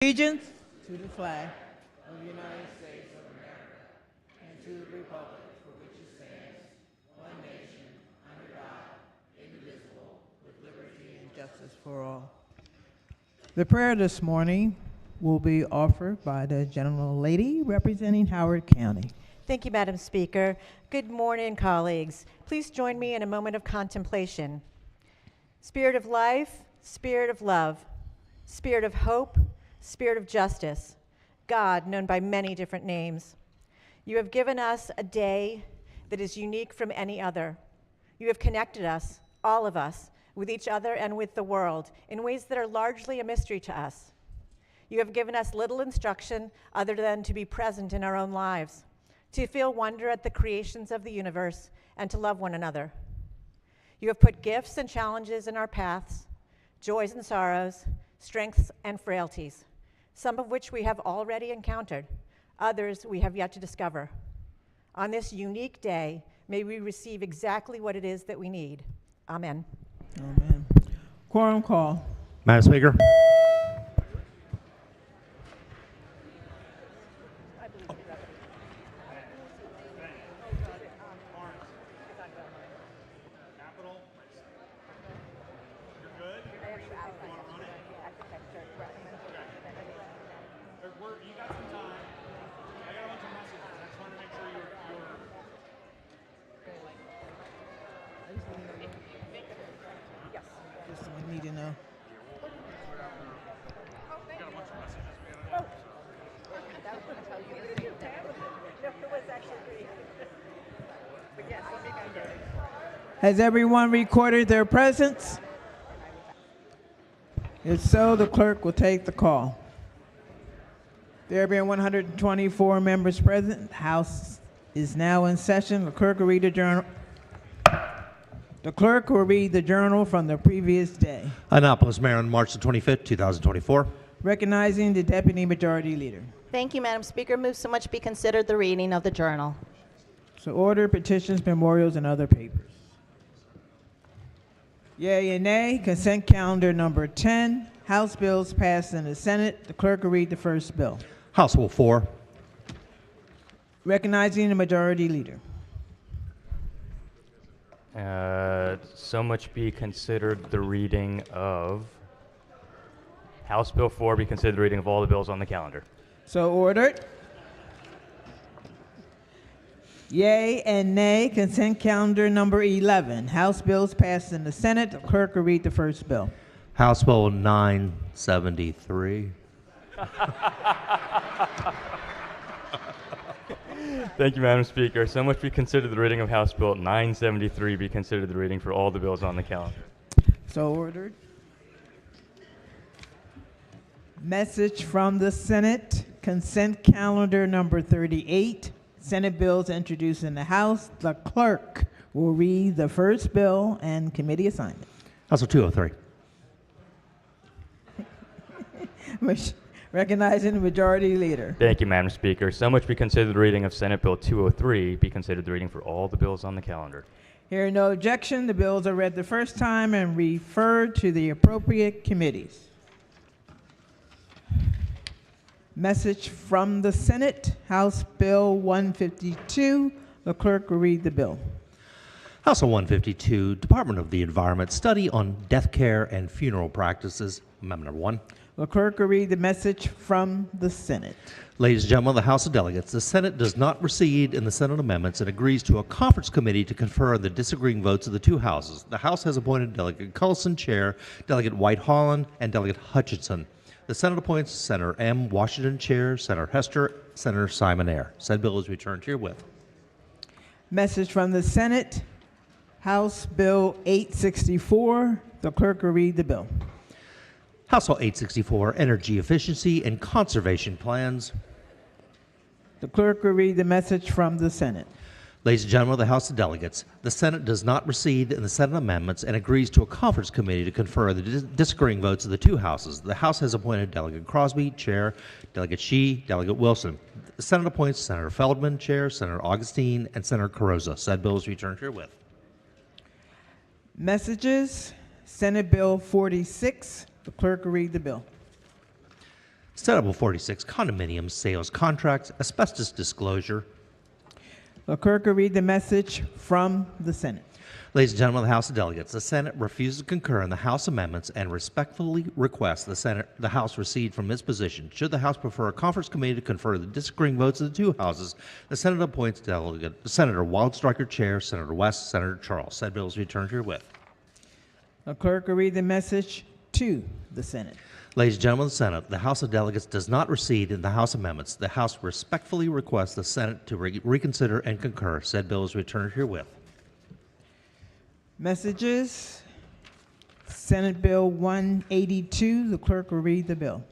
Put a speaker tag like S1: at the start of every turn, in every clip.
S1: Allegiance to the flag of the United States of America and to the republic for which it stands, one nation, under God, indivisible, with liberty and justice for all. The prayer this morning will be offered by the General Lady representing Howard County.
S2: Thank you, Madam Speaker. Good morning, colleagues. Please join me in a moment of contemplation. Spirit of life, spirit of love, spirit of hope, spirit of justice, God, known by many different names. You have given us a day that is unique from any other. You have connected us, all of us, with each other and with the world in ways that are largely a mystery to us. You have given us little instruction other than to be present in our own lives, to feel wonder at the creations of the universe, and to love one another. You have put gifts and challenges in our paths, joys and sorrows, strengths and frailties, some of which we have already encountered, others we have yet to discover. On this unique day, may we receive exactly what it is that we need. Amen.
S1: Amen. Quorum call.
S3: Madam Speaker.
S1: Just need to know. Has everyone recorded their presence? If so, the clerk will take the call. There being 124 members present, the House is now in session. The clerk will read the journal. The clerk will read the journal from the previous day.
S3: Annapolis, Maryland, March the 25th, 2024.
S1: Recognizing the Deputy Majority Leader.
S4: Thank you, Madam Speaker. Move so much be considered the reading of the journal.
S1: So order petitions, memorials, and other papers. Yea and nay. Consent calendar number 10. House bills passed in the Senate. The clerk will read the first bill.
S3: House Bill 4.
S1: Recognizing the Majority Leader.
S5: So much be considered the reading of House Bill 4, be considered the reading of all the bills on the calendar.
S1: So ordered. Yea and nay. Consent calendar number 11. House bills passed in the Senate. The clerk will read the first bill.
S3: House Bill 973.
S5: Thank you, Madam Speaker. So much be considered the reading of House Bill 973, be considered the reading for all the bills on the calendar.
S1: So ordered. Message from the Senate. Consent calendar number 38. Senate bills introduced in the House. The clerk will read the first bill and committee assignment.
S3: House Bill 203.
S1: Recognizing the Majority Leader.
S5: Thank you, Madam Speaker. So much be considered the reading of Senate Bill 203, be considered the reading for all the bills on the calendar.
S1: Hearing no objection, the bills are read the first time and referred to the appropriate committees. Message from the Senate. House Bill 152. The clerk will read the bill.
S3: House Bill 152, Department of the Environment, Study on Death Care and Funeral Practices, Amendment number 1.
S1: The clerk will read the message from the Senate.
S3: Ladies and gentlemen of the House of Delegates, the Senate does not recede in the Senate amendments and agrees to a conference committee to confer on the disagreeing votes of the two houses. The House has appointed Delegate Cullison chair, Delegate White Holland, and Delegate Hutchinson. The Senate appoints Senator M. Washington chair, Senator Hester, Senator Simon Eyre. Said bill is returned herewith.
S1: Message from the Senate. House Bill 864. The clerk will read the bill.
S3: House Bill 864, Energy Efficiency and Conservation Plans.
S1: The clerk will read the message from the Senate.
S3: Ladies and gentlemen of the House of Delegates, the Senate does not recede in the Senate amendments and agrees to a conference committee to confer the disagreeing votes of the two houses. The House has appointed Delegate Crosby, chair, Delegate Shee, Delegate Wilson. The Senate appoints Senator Feldman, chair, Senator Augustine, and Senator Carrozza. Said bill is returned herewith.
S1: Messages. Senate Bill 46. The clerk will read the bill.
S3: Senate Bill 46, condominium sales contracts, asbestos disclosure.
S1: The clerk will read the message from the Senate.
S3: Ladies and gentlemen of the House of Delegates, the Senate refuses to concur in the House amendments and respectfully requests the House recede from its position. Should the House prefer a conference committee to confer the disagreeing votes of the two houses, the Senate appoints Senator Wildstriker Chair, Senator West, Senator Charles. Said bill is returned herewith.
S1: The clerk will read the message to the Senate.
S3: Ladies and gentlemen of the Senate, the House of Delegates does not recede in the House amendments. The House respectfully requests the Senate to reconsider and concur. Said bill is returned herewith.
S1: Messages. Senate Bill 182. The clerk will read the bill.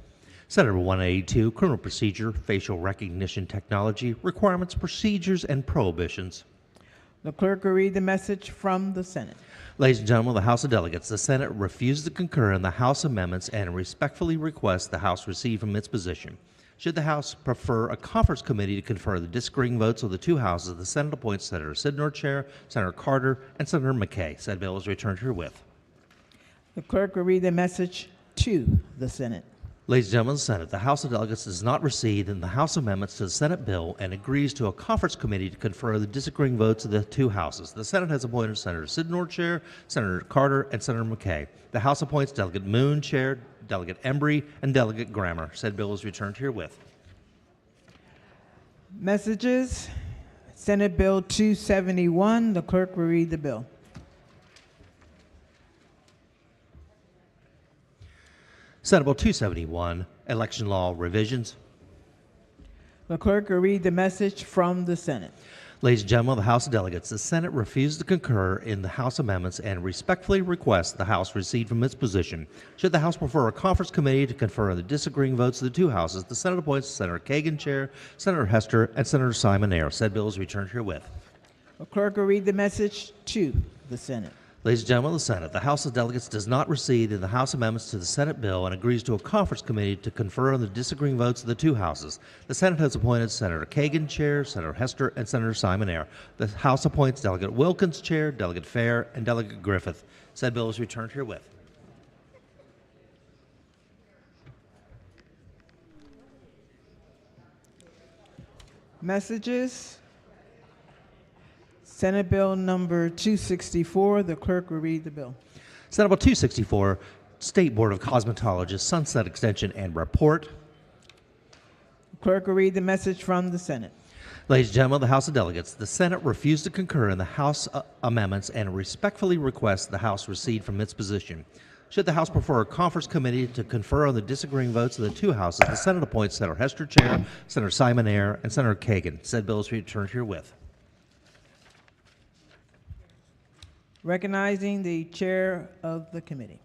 S3: Senate Bill 182, Criminal Procedure, Facial Recognition Technology, Requirements, Procedures, and Prohibitions.
S1: The clerk will read the message from the Senate.
S3: Ladies and gentlemen of the House of Delegates, the Senate refuses to concur in the House amendments and respectfully requests the House recede from its position. Should the House prefer a conference committee to confer the disagreeing votes of the two houses, the Senate appoints Senator Sidnor Chair, Senator Carter, and Senator McKay. Said bill is returned herewith.
S1: The clerk will read the message to the Senate.
S3: Ladies and gentlemen of the Senate, the House of Delegates does not recede in the House amendments to the Senate bill and agrees to a conference committee to confer the disagreeing votes of the two houses. The Senate has appointed Senator Sidnor Chair, Senator Carter, and Senator McKay. The House appoints Delegate Moon Chair, Delegate Embry, and Delegate Grammer. Said bill is returned herewith.
S1: Messages. Senate Bill 271. The clerk will read the bill.
S3: Senate Bill 271, Election Law Revisions.
S1: The clerk will read the message from the Senate.
S3: Ladies and gentlemen of the House of Delegates, the Senate refuses to concur in the House amendments and respectfully requests the House recede from its position. Should the House prefer a conference committee to confer the disagreeing votes of the two houses, the Senate appoints Senator Kagan Chair, Senator Hester, and Senator Simon Ayer. Said bill is returned herewith.
S1: The clerk will read the message to the Senate.
S3: Ladies and gentlemen of the Senate, the House of Delegates does not recede in the House amendments to the Senate bill and agrees to a conference committee to confer on the disagreeing votes of the two houses. The Senate has appointed Senator Kagan Chair, Senator Hester, and Senator Simon Ayer. The House appoints Delegate Wilkins Chair, Delegate Fair, and Delegate Griffith. Said bill is returned herewith.
S1: Messages. Senate Bill number 264. The clerk will read the bill.
S3: Senate Bill 264, State Board of Cosmetologists, Sunset Extension and Report.
S1: The clerk will read the message from the Senate.
S3: Ladies and gentlemen of the House of Delegates, the Senate refused to concur in the House amendments and respectfully requests the House recede from its position. Should the House prefer a conference committee to confer on the disagreeing votes of the two houses, the Senate appoints Senator Hester Chair, Senator Simon Ayer, and Senator Kagan. Said bill is returned herewith.
S1: Recognizing the chair of the committee.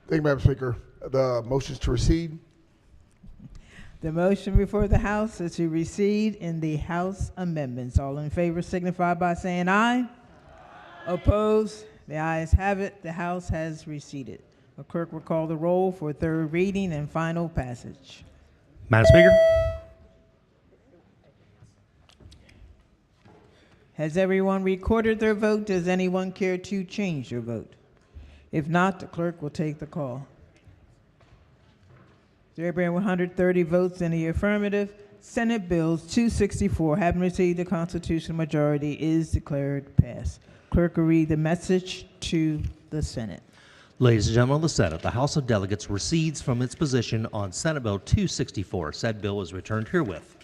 S6: Thank you, Madam Speaker. The motion is to recede.
S1: The motion before the House is to recede in the House amendments. All in favor signify by saying aye. Opposed? The ayes have it. The House has receded. The clerk will call the roll for third reading and final passage.
S3: Madam Speaker.
S1: Has everyone recorded their vote? Does anyone care to change their vote? If not, the clerk will take the call. There being 130 votes in the affirmative, Senate Bills 264, having received the constitutional majority, is declared passed. Clerk will read the message to the Senate.
S3: Ladies and gentlemen of the Senate, the House of Delegates recedes from its position on Senate Bill 264. Said bill is returned herewith.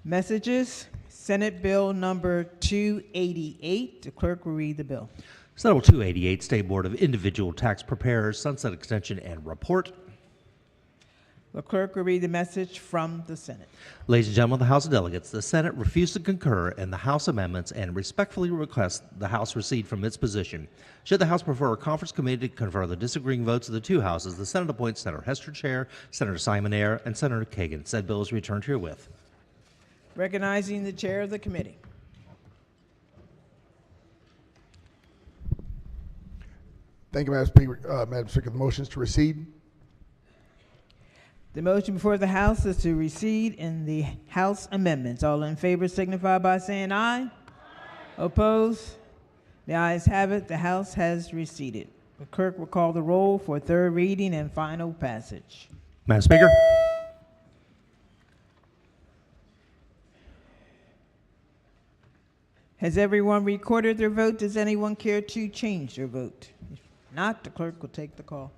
S1: Messages. Senate Bill number 288. The clerk will read the bill.
S3: Senate Bill 288, State Board of Individual Tax Preparers, Sunset Extension and Report.
S1: The clerk will read the message from the Senate.
S3: Ladies and gentlemen of the House of Delegates, the Senate refused to concur in the House amendments and respectfully requests the House recede from its position. Should the House prefer a conference committee to confer the disagreeing votes of the two houses, the Senate appoints Senator Hester Chair, Senator Simon Ayer, and Senator Kagan. Said bill is returned herewith.
S1: Recognizing the chair of the
S6: Thank you, Madam Speaker. Madam Speaker, the motion is to recede.
S1: The motion before the House is to recede in the House amendments. All in favor signify by saying aye. Opposed? The ayes have it. The House has receded. The clerk will call the roll for third reading and final passage.
S3: Madam Speaker.
S1: Has everyone recorded their vote? Does anyone care to change their vote? If not, the clerk will take the call.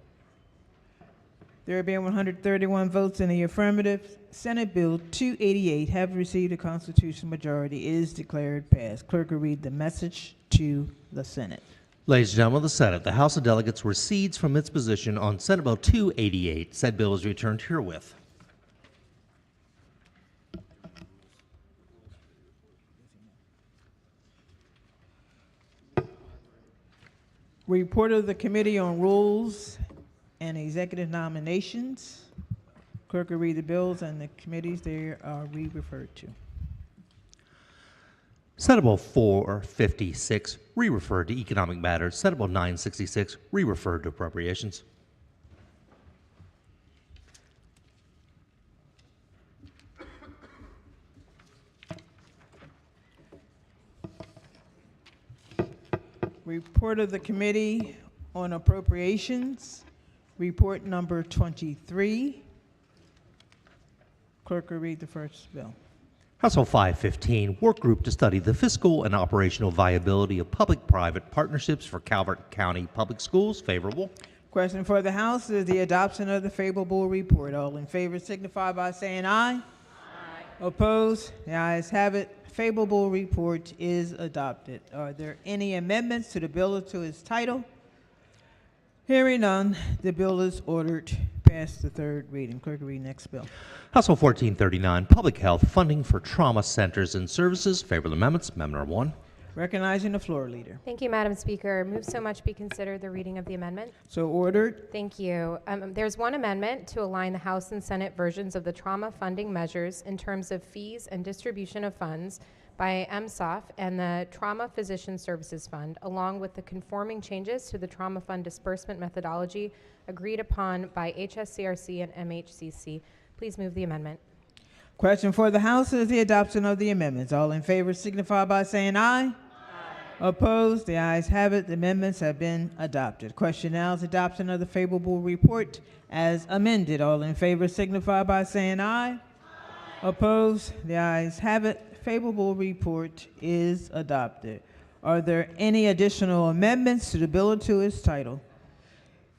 S1: There being 131 votes in the affirmative, Senate Bill 288, have received a constitutional majority, is declared passed. Clerk will read the message to the Senate.
S3: Ladies and gentlemen of the Senate, the House of Delegates recedes from its position on Senate Bill 288. Said bill is returned herewith.
S1: Report of the Committee on Rules and Executive Nominations. Clerk will read the bills and the committees they are re-referred to.
S3: Senate Bill 456, re-referred to Economic Matters. Senate Bill 966, re-referred to Appropriations.
S1: Report of the Committee on Appropriations, report number 23. Clerk will read the first bill.
S3: House Bill 515, work group to study the fiscal and operational viability of public-private partnerships for Calvert County Public Schools. Favorable.
S1: Question for the House is the adoption of the favorable report. All in favor signify by saying aye. Aye. Opposed? The ayes have it. Favorable report is adopted. Are there any amendments to the bill or to its title? Hearing none, the bill is ordered past the third reading. Clerk will read next bill.
S3: House Bill 1439, public health funding for trauma centers and services. Favorable amendments. Amendment number 1.
S1: Recognizing the floor leader.
S7: Thank you, Madam Speaker. Move so much be considered the reading of the amendment.
S1: So ordered.
S7: Thank you. There's one amendment to align the House and Senate versions of the trauma funding measures in terms of fees and distribution of funds by MSOF and the Trauma Physician Services Fund, along with the conforming changes to the Trauma Fund disbursement methodology agreed upon by HSCRC and MHCC. Please move the amendment.
S1: Question for the House is the adoption of the amendments. All in favor signify by saying aye. Aye. Opposed? The ayes have it. The amendments have been adopted. Question now is adoption of the favorable report as amended. All in favor signify by saying aye. Aye. Opposed? The ayes have it. Favorable report is adopted. Are there any additional amendments to the bill or to its title?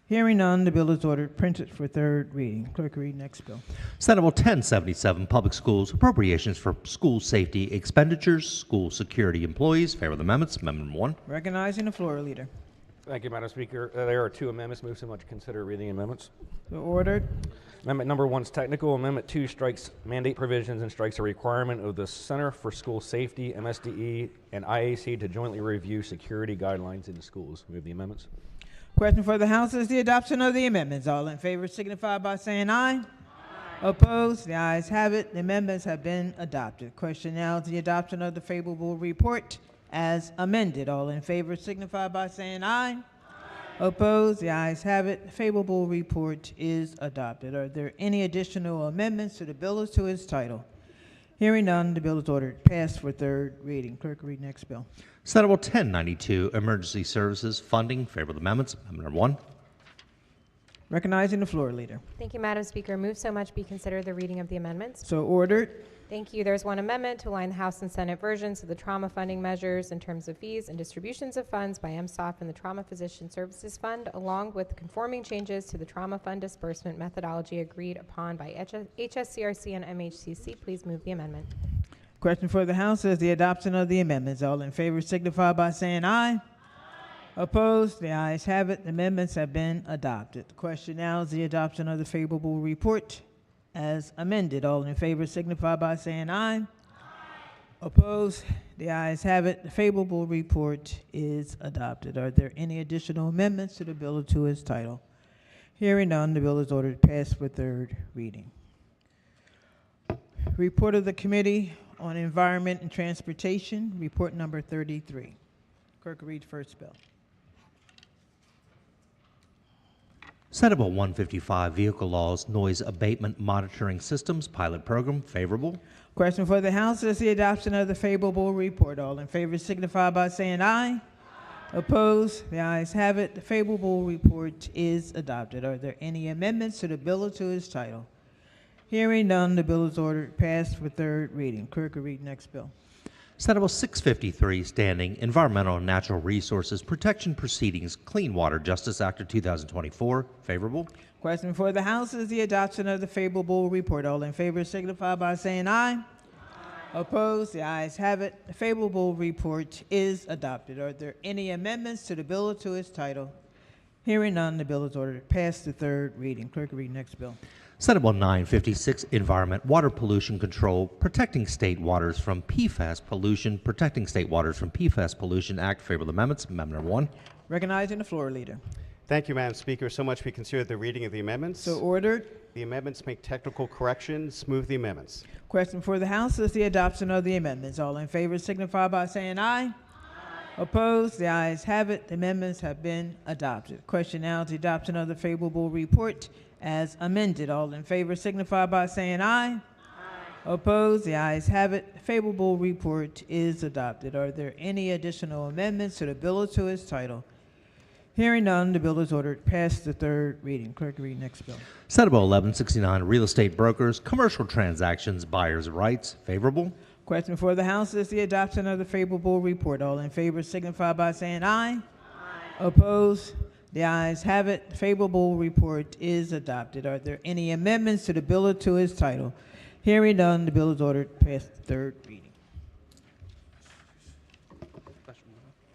S1: Hearing none, the bill is ordered printed for third reading. Clerk, read next bill.
S3: Senate Bill 1077, public schools appropriations for school safety expenditures, school security employees. Favorable amendments. Amendment number 1.
S1: Recognizing the floor leader.
S8: Thank you, Madam Speaker. There are two amendments. Move so much to consider reading amendments.
S1: So ordered.
S8: Amendment number 1 is technical. Amendment 2 strikes mandate provisions and strikes a requirement of the Center for School Safety, MSDE, and IAC to jointly review security guidelines in the schools. Move the amendments.
S1: Question for the House is the adoption of the amendments. All in favor signify by saying aye. Aye. Opposed? The ayes have it. The amendments have been adopted. Question now is the adoption of the favorable report as amended. All in favor signify by saying aye. Aye. Opposed? The ayes have it. Favorable report is adopted. Are there any additional amendments to the bill or to its title? Hearing none, the bill is ordered passed for third reading. Clerk, read next bill.
S3: Senate Bill 1092, emergency services funding. Favorable amendments. Amendment number 1.
S1: Recognizing the floor leader.
S7: Thank you, Madam Speaker. Move so much be considered the reading of the amendments.
S1: So ordered.
S7: Thank you. There's one amendment to align the House and Senate versions of the trauma funding measures in terms of fees and distributions of funds by MSOF and the Trauma Physician Services Fund, along with conforming changes to the Trauma Fund disbursement methodology agreed upon by HSCRC and MHCC. Please move the amendment.
S1: Question for the House is the adoption of the amendments. All in favor signify by saying aye. Aye. Opposed? The ayes have it. The amendments have been adopted. The question now is the adoption of the favorable report as amended. All in favor signify by saying aye. Aye. Opposed? The ayes have it. The favorable report is adopted. Are there any additional amendments to the bill or to its title? Hearing none, the bill is ordered passed for third reading. Report of the Committee on Environment and Transportation, report number 33. Clerk, read first bill.
S3: Senate Bill 155, Vehicle Laws, Noise Abatement Monitoring Systems, Pilot Program, favorable.
S1: Question for the House is the adoption of the favorable report. All in favor signify by saying aye. Opposed? The ayes have it. The favorable report is adopted. Are there any amendments to the bill or to its title? Hearing none, the bill is ordered passed for third reading. Clerk will read next bill.
S3: Senate Bill 653, Standing Environmental and Natural Resources Protection Proceedings, Clean Water Justice Act of 2024, favorable.
S1: Question for the House is the adoption of the favorable report. All in favor signify by saying aye. Opposed? The ayes have it. The favorable report is adopted. Are there any amendments to the bill or to its title? Hearing none, the bill is ordered past the third reading. Clerk will read next bill.
S3: Senate Bill 956, Environment, Water Pollution Control, Protecting State Waters from PFAS Pollution, Protecting State Waters from PFAS Pollution Act. Favorable amendments. Amendment number 1.
S1: Recognizing the floor leader.
S9: Thank you, Madam Speaker. So much be considered the reading of the amendments.
S1: So ordered.
S9: The amendments make technical corrections. Move the amendments.
S1: Question for the House is the adoption of the amendments. All in favor signify by saying aye. Opposed? The ayes have it. The amendments have been adopted. Question now is the adoption of the favorable report as amended. All in favor signify by saying aye. Opposed? The ayes have it. The favorable report is adopted. Are there any additional amendments to the bill or to its title? Hearing none, the bill is ordered past the third reading. Clerk, read next bill.
S3: Senate Bill 1169, Real Estate Brokers, Commercial Transactions, Buyers' Rights, favorable.
S1: Question for the House is the adoption of the favorable report. All in favor signify by saying aye. Opposed? The ayes have it. The favorable report is adopted. Are there any amendments to the bill or to its title? Hearing none, the bill is ordered past the third reading.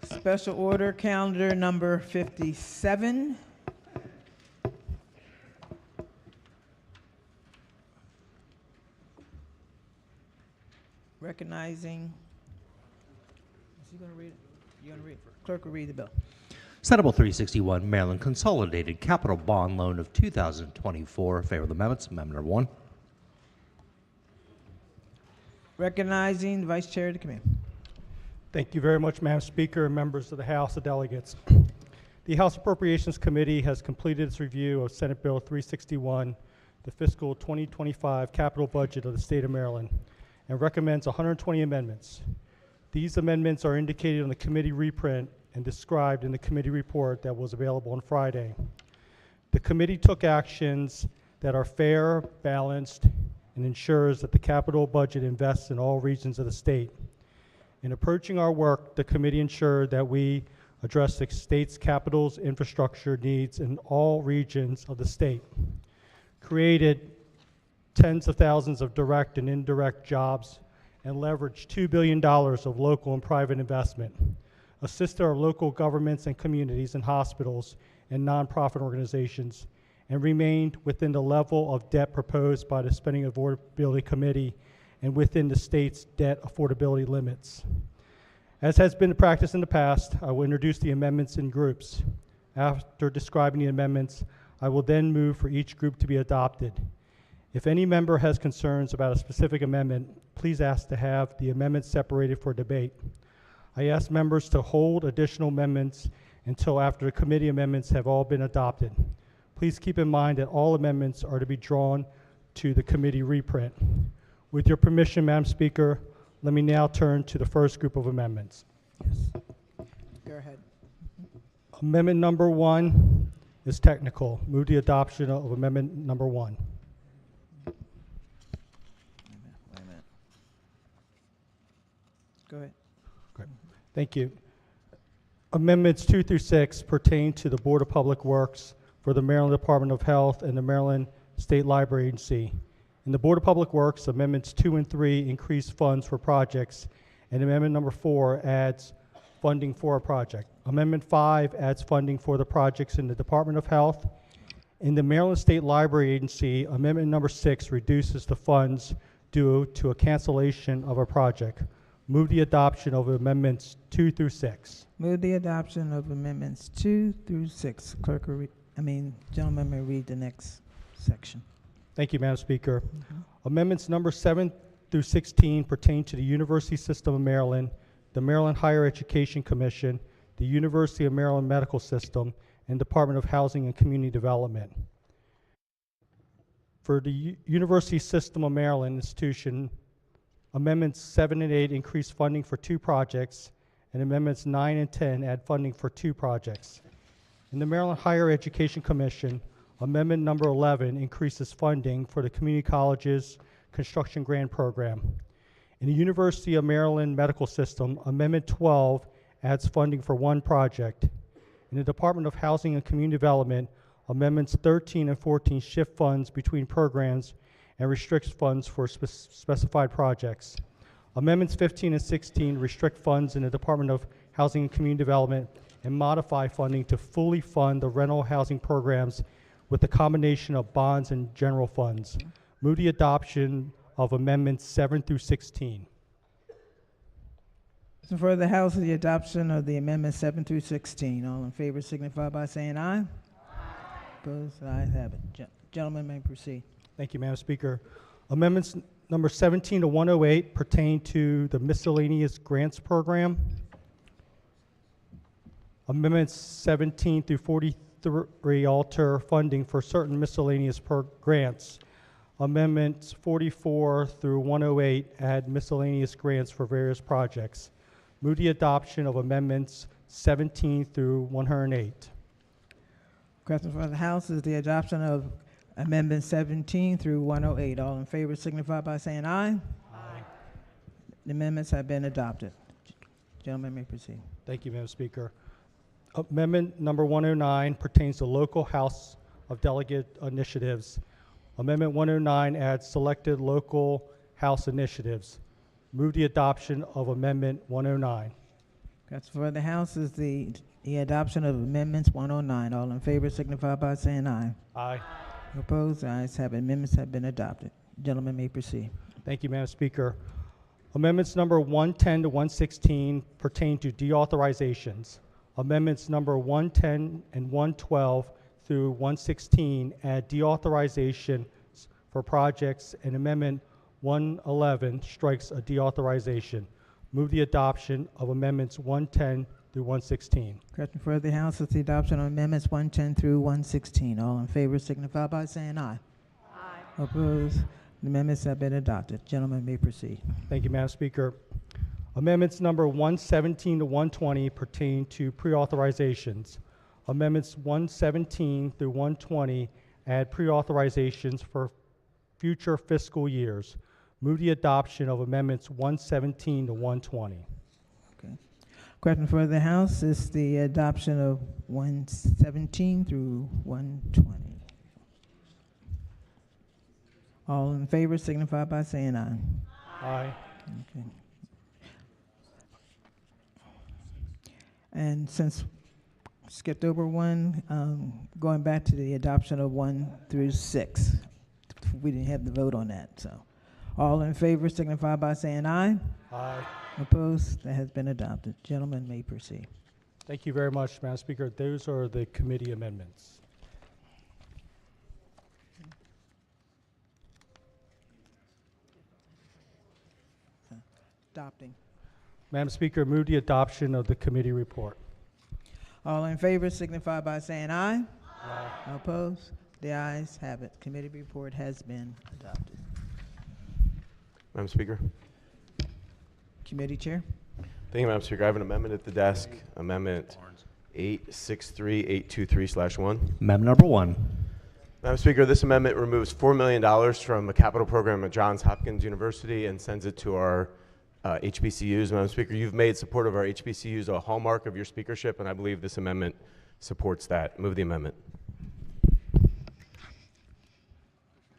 S1: Special order calendar number 57. Recognizing. Is he going to read it? You going to read it? Clerk will read the bill.
S3: Senate Bill 361, Maryland Consolidated Capital Bond Loan of 2024. Favorable amendments. Amendment number 1.
S1: Recognizing the Vice Chair of the Committee.
S10: Thank you very much, Madam Speaker and members of the House of Delegates. The House Appropriations Committee has completed its review of Senate Bill 361, the fiscal 2025 capital budget of the state of Maryland, and recommends 120 amendments. These amendments are indicated on the committee reprint and described in the committee report that was available on Friday. The committee took actions that are fair, balanced, and ensures that the capital budget invests in all regions of the state. In approaching our work, the committee ensured that we address the state's capital's infrastructure needs in all regions of the state, created tens of thousands of direct and indirect jobs, and leveraged $2 billion of local and private investment, assisted our local governments and communities and hospitals and nonprofit organizations, and remained within the level of debt proposed by the Spending Affordability Committee and within the state's debt affordability limits. As has been the practice in the past, I will introduce the amendments in groups. After describing the amendments, I will then move for each group to be adopted. If any member has concerns about a specific amendment, please ask to have the amendments separated for debate. I ask members to hold additional amendments until after the committee amendments have all been adopted. Please keep in mind that all amendments are to be drawn to the committee reprint. With your permission, Madam Speaker, let me now turn to the first group of amendments.
S1: Yes. Go ahead.
S10: Amendment number 1 is technical. Move the adoption of amendment number 1.
S1: Wait a minute. Go ahead.
S10: Great. Thank you. Amendments 2 through 6 pertain to the Board of Public Works for the Maryland Department of Health and the Maryland State Library Agency. In the Board of Public Works, Amendments 2 and 3 increase funds for projects, and Amendment number 4 adds funding for a project. Amendment 5 adds funding for the projects in the Department of Health. In the Maryland State Library Agency, Amendment number 6 reduces the funds due to a cancellation of a project. Move the adoption of Amendments 2 through 6.
S1: Move the adoption of amendments 2 through 6. Clerk will gentleman may read the next section.
S10: Thank you, Madam Speaker. Amendments number 7 through 16 pertain to the University System of Maryland, the Maryland Higher Education Commission, the University of Maryland Medical System, and Department of Housing and Community Development. For the University System of Maryland institution, Amendments 7 and 8 increase funding for 2 projects, and Amendments 9 and 10 add funding for 2 projects. In the Maryland Higher Education Commission, Amendment number 11 increases funding for the community colleges construction grant program. In the University of Maryland Medical System, Amendment 12 adds funding for 1 project. In the Department of Housing and Community Development, Amendments 13 and 14 shift funds between programs and restricts funds for specified projects. Amendments 15 and 16 restrict funds in the Department of Housing and Community Development and modify funding to fully fund the rental housing programs with a combination of bonds and general funds. Move the adoption of Amendments 7 through 16.
S1: For the House, the adoption of the amendments 7 through 16. All in favor signify by saying aye. Aye. Opposed? The ayes have it. Gentlemen may proceed.
S10: Thank you, Madam Speaker. Amendments number 17 to 108 pertain to the miscellaneous grants program. Amendments 17 through 43 alter funding for certain miscellaneous grants. Amendments 44 through 108 add miscellaneous grants for various projects. Move the adoption of Amendments 17 through 108.
S1: Question for the House is the adoption of amendments 17 through 108. All in favor signify by saying aye. Aye. The amendments have been adopted. Gentlemen may proceed.
S10: Thank you, Madam Speaker. Amendment number 109 pertains to local House of Delegate initiatives. Amendment 109 adds selected local House initiatives. Move the adoption of Amendment 109.
S1: Question for the House is the adoption of amendments 109. All in favor signify by saying aye.
S10: Aye.
S1: Opposed? The ayes have it. Amendments have been adopted. Gentlemen may proceed.
S10: Thank you, Madam Speaker. Amendments number 110 to 116 pertain to deauthorizations. Amendments number 110 and 112 through 116 add deauthorizations for projects, and Amendment 111 strikes a deauthorization. Move the adoption of Amendments 110 through 116.
S1: Question for the House is the adoption of amendments 110 through 116. All in favor signify by saying aye. Aye. Opposed? The amendments have been adopted. Gentlemen may proceed.
S10: Thank you, Madam Speaker. Amendments number 117 to 120 pertain to pre-authorizations. Amendments 117 through 120 add pre-authorizations for future fiscal years. Move the adoption of Amendments 117 to 120.
S1: Okay. Question for the House is the adoption of 117 through 120. All in favor signify by saying aye.
S10: Aye.
S1: Okay. And since skipped over one, going back to the adoption of 1 through 6. We didn't have the vote on that, so. All in favor signify by saying aye.
S10: Aye.
S1: Opposed? That has been adopted. Gentlemen may proceed.
S10: Thank you very much, Madam Speaker. Those are the committee amendments.
S1: Adopting.
S10: Madam Speaker, move the adoption of the committee report.
S1: All in favor signify by saying aye.
S10: Aye.
S1: Opposed? The ayes have it. Committee report has been adopted.
S11: Madam Speaker.
S1: Committee Chair.
S11: Thank you, Madam Speaker. I have an amendment at the desk, Amendment 863823/1.
S3: Amendment number 1.
S11: Madam Speaker, this amendment removes $4 million from a capital program at Johns Hopkins University and sends it to our HBCUs. Madam Speaker, you've made support of our HBCUs a hallmark of your speakership, and I believe this amendment supports that. Move the amendment.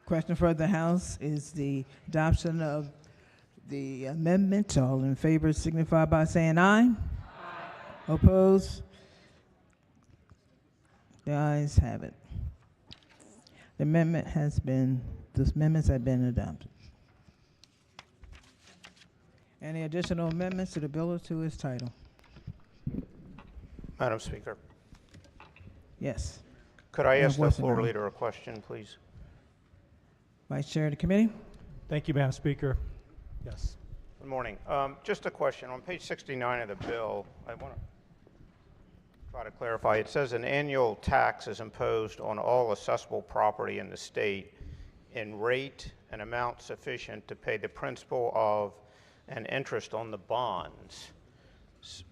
S1: Question for the House is the adoption of the amendment. All in favor signify by saying aye. Aye. Opposed? The ayes have it. The amendment has been, the amendments have been adopted. Any additional amendments to the bill or to its title?
S12: Madam Speaker,
S1: Yes.
S12: could I
S1: Yeah,
S12: ask the
S1: voice
S12: floor
S1: amendment.
S12: leader a question, please?
S1: Vice Chair of the committee.
S10: Thank you, Madam Speaker. Yes.
S12: Good morning. Just a question. On page 69 of the bill, I want to try to clarify. It says an annual tax is imposed on all assessable property in the state in rate and amount sufficient to pay the principal of and interest on the bonds.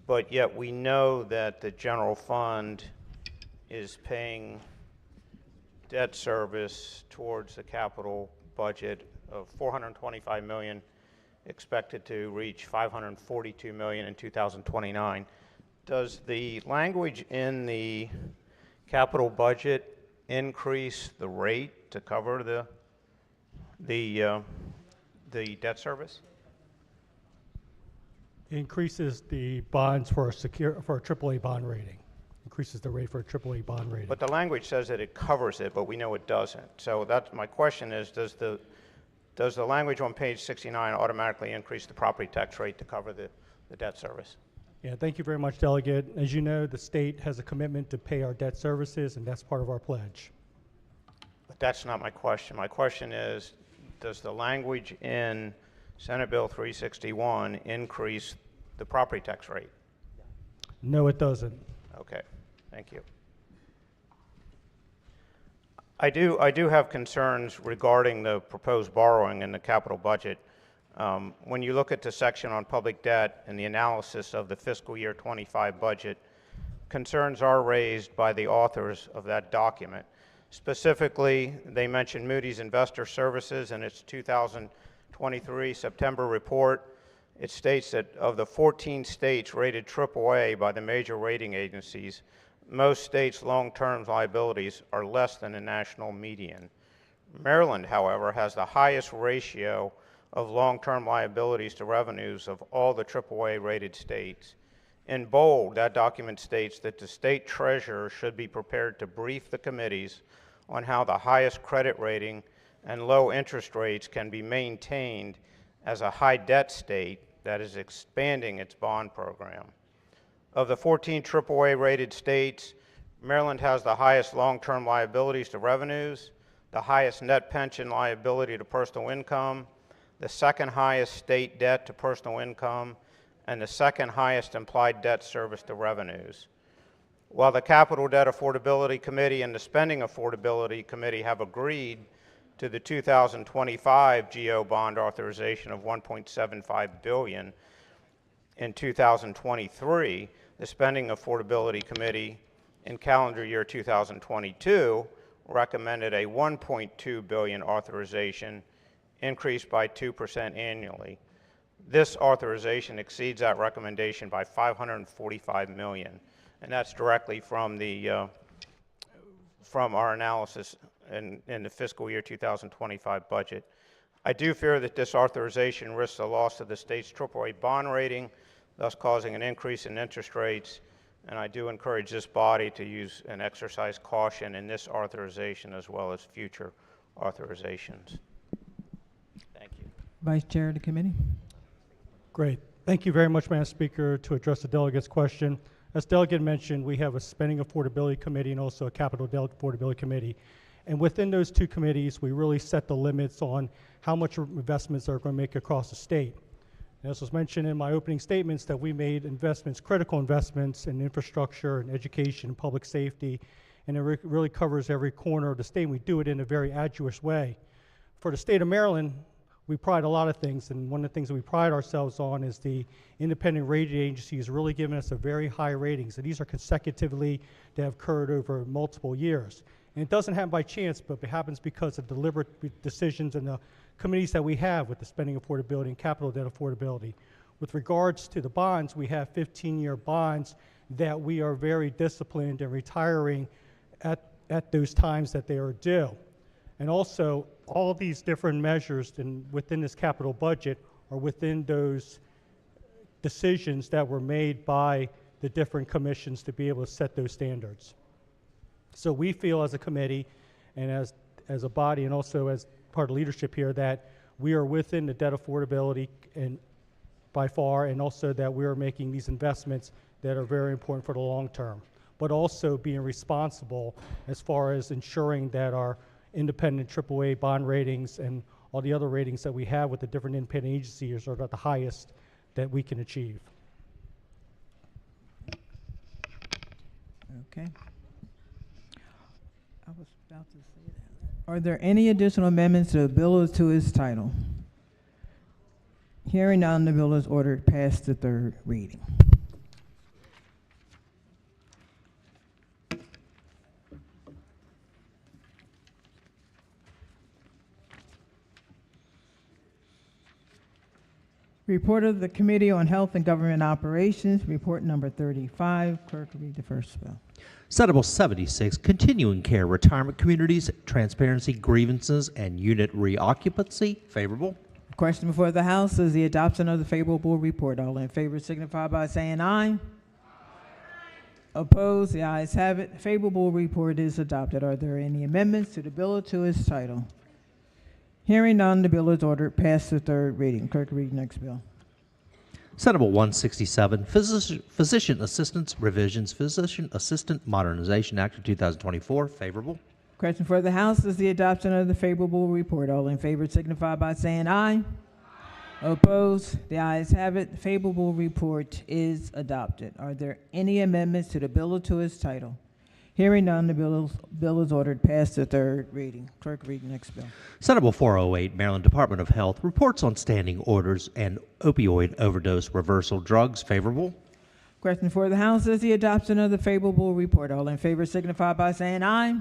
S12: But yet we know that the general fund is paying debt service towards the capital budget of $425 million, expected to reach $542 million in 2029. Does the language in the capital budget increase the rate to cover the debt service?
S10: It increases the bonds for a AAA bond rating. Increases the rate for a AAA bond rating.
S12: But the language says that it covers it, but we know it doesn't. So that's my question is, does the language on page 69 automatically increase the property tax rate to cover the debt service?
S10: Yeah, thank you very much, Delegate. As you know, the state has a commitment to pay our debt services, and that's part of our pledge.
S12: But that's not my question. My question is, does the language in Senate Bill 361 increase the property tax rate?
S10: No, it doesn't.
S12: Okay, thank you. I do have concerns regarding the proposed borrowing in the capital budget. When you look at the section on public debt and the analysis of the fiscal year 25 budget, concerns are raised by the authors of that document. Specifically, they mention Moody's Investor Services in its 2023 September report. It states that of the 14 states rated AAA by the major rating agencies, most states' long-term liabilities are less than the national median. Maryland, however, has the highest ratio of long-term liabilities to revenues of all the AAA rated states. In bold, that document states that the state treasurer should be prepared to brief the committees on how the highest credit rating and low interest rates can be maintained as a high debt state that is expanding its bond program. Of the 14 AAA rated states, Maryland has the highest long-term liabilities to revenues, the highest net pension liability to personal income, the second highest state debt to personal income, and the second highest implied debt service to revenues. While the Capital Debt Affordability Committee and the Spending Affordability Committee have agreed to the 2025 GO bond authorization of $1.75 billion in 2023, the Spending Affordability Committee in calendar year 2022 recommended a $1.2 billion authorization, increased by 2% annually. This authorization exceeds that recommendation by $545 million, and that's directly from our analysis in the fiscal year 2025 budget. I do fear that this authorization risks the loss of the state's AAA bond rating, thus causing an increase in interest rates, and I do encourage this body to use and exercise caution in this authorization as well as future authorizations. Thank you.
S1: Vice Chair of the committee.
S10: Great. Thank you very much, Madam Speaker, to address the delegate's question. As Delegate mentioned, we have a Spending Affordability Committee and also a Capital Debt Affordability Committee. And within those two committees, we really set the limits on how much investments are going to make across the state. And as was mentioned in my opening statements, that we made investments, critical investments in infrastructure and education and public safety, and it really covers every corner of the state. And we do it in a very arduous way. For the state of Maryland, we pride a lot of things, and one of the things that we pride ourselves on is the independent rating agencies really giving us a very high ratings, and these are consecutively that have occurred over multiple years. And it doesn't happen by chance, but it happens because of deliberate decisions in the committees that we have with the Spending Affordability and Capital Debt Affordability. With regards to the bonds, we have 15-year bonds that we are very disciplined in retiring at those times that they are due. And also, all of these different measures within this capital budget are within those decisions that were made by the different commissions to be able to set those standards. So we feel as a committee and as a body and also as part of leadership here that we are within the debt affordability and by far, and also that we are making these investments that are very important for the long term, but also being responsible as far as ensuring that our independent AAA bond ratings and all the other ratings that we have with the different independent agencies are at the highest that we can achieve.
S1: Okay. I was about to say that. Are there any additional amendments to the bill or to its title? Hearing none, the bill is ordered past the third reading. Report of the Committee on Health and Government Operations, report number 35. Clerk will read the first bill.
S3: Senate Bill 76, Continuing Care Retirement Communities, Transparency, Grievances, and Unit Reoccupancy. Favorable.
S1: Question before the House is the adoption of the favorable report. All in favor signify by saying aye. Opposed? The ayes have it. Favorable report is adopted. Are there any amendments to the bill or to its title? Hearing none, the bill is ordered past the third reading. Clerk, read the next bill.
S3: Senate Bill 167, Physician Assistants Revisions, Physician Assistant Modernization Act of 2024. Favorable.
S1: Question for the House is the adoption of the favorable report. All in favor signify by saying aye. Opposed? The ayes have it. Favorable report is adopted. Are there any amendments to the bill or to its title? Hearing none, the bill is ordered past the third reading. Clerk, read the next bill.
S3: Senate Bill 408, Maryland Department of Health, reports on standing orders and opioid overdose reversal drugs. Favorable.
S1: Question for the House is the adoption of the favorable report. All in favor signify by saying aye.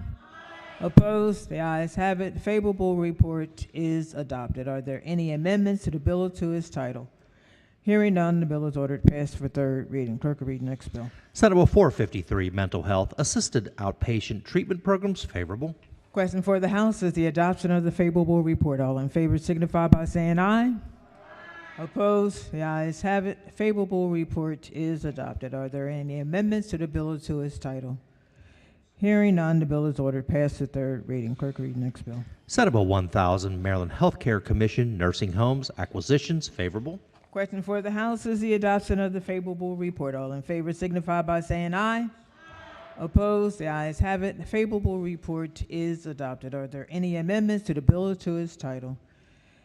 S1: Opposed? The ayes have it. Favorable report is adopted. Are there any amendments to the bill or to its title? Hearing none, the bill is ordered passed for third reading. Clerk will read the next bill.
S3: Senate Bill 453, Mental Health Assisted Outpatient Treatment Programs. Favorable.
S1: Question for the House is the adoption of the favorable report. All in favor signify by saying aye. Opposed? The ayes have it. Favorable report is adopted. Are there any amendments to the bill or to its title? Hearing none, the bill is ordered past the third reading. Clerk, read the next bill.
S3: Senate Bill 1000, Maryland Healthcare Commission Nursing Homes Acquisitions. Favorable.
S1: Question for the House is the adoption of the favorable report. All in favor signify by saying aye. Opposed? The ayes have it. The favorable report is adopted. Are there any amendments to the bill or to its title?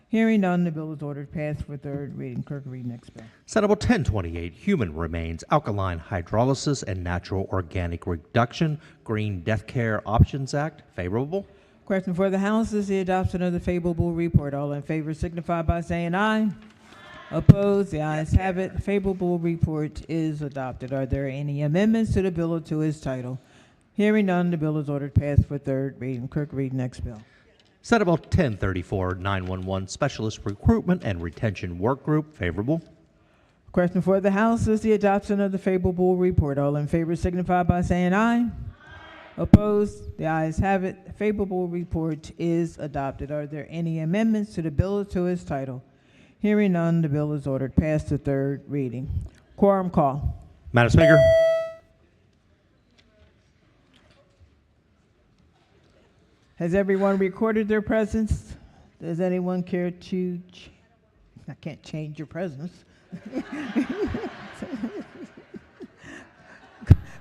S1: Hearing none, the bill is ordered passed for third reading. Clerk, read next bill.
S3: Senate Bill 1028, Human Remains Alkaline Hydrolysis and Natural Organic Reduction Green Death Care Options Act. Favorable.
S1: Question for the House is the adoption of the favorable report. All in favor signify by saying aye. Opposed? The ayes have it. Favorable report is adopted. Are there any amendments to the bill or to its title? Hearing none, the bill is ordered passed for third reading. Clerk, read next bill.
S3: Senate Bill 1034, 911 Specialist Recruitment and Retention Work Group. Favorable.
S1: Question for the House is the adoption of the favorable report. All in favor signify by saying aye. Opposed? The ayes have it. Favorable report is adopted. Are there any amendments to the bill or to its title? Hearing none, the bill is ordered past the third reading. Quorum call.
S3: Madam Speaker.
S1: Has everyone recorded their presence? Does anyone care to? I can't change your presence.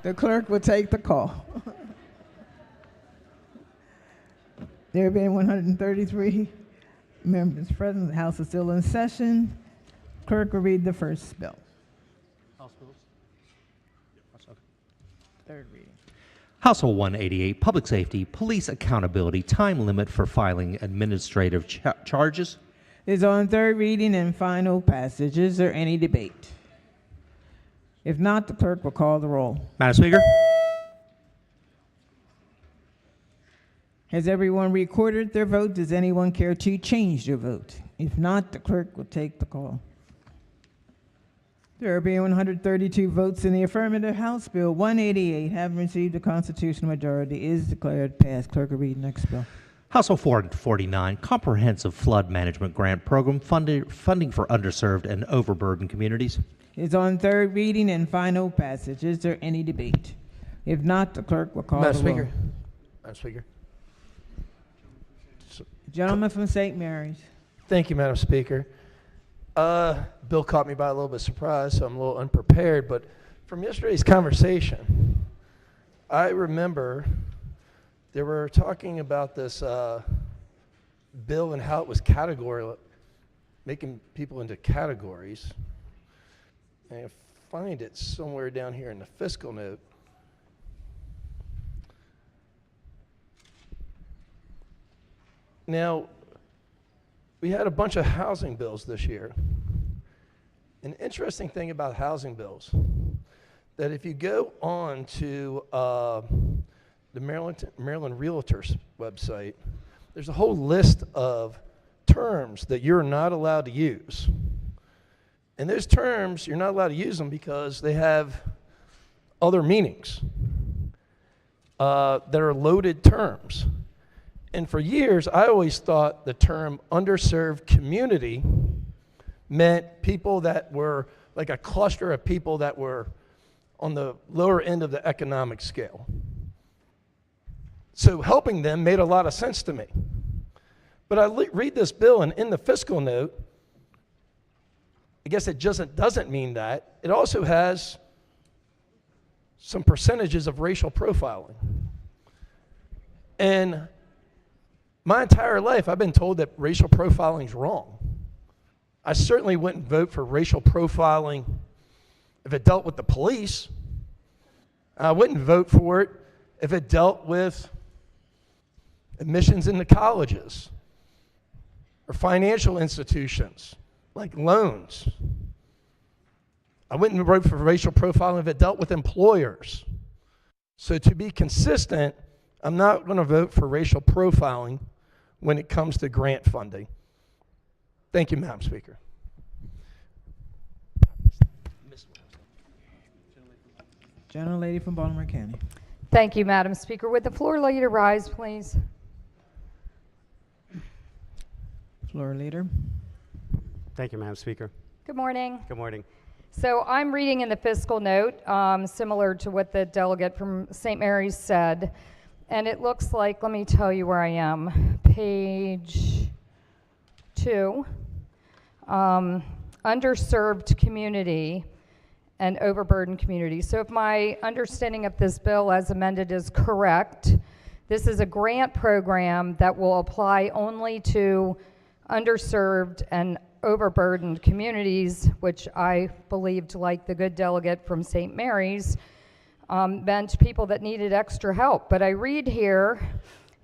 S1: The clerk will take the call. There have been 133 members present. The House is still in session. Clerk will read the first bill.
S3: House bills.
S1: Third reading.
S3: House Bill 188, Public Safety, Police Accountability, Time Limit for Filing Administrative Charges.
S1: Is on third reading and final passage. Is there any debate? If not, the clerk will call the roll.
S3: Madam Speaker.
S1: Has everyone recorded their vote? Does anyone care to change their vote? If not, the clerk will take the call. There being 132 votes in the affirmative, House Bill 188, having received a constitutional majority, is declared passed. Clerk will read next bill.
S3: House Bill 449, Comprehensive Flood Management Grant Program, funding for underserved and overburdened communities.
S1: Is on third reading and final passage. Is there any debate? If not, the clerk will call the roll.
S13: Madam Speaker.
S1: Gentleman from St. Mary's.
S13: Thank you, Madam Speaker. Bill caught me by a little bit surprised, so I'm a little unprepared, but from yesterday's conversation, I remember they were talking about this bill and how it was making people into categories. And I find it somewhere down here in the fiscal note. Now, we had a bunch of housing bills this year. An interesting thing about housing bills, that if you go on to the Maryland Realtors website, there's a whole list of terms that you're not allowed to use. And those terms, you're not allowed to use them because they have other meanings that are loaded terms. And for years, I always thought the term underserved community meant people that were like a cluster of people that were on the lower end of the economic scale. So helping them made a lot of sense to me. But I read this bill, and in the fiscal note, I guess it doesn't mean that. It also has some percentages of racial profiling. And my entire life, I've been told that racial profiling is wrong. I certainly wouldn't vote for racial profiling if it dealt with the police. I wouldn't vote for it if it dealt with admissions into colleges or financial institutions like loans. I wouldn't vote for racial profiling if it dealt with employers. So to be consistent, I'm not going to vote for racial profiling when it comes to grant funding. Thank you, Madam Speaker.
S1: Gentlelady from Baltimore County.
S14: Thank you, Madam Speaker. Would the floor leader rise, please?
S1: Floor leader.
S9: Thank you, Madam Speaker.
S14: Good morning.
S9: Good morning.
S14: So I'm reading in the fiscal note, similar to what the delegate from St. Mary's said, and it looks like, let me tell you where I am, page 2, underserved community and overburdened community. So if my understanding of this bill as amended is correct, this is a grant program that will apply only to underserved and overburdened communities, which I believed, like the good delegate from St. Mary's, meant people that needed extra help. But I read here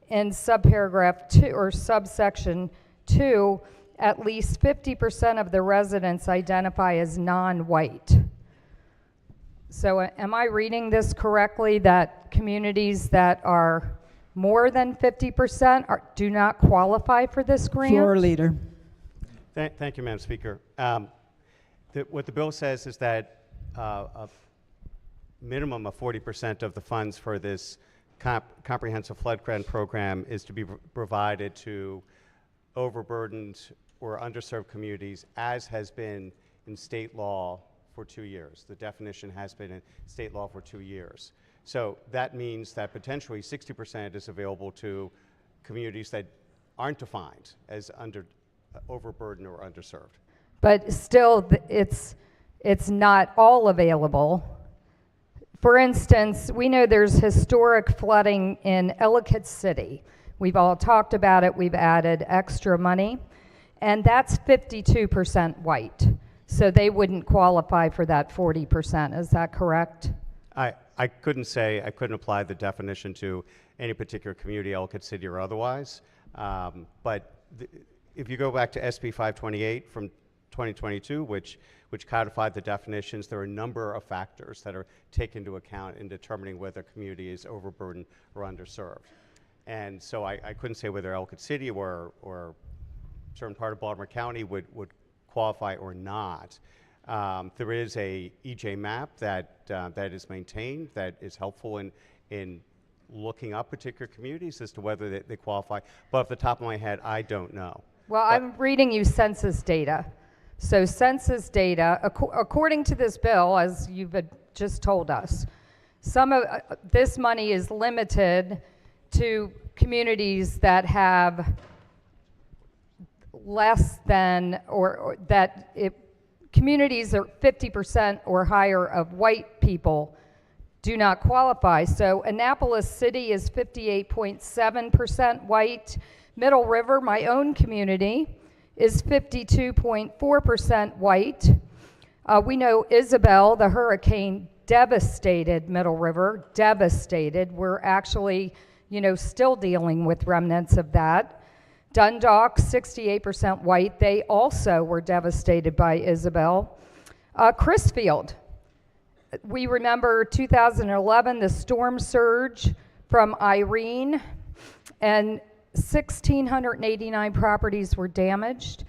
S14: in subparagraph 2 or subsection 2, at least 50% of the residents identify as non-white. So am I reading this correctly, that communities that are more than 50% do not qualify for this grant?
S1: Floor leader.
S9: Thank you, Madam Speaker. What the bill says is that a minimum of 40% of the funds for this comprehensive flood grant program is to be provided to overburdened or underserved communities, as has been in state law for 2 years. The definition has been in state law for 2 years. So that means that potentially 60% is available to communities that aren't defined as overburdened or underserved.
S14: But still, it's not all available. For instance, we know there's historic flooding in Ellicott City. We've all talked about it. We've added extra money, and that's 52% white. So they wouldn't qualify for that 40%. Is that correct?
S9: I couldn't say, I couldn't apply the definition to any particular community, Ellicott City or otherwise. But if you go back to SB 528 from 2022, which codified the definitions, there are a number of factors that are taken into account in determining whether a community is overburdened or underserved. And so I couldn't say whether Ellicott City or a certain part of Baltimore County would qualify or not. There is a EJ map that is maintained that is helpful in looking up particular communities as to whether they qualify. But off the top of my head, I don't know.
S14: Well, I'm reading you census data. So census data, according to this bill, as you've just told us, some of this money is limited to communities that have less than, or that communities are 50% or higher of white people do not qualify. So Annapolis City is 58.7% white. Middle River, my own community, is 52.4% white. We know Isabel, the hurricane, devastated Middle River, devastated. We're actually, still dealing with remnants of that. Dundalk, 68% white. They also were devastated by Isabel. Crisfield, we remember 2011, the storm surge from Irene, and 1,689 properties were damaged,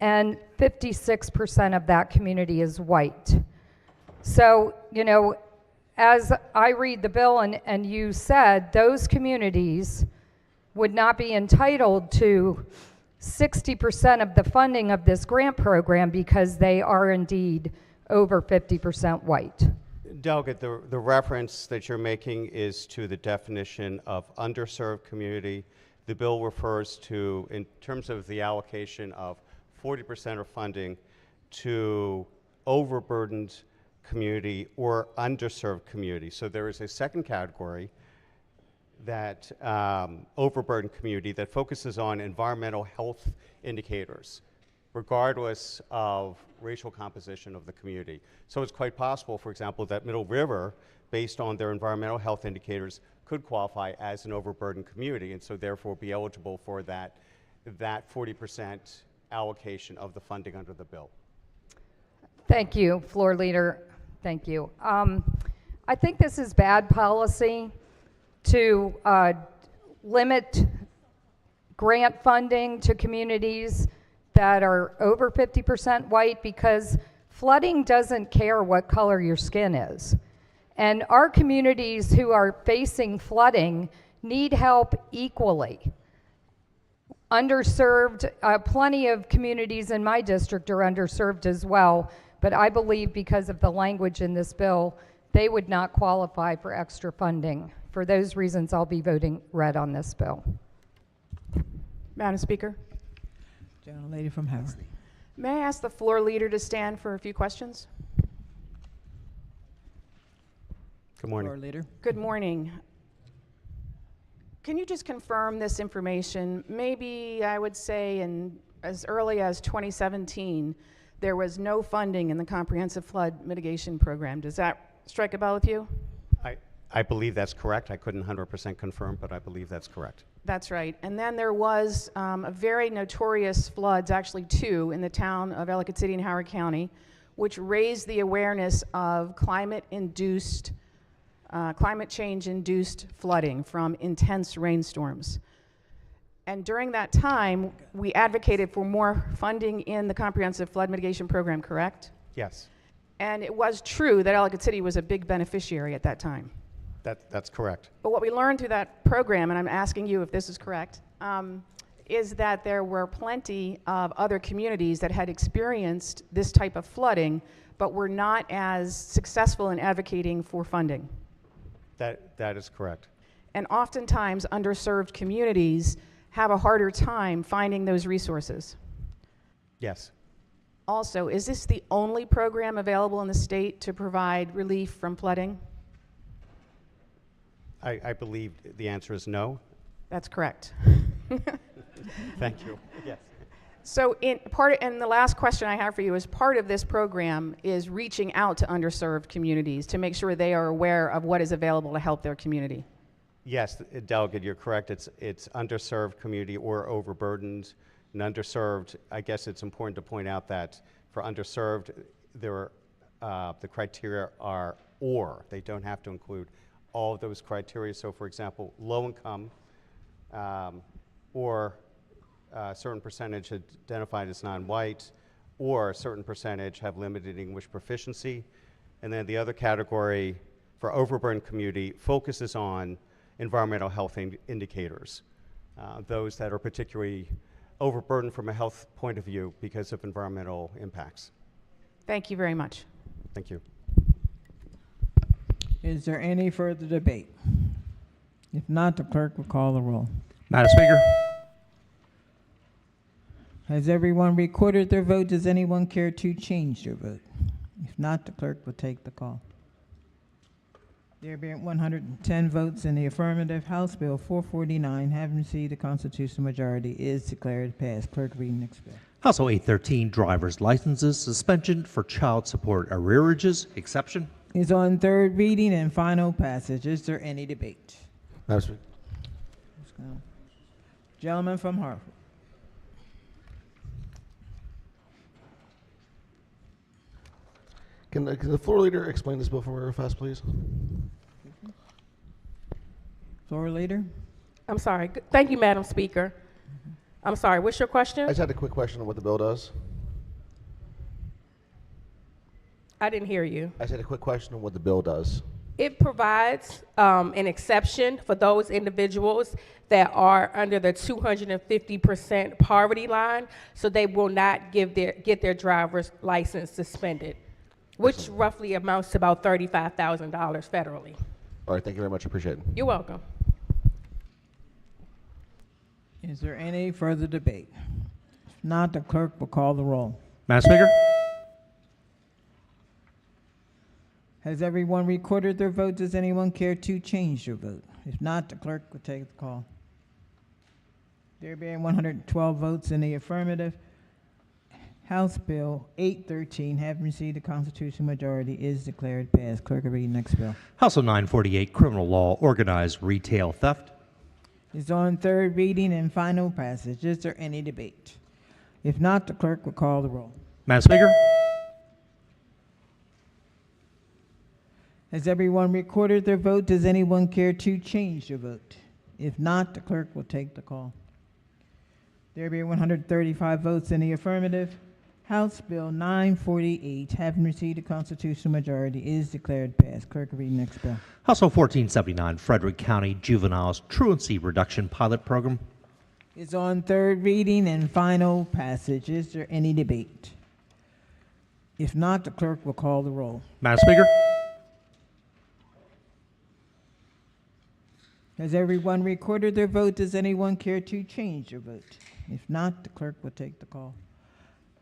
S14: and 56% of that community is white. So, you know, as I read the bill and you said, those communities would not be entitled to 60% of the funding of this grant program because they are indeed over 50% white.
S9: Delegate, the reference that you're making is to the definition of underserved community. The bill refers to, in terms of the allocation of 40% of funding to overburdened community or underserved community. So there is a second category, that overburdened community, that focuses on environmental health indicators, regardless of racial composition of the community. So it's quite possible, for example, that Middle River, based on their environmental health indicators, could qualify as an overburdened community, and so therefore be eligible for that 40% allocation of the funding under the bill.
S14: Thank you, Floor Leader. Thank you. I think this is bad policy to limit grant funding to communities that are over 50% white, because flooding doesn't care what color your skin is. And our communities who are facing flooding need help equally. Underserved, plenty of communities in my district are underserved as well, but I believe because of the language in this bill, they would not qualify for extra funding. For those reasons, I'll be voting red on this bill.
S15: Madam Speaker,
S1: Gentlelady from Howard.
S15: may I ask the floor leader to stand for a few questions?
S9: Good morning.
S1: Floor leader.
S15: Good morning. Can you just confirm this information? Maybe I would say in as early as 2017, there was no funding in the Comprehensive Flood Mitigation Program. Does that strike a bell with you?
S9: I believe that's correct. I couldn't 100% confirm, but I believe that's correct.
S15: That's right. And then there was a very notorious floods, actually two, in the town of Ellicott City and Howard County, which raised the awareness of climate change-induced flooding from intense rainstorms. And during that time, we advocated for more funding in the Comprehensive Flood Mitigation Program, correct?
S9: Yes,
S15: And it was true that Ellicott City was a big beneficiary at that time.
S9: that's correct.
S15: But what we learned through that program, and I'm asking you if this is correct, is that there were plenty of other communities that had experienced this type of flooding, but were not as successful in advocating for funding.
S9: That is correct.
S15: And oftentimes, underserved communities have a harder time finding those resources.
S9: Yes.
S15: Also, is this the only program available in the state to provide relief from flooding?
S9: I believe the answer is no.
S15: That's correct.
S9: Thank you. Yes.
S15: So and the last question I have for you is, part of this program is reaching out to underserved communities to make sure they are aware of what is available to help their community.
S9: Yes, Delegate, you're correct. It's underserved community or overburdened. And underserved, I guess it's important to point out that for underserved, there are, the criteria are or. They don't have to include all of those criteria. So for example, low income or a certain percentage identified as non-white, or a certain percentage have limited English proficiency. And then the other category for overburdened community focuses on environmental health indicators, those that are particularly overburdened from a health point of view because of environmental impacts.
S15: Thank you very much.
S9: Thank you.
S1: Is there any further debate? If not, the clerk will call the roll.
S3: Madam Speaker.
S1: Has everyone recorded their vote? Does anyone care to change their vote? If not, the clerk will take the call. There being 110 votes in the affirmative, House Bill 449, having received a constitutional majority, is declared passed. Clerk, read the next bill.
S3: House Bill 813, driver's licenses, suspension for child support arrearages, exception.
S1: Is on third reading and final passage. Is there any debate?
S11: Madam Speaker.
S1: Let's go. Gentleman from Hartford.
S6: Can the floor leader explain this bill for me real fast, please?
S1: Floor leader?
S16: I'm sorry. Thank you, Madam Speaker. I'm sorry. What's your question?
S6: I just had a quick question on what the bill does.
S16: I didn't hear you.
S6: I just had a quick question on what the bill does.
S16: It provides an exception for those individuals that are under the 250% poverty line, so they will not get their driver's license suspended, which roughly amounts to about $35,000 federally.
S6: All right, thank you very much. Appreciate it.
S16: You're welcome.
S1: Is there any further debate? If not, the clerk will call the roll.
S3: Madam Speaker?
S1: Has everyone recorded their vote? Does anyone care to change their vote? If not, the clerk will take the call. There being 112 votes in the affirmative, House Bill 813, having received a constitutional majority, is declared passed. Clerk will read the next bill.
S3: House Bill 948, criminal law, organized retail theft.
S1: Is on third reading and final passage. Is there any debate? If not, the clerk will call the roll.
S3: Madam Speaker?
S1: Has everyone recorded their vote? Does anyone care to change their vote? If not, the clerk will take the call. There be 135 votes in the affirmative. House Bill 948, having received a constitutional majority, is declared passed. Clerk will read the next bill.
S3: House Bill 1479, Frederick County Juveniles Truancy Reduction Pilot Program.
S1: Is on third reading and final passage. Is there any debate? If not, the clerk will call the roll.
S3: Madam Speaker?
S1: Has everyone recorded their vote? Does anyone care to change their vote? If not, the clerk will take the call.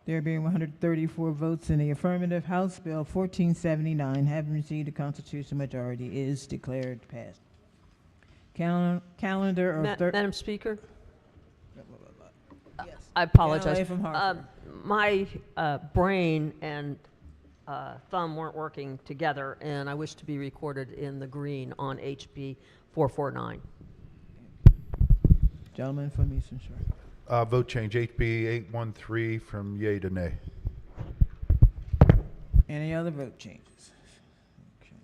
S1: There being 134 votes in the affirmative, House Bill 1479, having received a constitutional majority, is declared passed. Calendar of
S17: Madam Speaker?
S1: Yes.
S17: I apologize.
S1: From Hartford.
S17: My brain and thumb weren't working together, and I wish to be recorded in the green on HB 449.
S1: Gentleman from Eastern Shore.
S18: Vote change, HB 813 from yea to nay.
S1: Any other vote changes? Okay.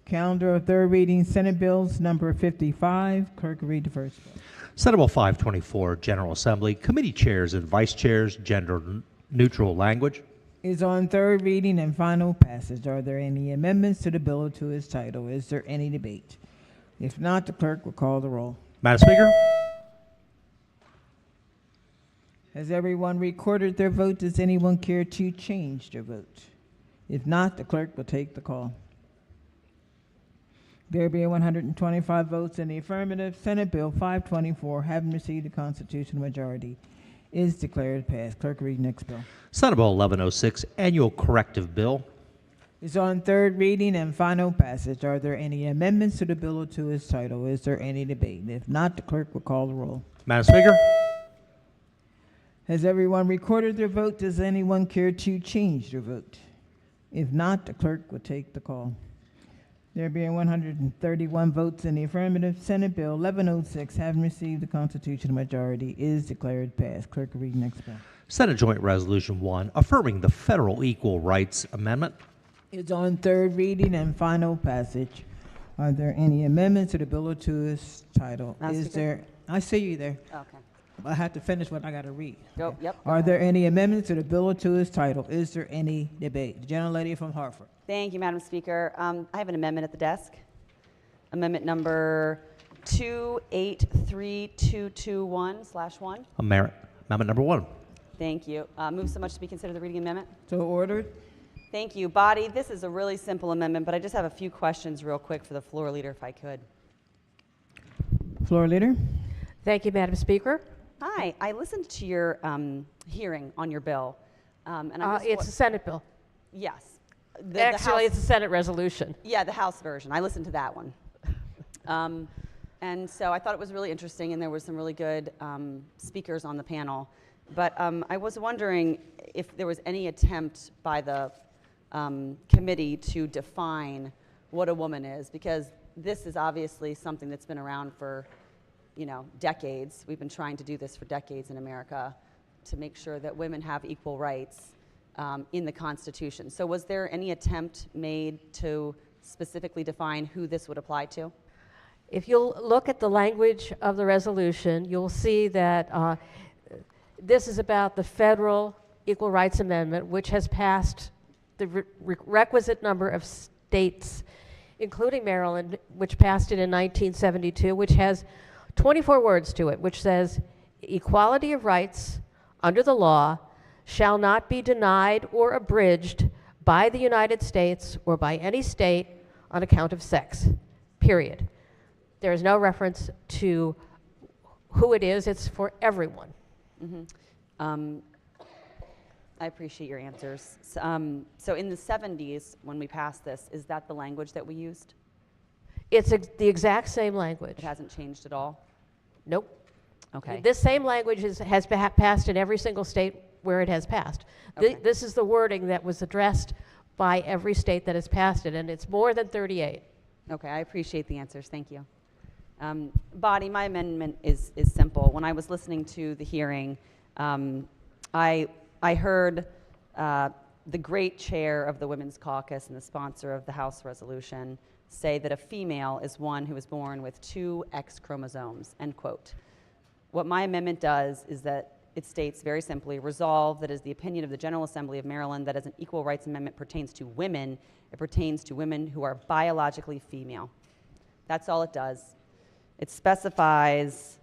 S1: Calendar of third reading, Senate Bills number 55. Clerk will read the first bill.
S3: Senate Bill 524, General Assembly, Committee Chairs and Vice Chairs, Gender Neutral Language.
S1: Is on third reading and final passage. Are there any amendments to the bill or to its title? Is there any debate? If not, the clerk will call the roll.
S3: Madam Speaker?
S1: Has everyone recorded their vote? Does anyone care to change their vote? If not, the clerk will take the call. There being 125 votes in the affirmative, Senate Bill 524, having received a constitutional majority, is declared passed. Clerk, read next bill.
S3: Senate Bill 1106, Annual Corrective Bill.
S1: Is on third reading and final passage. Are there any amendments to the bill or to its title? Is there any debate? If not, the clerk will call the roll.
S3: Madam Speaker?
S1: Has everyone recorded their vote? Does anyone care to change their vote? If not, the clerk will take the call. There being 131 votes in the affirmative, Senate Bill 1106, having received the constitutional majority, is declared passed. Clerk will read next bill.
S3: Senate Joint Resolution 1, affirming the Federal Equal Rights Amendment.
S1: It's on third reading and final passage. Are there any amendments to the bill or to its title? Is there? I see you there.
S19: Okay.
S1: I have to finish what I got to read.
S19: Go, yep.
S1: Are there any amendments to the bill or to its title? Is there any debate? The gentlelady from Hartford.
S19: Thank you, Madam Speaker. I have an amendment at the desk. Amendment number 283221/1.
S3: Amendment number 1.
S19: Thank you. Move so much to be considered the reading amendment.
S1: So ordered.
S19: Thank you. Body, this is a really simple amendment, but I just have a few questions real quick for the floor leader, if I could.
S1: Floor leader.
S16: Thank you, Madam Speaker.
S19: Hi. I listened to your hearing on your bill. And
S16: it's a Senate bill.
S19: Yes.
S16: Actually, it's a Senate resolution.
S19: Yeah, the House version. I listened to that one. And so I thought it was really interesting, and there were some really good speakers on the panel. But I was wondering if there was any attempt by the committee to define what a woman is, because this is obviously something that's been around for, decades. We've been trying to do this for decades in America to make sure that women have equal rights. in the Constitution. So was there any attempt made to specifically define who this would apply to?
S20: If you'll look at the language of the resolution, you'll see that this is about the federal Equal Rights Amendment, which has passed the requisite number of states, including Maryland, which passed it in 1972, which has 24 words to it, which says, equality of rights under the law shall not be denied or abridged by the United States or by any state on account of sex, period. There is no reference to who it is. It's for everyone.
S19: Mm-hmm. I appreciate your answers. So in the 70s, when we passed this, is that the language that we used?
S20: It's the exact same language.
S19: It hasn't changed at all?
S20: Nope.
S19: Okay.
S20: This same language has passed in every single state where it has passed.
S19: Okay.
S20: This is the wording that was addressed by every state that has passed it, and it's more than 38.
S19: Okay, I appreciate the answers. Thank you. Body, my amendment is simple. When I was listening to the hearing, I heard the great chair of the Women's Caucus and the sponsor of the House resolution say that a female is one who is born with 2 X chromosomes, end quote. What my amendment does is that it states very simply, resolve that is the opinion of the General Assembly of Maryland that as an equal rights amendment pertains to women, it pertains to women who are biologically female. That's all it does. It specifies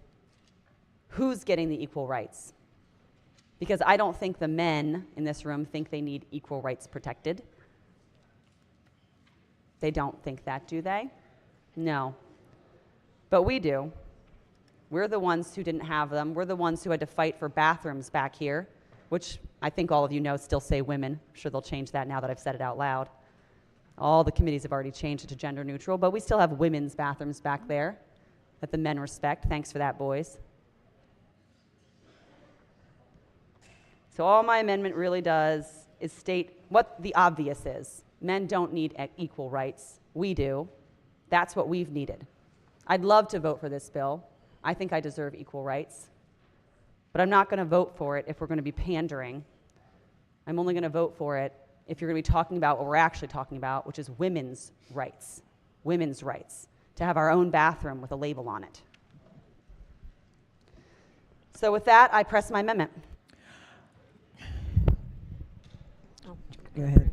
S19: who's getting the equal rights. Because I don't think the men in this room think they need equal rights protected. They don't think that, do they? No. But we do. We're the ones who didn't have them. We're the ones who had to fight for bathrooms back here, which I think all of you know still say women. I'm sure they'll change that now that I've said it out loud. All the committees have already changed it to gender neutral, but we still have women's bathrooms back there that the men respect. Thanks for that, boys. So all my amendment really does is state what the obvious is. Men don't need equal rights. We do. That's what we've needed. I'd love to vote for this bill. I think I deserve equal rights. But I'm not going to vote for it if we're going to be pandering. I'm only going to vote for it if you're going to be talking about what we're actually talking about, which is women's rights. Women's rights to have our own bathroom with a label on it. So with that, I press my amendment.
S1: Go ahead.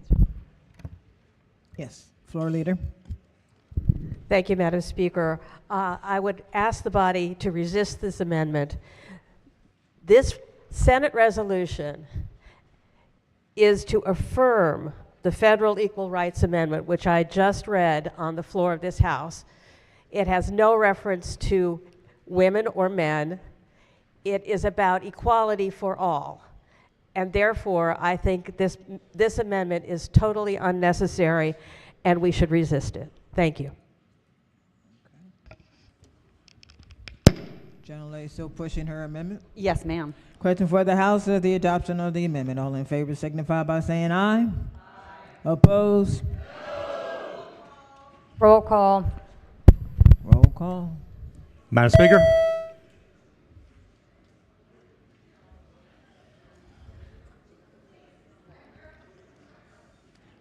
S1: Yes, floor leader.
S20: Thank you, Madam Speaker. I would ask the body to resist this amendment. This Senate resolution is to affirm the Federal Equal Rights Amendment, which I just read on the floor of this House. It has no reference to women or men. It is about equality for all. And therefore, I think this amendment is totally unnecessary, and we should resist it. Thank you.
S1: Gentlelady still pushing her amendment?
S19: Yes, ma'am.
S1: Question for the House is the adoption of the amendment. All in favor signify by saying aye. Aye. Opposed?
S14: No. Roll call.
S1: Roll call.
S3: Madam Speaker?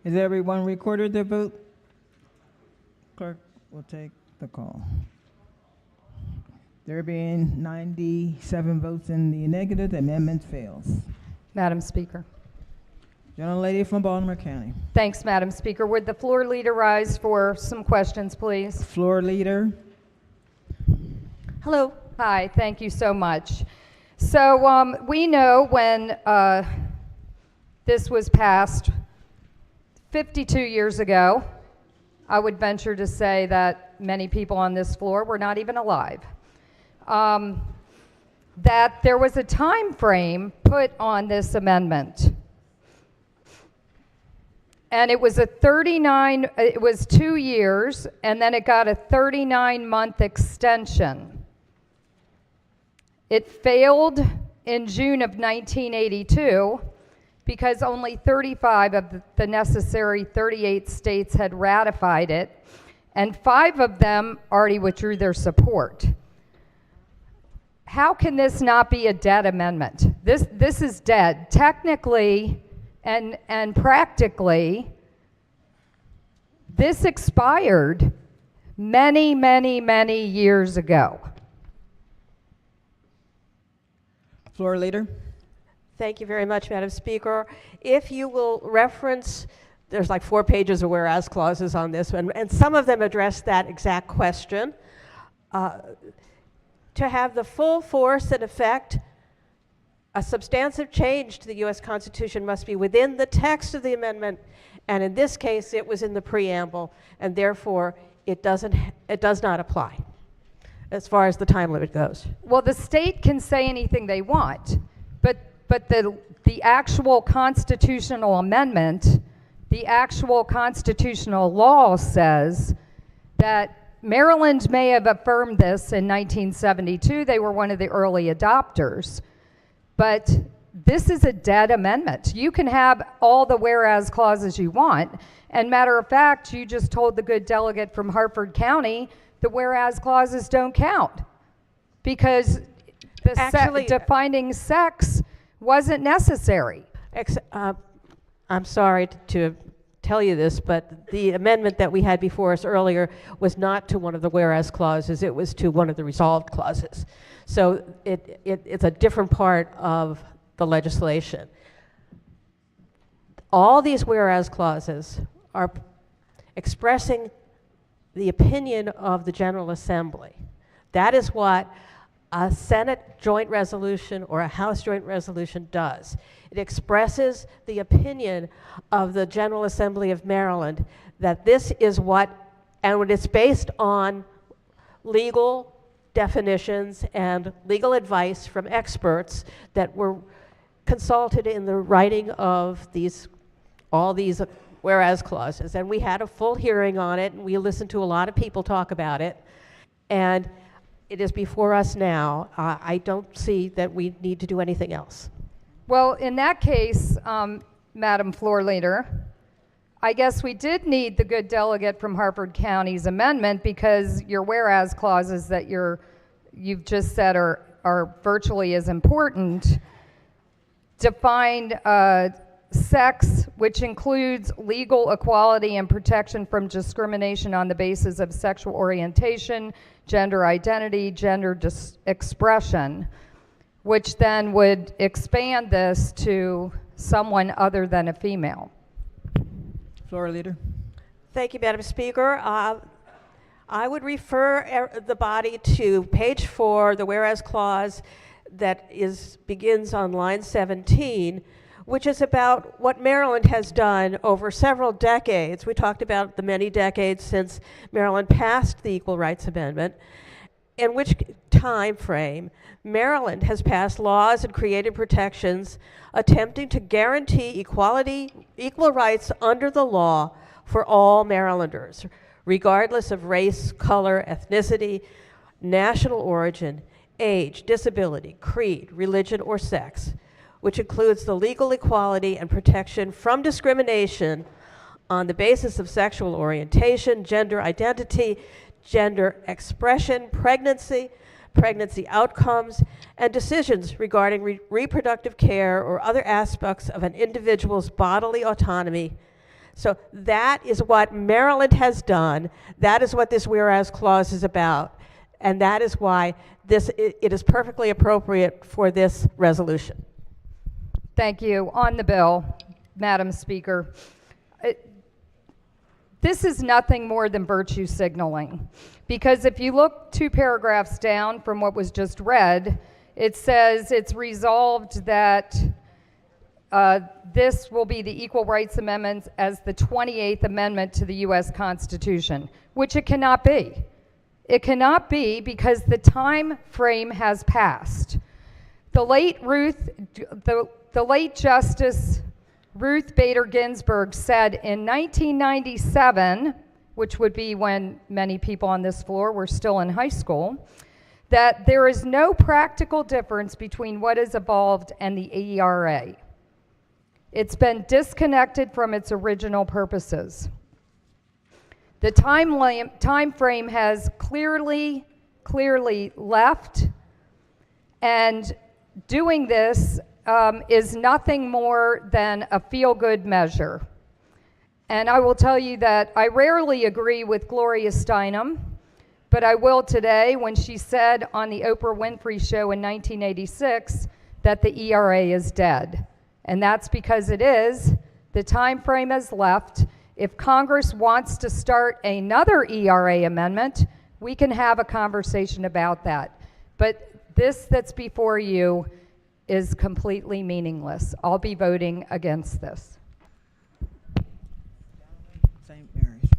S1: Is everyone recorded their vote? Clerk will take the call. There being 97 votes in the negative, the amendment fails.
S14: Madam Speaker.
S1: Gentlelady from Baltimore County.
S14: Thanks, Madam Speaker. Would the floor leader rise for some questions, please?
S1: Floor leader.
S14: Hello. Hi, thank you so much. So we know when this was passed 52 years ago, I would venture to say that many people on this floor were not even alive. That there was a time frame put on this amendment. And it was it was 2 years, and then it got a 39-month extension. It failed in June of 1982 because only 35 of the necessary 38 states had ratified it, and 5 of them already withdrew their support. How can this not be a dead amendment? This is dead. Technically, And practically, this expired many, many, many years ago.
S1: Floor leader.
S20: Thank you very much, Madam Speaker. If you will reference, there's like 4 pages of whereas clauses on this one, and some of them address that exact question. To have the full force and effect, a substantive change to the U.S. Constitution must be within the text of the amendment, and in this case, it was in the preamble, and therefore, it does not apply as far as the time limit goes.
S14: Well, the state can say anything they want, but the actual constitutional amendment, the actual constitutional law says that Maryland may have affirmed this in 1972. They were one of the early adopters. But this is a dead amendment. You can have all the whereas clauses you want. And matter of fact, you just told the good delegate from Harford County the whereas clauses don't count because the defining sex wasn't necessary.
S20: I'm sorry to tell you this, but the amendment that we had before us earlier was not to one of the whereas clauses, it was to one of the resolved clauses. So it's a different part of the legislation. All these whereas clauses are expressing the opinion of the General Assembly. That is what a Senate joint resolution or a House joint resolution does. It expresses the opinion of the General Assembly of Maryland that this is what, and when it's based on legal definitions and legal advice from experts that were consulted in the writing of all these whereas clauses. And we had a full hearing on it, and we listened to a lot of people talk about it. And it is before us now. I don't see that we need to do anything else.
S14: Well, in that case, Madam Floor Leader, I guess we did need the good delegate from Harford County's amendment because your whereas clauses that you've just said are virtually as important defined sex, which includes legal equality and protection from discrimination on the basis of sexual orientation, gender identity, gender expression, which then would expand this to someone other than a female.
S1: Floor leader.
S20: Thank you, Madam Speaker. I would refer the body to page 4, the whereas clause that begins on line 17, which is about what Maryland has done over several decades. We talked about the many decades since Maryland passed the Equal Rights Amendment, in which time frame Maryland has passed laws and created protections attempting to guarantee equal rights under the law for all Marylanders, regardless of race, color, ethnicity, national origin, age, disability, creed, religion, or sex, which includes the legal equality and protection from discrimination on the basis of sexual orientation, gender identity, gender expression, pregnancy outcomes, and decisions regarding reproductive care or other aspects of an individual's bodily autonomy. So that is what Maryland has done. That is what this whereas clause is about. And that is why it is perfectly appropriate for this resolution.
S14: Thank you. On the bill, Madam Speaker, this is nothing more than virtue signaling. Because if you look 2 paragraphs down from what was just read, it says it's resolved that this will be the Equal Rights Amendments as the 28th Amendment to the U.S. Constitution, which it cannot be. It cannot be because the time frame has passed. The late Justice Ruth Bader Ginsburg said in 1997, which would be when many people on this floor were still in high school, that there is no practical difference between what is evolved and the ERA. It's been disconnected from its original purposes. The time frame has clearly left, and doing this is nothing more than a feel-good measure. And I will tell you that I rarely agree with Gloria Steinem, but I will today when she said on the Oprah Winfrey Show in 1986 that the ERA is dead. And that's because it is. The time frame is left. If Congress wants to start another ERA amendment, we can have a conversation about that. But this that's before you is completely meaningless. I'll be voting against this.
S1: St. Mary's.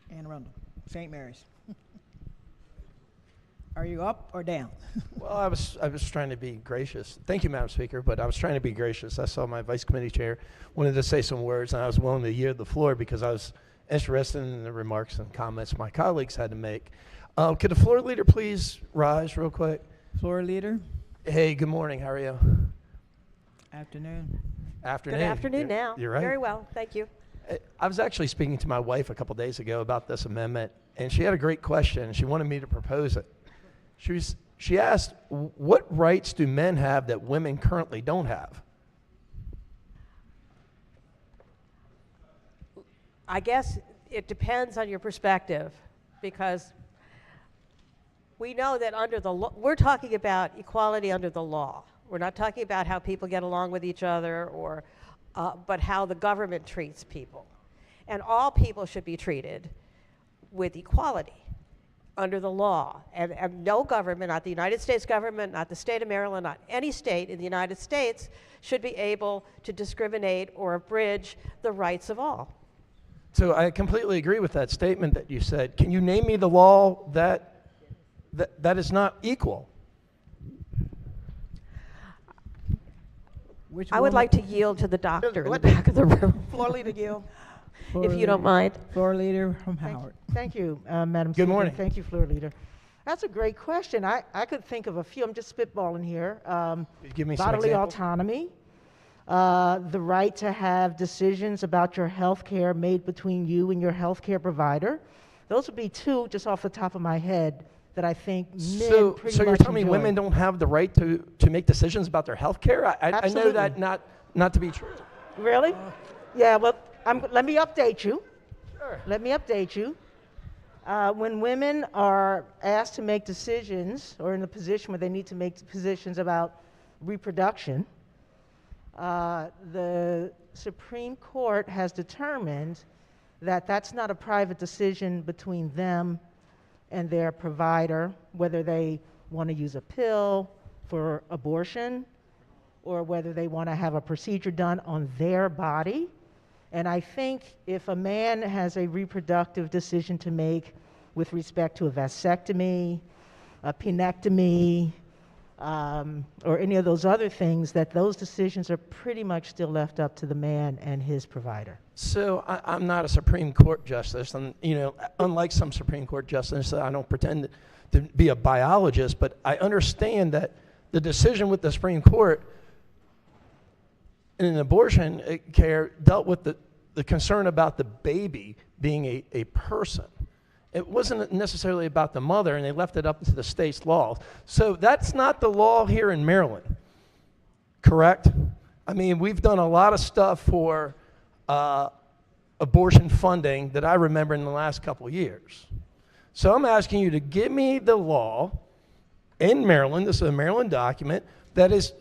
S1: Anne Arundel. St. Mary's. Are you up or down?
S13: Well, I was trying to be gracious. Thank you, Madam Speaker, but I was trying to be gracious. I saw my Vice Committee Chair wanted to say some words, and I was willing to yield the floor because I was interested in the remarks and comments my colleagues had to make. Could the floor leader please rise real quick?
S1: Floor leader.
S13: Hey, good morning. How are you?
S1: Afternoon.
S13: Afternoon.
S2: Good afternoon now.
S13: You're right.
S2: Very well, thank you.
S13: I was actually speaking to my wife a couple days ago about this amendment, and she had a great question, and she wanted me to propose it. She asked, what rights do men have that women currently don't have?
S20: I guess it depends on your perspective, because we know that under the law, we're talking about equality under the law. We're not talking about how people get along with each other, or, but how the government treats people. And all people should be treated with equality under the law. And no government, not the United States government, not the state of Maryland, not any state in the United States, should be able to discriminate or abridge the rights of all.
S13: So I completely agree with that statement that you said. Can you name me the law that is not equal?
S20: I would like to yield to the doctor in the back of the room.
S2: Floor leader Gill.
S20: If you don't mind.
S1: Floor leader from Howard.
S2: Thank you, Madam
S13: Good
S2: Speaker.
S13: morning.
S2: Thank you, floor leader. That's a great question. I could think of a few. I'm just spitballing here.
S13: Give me some
S2: Bodily
S13: examples.
S2: autonomy, the right to have decisions about your health care made between you and your health care provider. Those would be two just off the top of my head that I think men
S13: So
S2: pretty
S13: you're
S2: much
S13: telling me
S2: enjoy.
S13: women don't have the right to make decisions about their health care? I know
S2: Absolutely.
S13: that not to be true.
S2: Really? Yeah, well, let me update you. Sure. Let me update you. When women are asked to make decisions or in a position where they need to make decisions about reproduction, the Supreme Court has determined that that's not a private decision between them and their provider, whether they want to use a pill for abortion or whether they want to have a procedure done on their body. And I think if a man has a reproductive decision to make with respect to a vasectomy, a penectomy, or any of those other things, that those decisions are pretty much still left up to the man and his provider.
S13: So I'm not a Supreme Court justice, and unlike some Supreme Court justices, I don't pretend to be a biologist, but I understand that the decision with the Supreme Court in abortion care dealt with the concern about the baby being a person. It wasn't necessarily about the mother, and they left it up to the state's law. So that's not the law here in Maryland, correct? I mean, we've done a lot of stuff for abortion funding that I remember in the last couple of years. So I'm asking you to give me the law in Maryland, this is a Maryland document, that's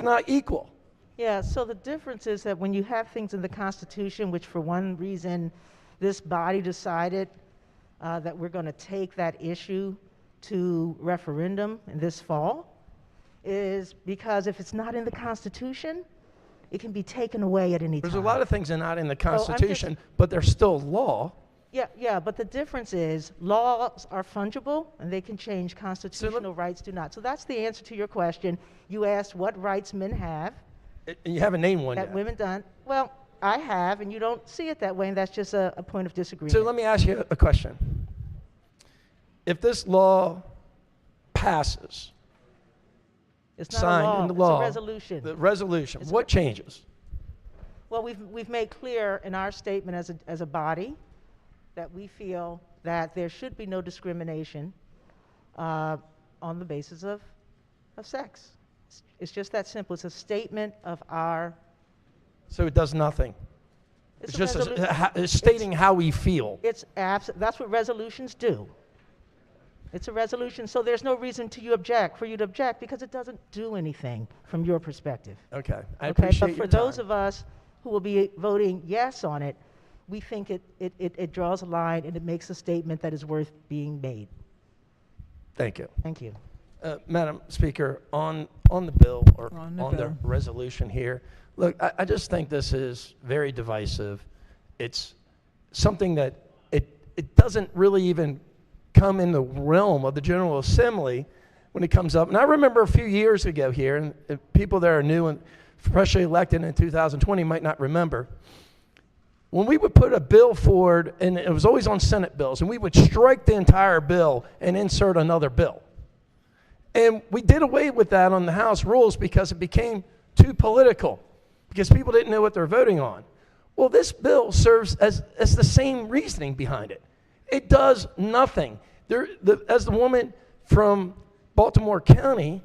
S13: not equal.
S2: Yeah, so the difference is that when you have things in the Constitution, which for one reason this body decided that we're going to take that issue to referendum in this fall, is because if it's not in the Constitution, it can be taken away at any time.
S13: There's a lot of things that are not in the Constitution, but they're still law.
S2: Yeah, but the difference is laws are fungible and they can change. Constitutional rights do not. So that's the answer to your question. You asked what rights men have.
S13: And you haven't named one
S2: that
S13: yet.
S2: women don't. Well, I have, and you don't see it that way, and that's just a point of disagreement.
S13: So let me ask you a question. If this law passes,
S2: it's not
S13: signed
S2: a law,
S13: into law,
S2: it's a resolution.
S13: the resolution, what changes?
S2: Well, we've made clear in our statement as a body that we feel that there should be no discrimination on the basis of sex.
S1: It's just that simple. It's a statement of our.
S13: So it does nothing. It's just it's stating how we feel.
S1: That's what resolutions do. It's a resolution, so there's no reason for you to object because it doesn't do anything from your perspective.
S13: Okay, I appreciate
S1: But
S13: your
S1: for those
S13: time.
S1: of us who will be voting yes on it, we think it draws a line and it makes a statement that is worth being made.
S13: Thank you.
S1: Thank you.
S13: Madam Speaker, on the bill or
S1: On
S13: on
S1: the
S13: the
S1: bill.
S13: resolution here, look, I just think this is very divisive. It's something that it doesn't really even come in the realm of the General Assembly when it comes up. And I remember a few years ago here, and people that are new and freshly elected in 2020 might not remember, when we would put a bill forward, and it was always on Senate bills, and we would strike the entire bill and insert another bill. And we did away with that on the House rules because it became too political, because people didn't know what they're voting on. Well, this bill serves as the same reasoning behind it. It does nothing. As the woman from Baltimore County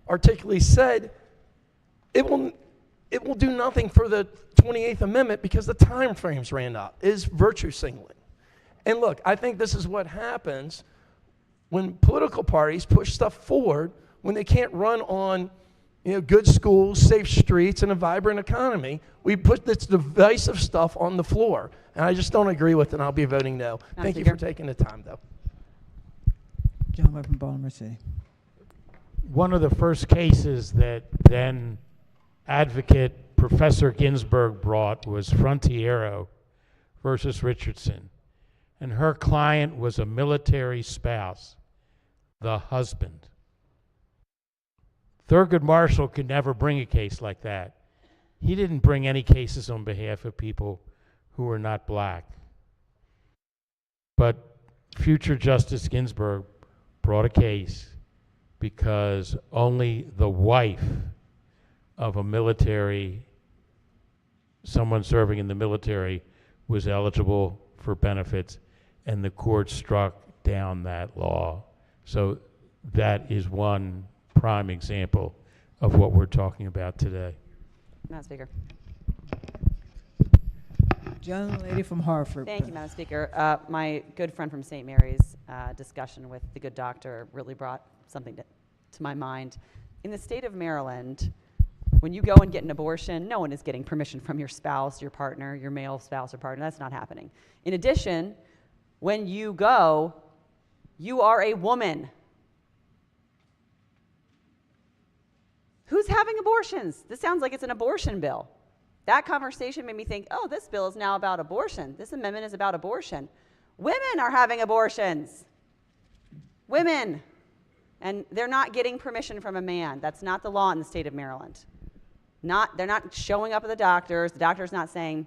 S13: articulately said, it will do nothing for the 28th Amendment because the time frames ran out. It is virtue signaling. And look, I think this is what happens when political parties push stuff forward when they can't run on good schools, safe streets, and a vibrant economy. We put this divisive stuff on the floor, and I just don't agree with it, and I'll be voting no. Thank you for taking the time, though.
S1: Gentleman from Baltimore City.
S21: One of the first cases that then advocate Professor Ginsburg brought was Frontiero versus Richardson. And her client was a military spouse, the husband. Thurgood Marshall could never bring a case like that. He didn't bring any cases on behalf of people who were not black. But future Justice Ginsburg brought a case because only the wife of a military, someone serving in the military, was eligible for benefits, and the court struck down that law. So that is one prime example of what we're talking about today.
S19: Madam Speaker.
S1: Young lady from Hartford.
S19: Thank you, Madam Speaker. My good friend from St. Mary's discussion with the good doctor really brought something to my mind. In the state of Maryland, when you go and get an abortion, no one is getting permission from your spouse, your partner, your male spouse or partner. That's not happening. In addition, when you go, you are a woman. Who's having abortions? This sounds like it's an abortion bill. That conversation made me think, oh, this bill is now about abortion. This amendment is about abortion. Women are having abortions. Women. And they're not getting permission from a man. That's not the law in the state of Maryland. They're not showing up at the doctors. The doctor's not saying,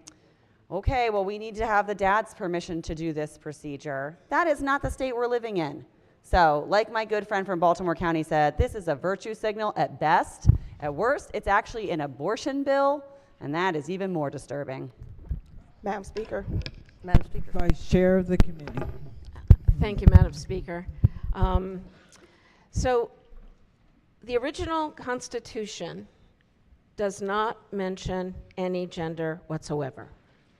S19: okay, well, we need to have the dad's permission to do this procedure. That is not the state we're living in. So, like my good friend from Baltimore County said, this is a virtue signal at best. At worst, it's actually an abortion bill, and that is even more disturbing.
S22: Madam Speaker.
S1: Madam Speaker. Vice Chair of the Committee.
S20: Thank you, Madam Speaker. So the original Constitution does not mention any gender whatsoever.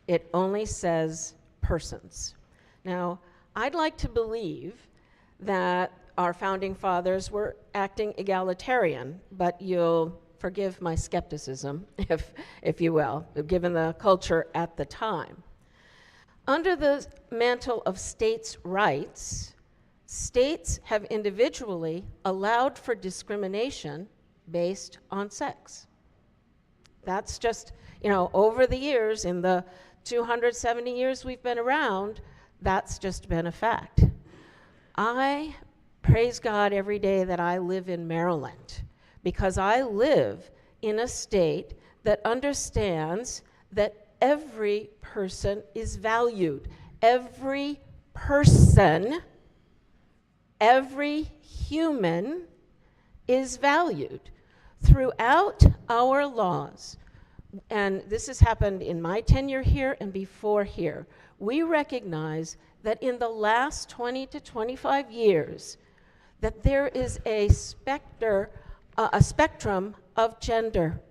S20: It only says persons. Now, I'd like to believe that our founding fathers were acting egalitarian, but you'll forgive my skepticism, if you will, given the culture at the time. Under the mantle of states' rights, states have individually allowed for discrimination based on sex. That's just, over the years, in the 270 years we've been around, that's just been a fact. I praise God every day that I live in Maryland, because I live in a state that understands that every person is valued. Every person, every human is valued. Throughout our laws, and this has happened in my tenure here and before here, we recognize that in the last 20 to 25 years, that there is a specter a spectrum of gender.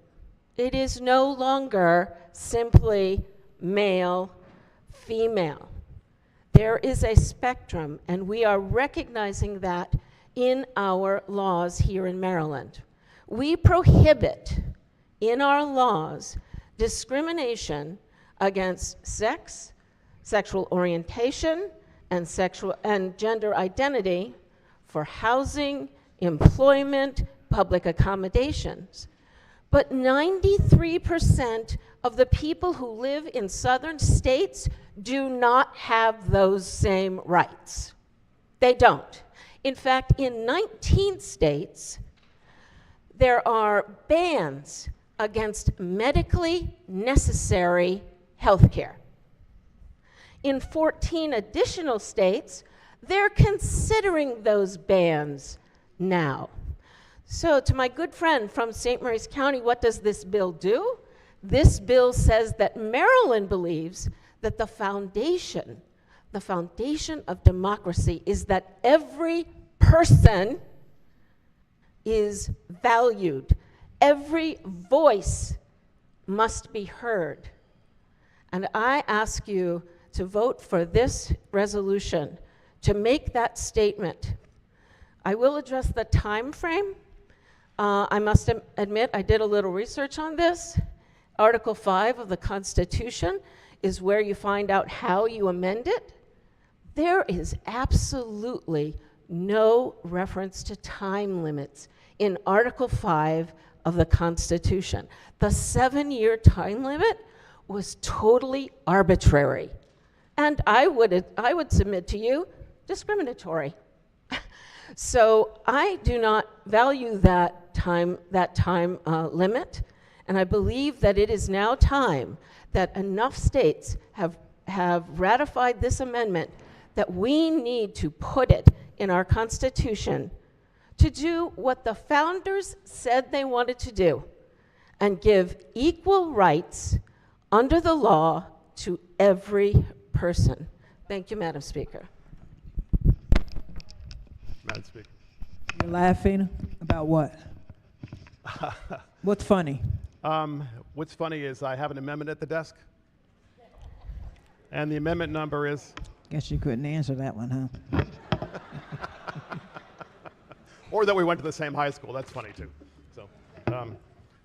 S20: It is no longer simply male, female. There is a spectrum, and we are recognizing that in our laws here in Maryland. We prohibit in our laws discrimination against sex, sexual orientation, and gender identity for housing, employment, public accommodations. But 93% of the people who live in southern states do not have those same rights. They don't. In fact, in 19 states, there are bans against medically necessary health care. In 14 additional states, they're considering those bans now. So to my good friend from St. Mary's County, what does this bill do? This bill says that Maryland believes that the foundation of democracy is that every person is valued. Every voice must be heard. And I ask you to vote for this resolution to make that statement. I will address the time frame. I must admit I did a little research on this. Article 5 of the Constitution is where you find out how you amend it. There is absolutely no reference to time limits in Article 5 of the Constitution. The 7-year time limit was totally arbitrary. And I would submit to you, discriminatory. So I do not value that time limit, and I believe that it is now time that enough states have ratified this amendment that we need to put it in our Constitution to do what the founders said they wanted to do and give equal rights under the law to every person. Thank you, Madam Speaker.
S1: Madam Speaker. You're laughing about what? What's funny?
S4: What's funny is I have an amendment at the desk, and the amendment number is?
S1: Guess you couldn't answer that one, huh?
S4: Or that we went to the same high school. That's funny, too. So,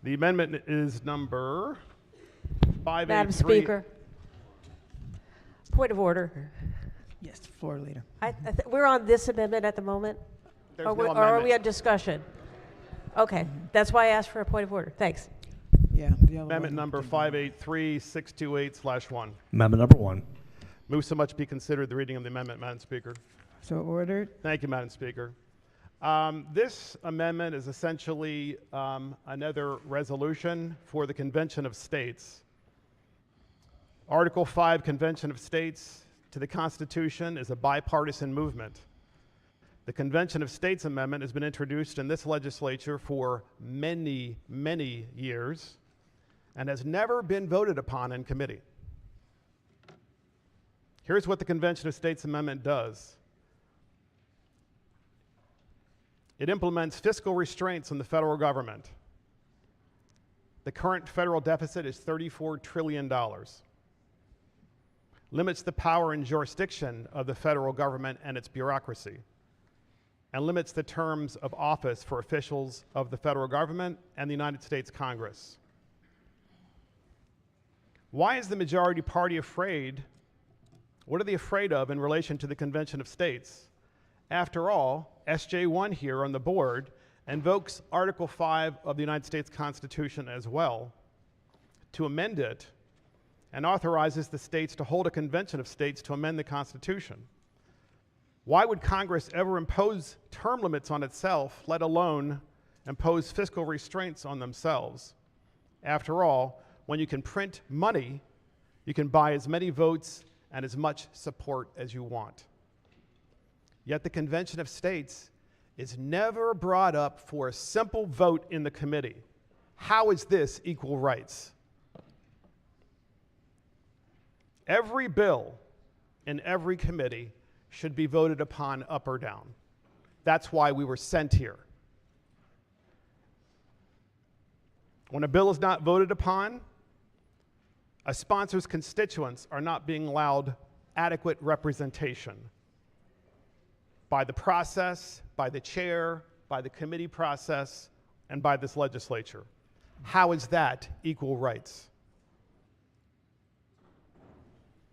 S4: the amendment is number 583.
S20: Madam Speaker. Point of order.
S1: Yes, floor leader.
S20: We're on this amendment at the moment?
S4: There's
S20: Or
S4: no
S20: are
S4: amendment.
S20: we on discussion? Okay, that's why I asked for a point of order. Thanks.
S1: Yeah.
S4: Amendment number 583628/1.
S3: Amendment number 1.
S4: Move so much be considered the reading of the amendment, Madam Speaker.
S1: So ordered.
S4: Thank you, Madam Speaker. This amendment is essentially another resolution for the Convention of States. Article 5, Convention of States to the Constitution is a bipartisan movement. The Convention of States Amendment has been introduced in this legislature for many, many years and has never been voted upon in committee. Here's what the Convention of States Amendment does. It implements fiscal restraints on the federal government. The current federal deficit is $34 trillion. Limits the power and jurisdiction of the federal government and its bureaucracy, and limits the terms of office for officials of the federal government and the United States Congress. Why is the majority party afraid? What are they afraid of in relation to the Convention of States? After all, SJ1 here on the board invokes Article 5 of the United States Constitution as well to amend it and authorizes the states to hold a convention of states to amend the Constitution. Why would Congress ever impose term limits on itself, let alone impose fiscal restraints on themselves? After all, when you can print money, you can buy as many votes and as much support as you want. Yet the Convention of States is never brought up for a simple vote in the committee. How is this equal rights? Every bill in every committee should be voted upon up or down. That's why we were sent here. When a bill is not voted upon, a sponsor's constituents are not being allowed adequate representation by the process, by the chair, by the committee process, and by this legislature. How is that equal rights?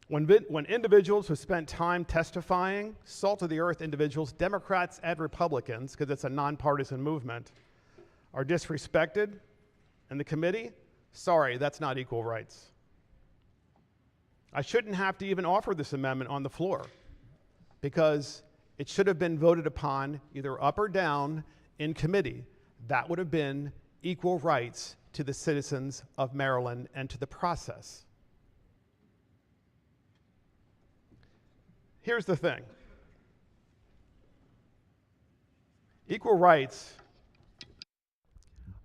S4: When individuals who spent time testifying, salt-of-the-earth individuals, Democrats and Republicans, because it's a nonpartisan movement, are disrespected in the committee, sorry, that's not equal rights. I shouldn't have to even offer this amendment on the floor because it should have been voted upon either up or down in committee. That would have been equal rights to the citizens of Maryland and to the process. Here's the thing. Equal rights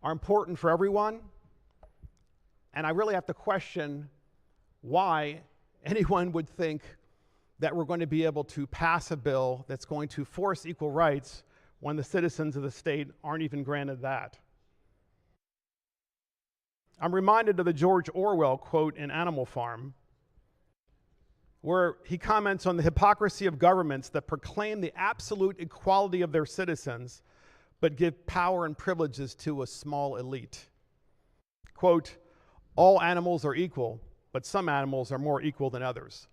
S4: are important for everyone, and I really have to question why anyone would think that we're going to be able to pass a bill that's going to force equal rights when the citizens of the state aren't even granted that. I'm reminded of the George Orwell quote in Animal Farm, where he comments on the hypocrisy of governments that proclaim the absolute equality of their citizens, but give power and privileges to a small elite. Quote, all animals are equal, but some animals are more equal than others.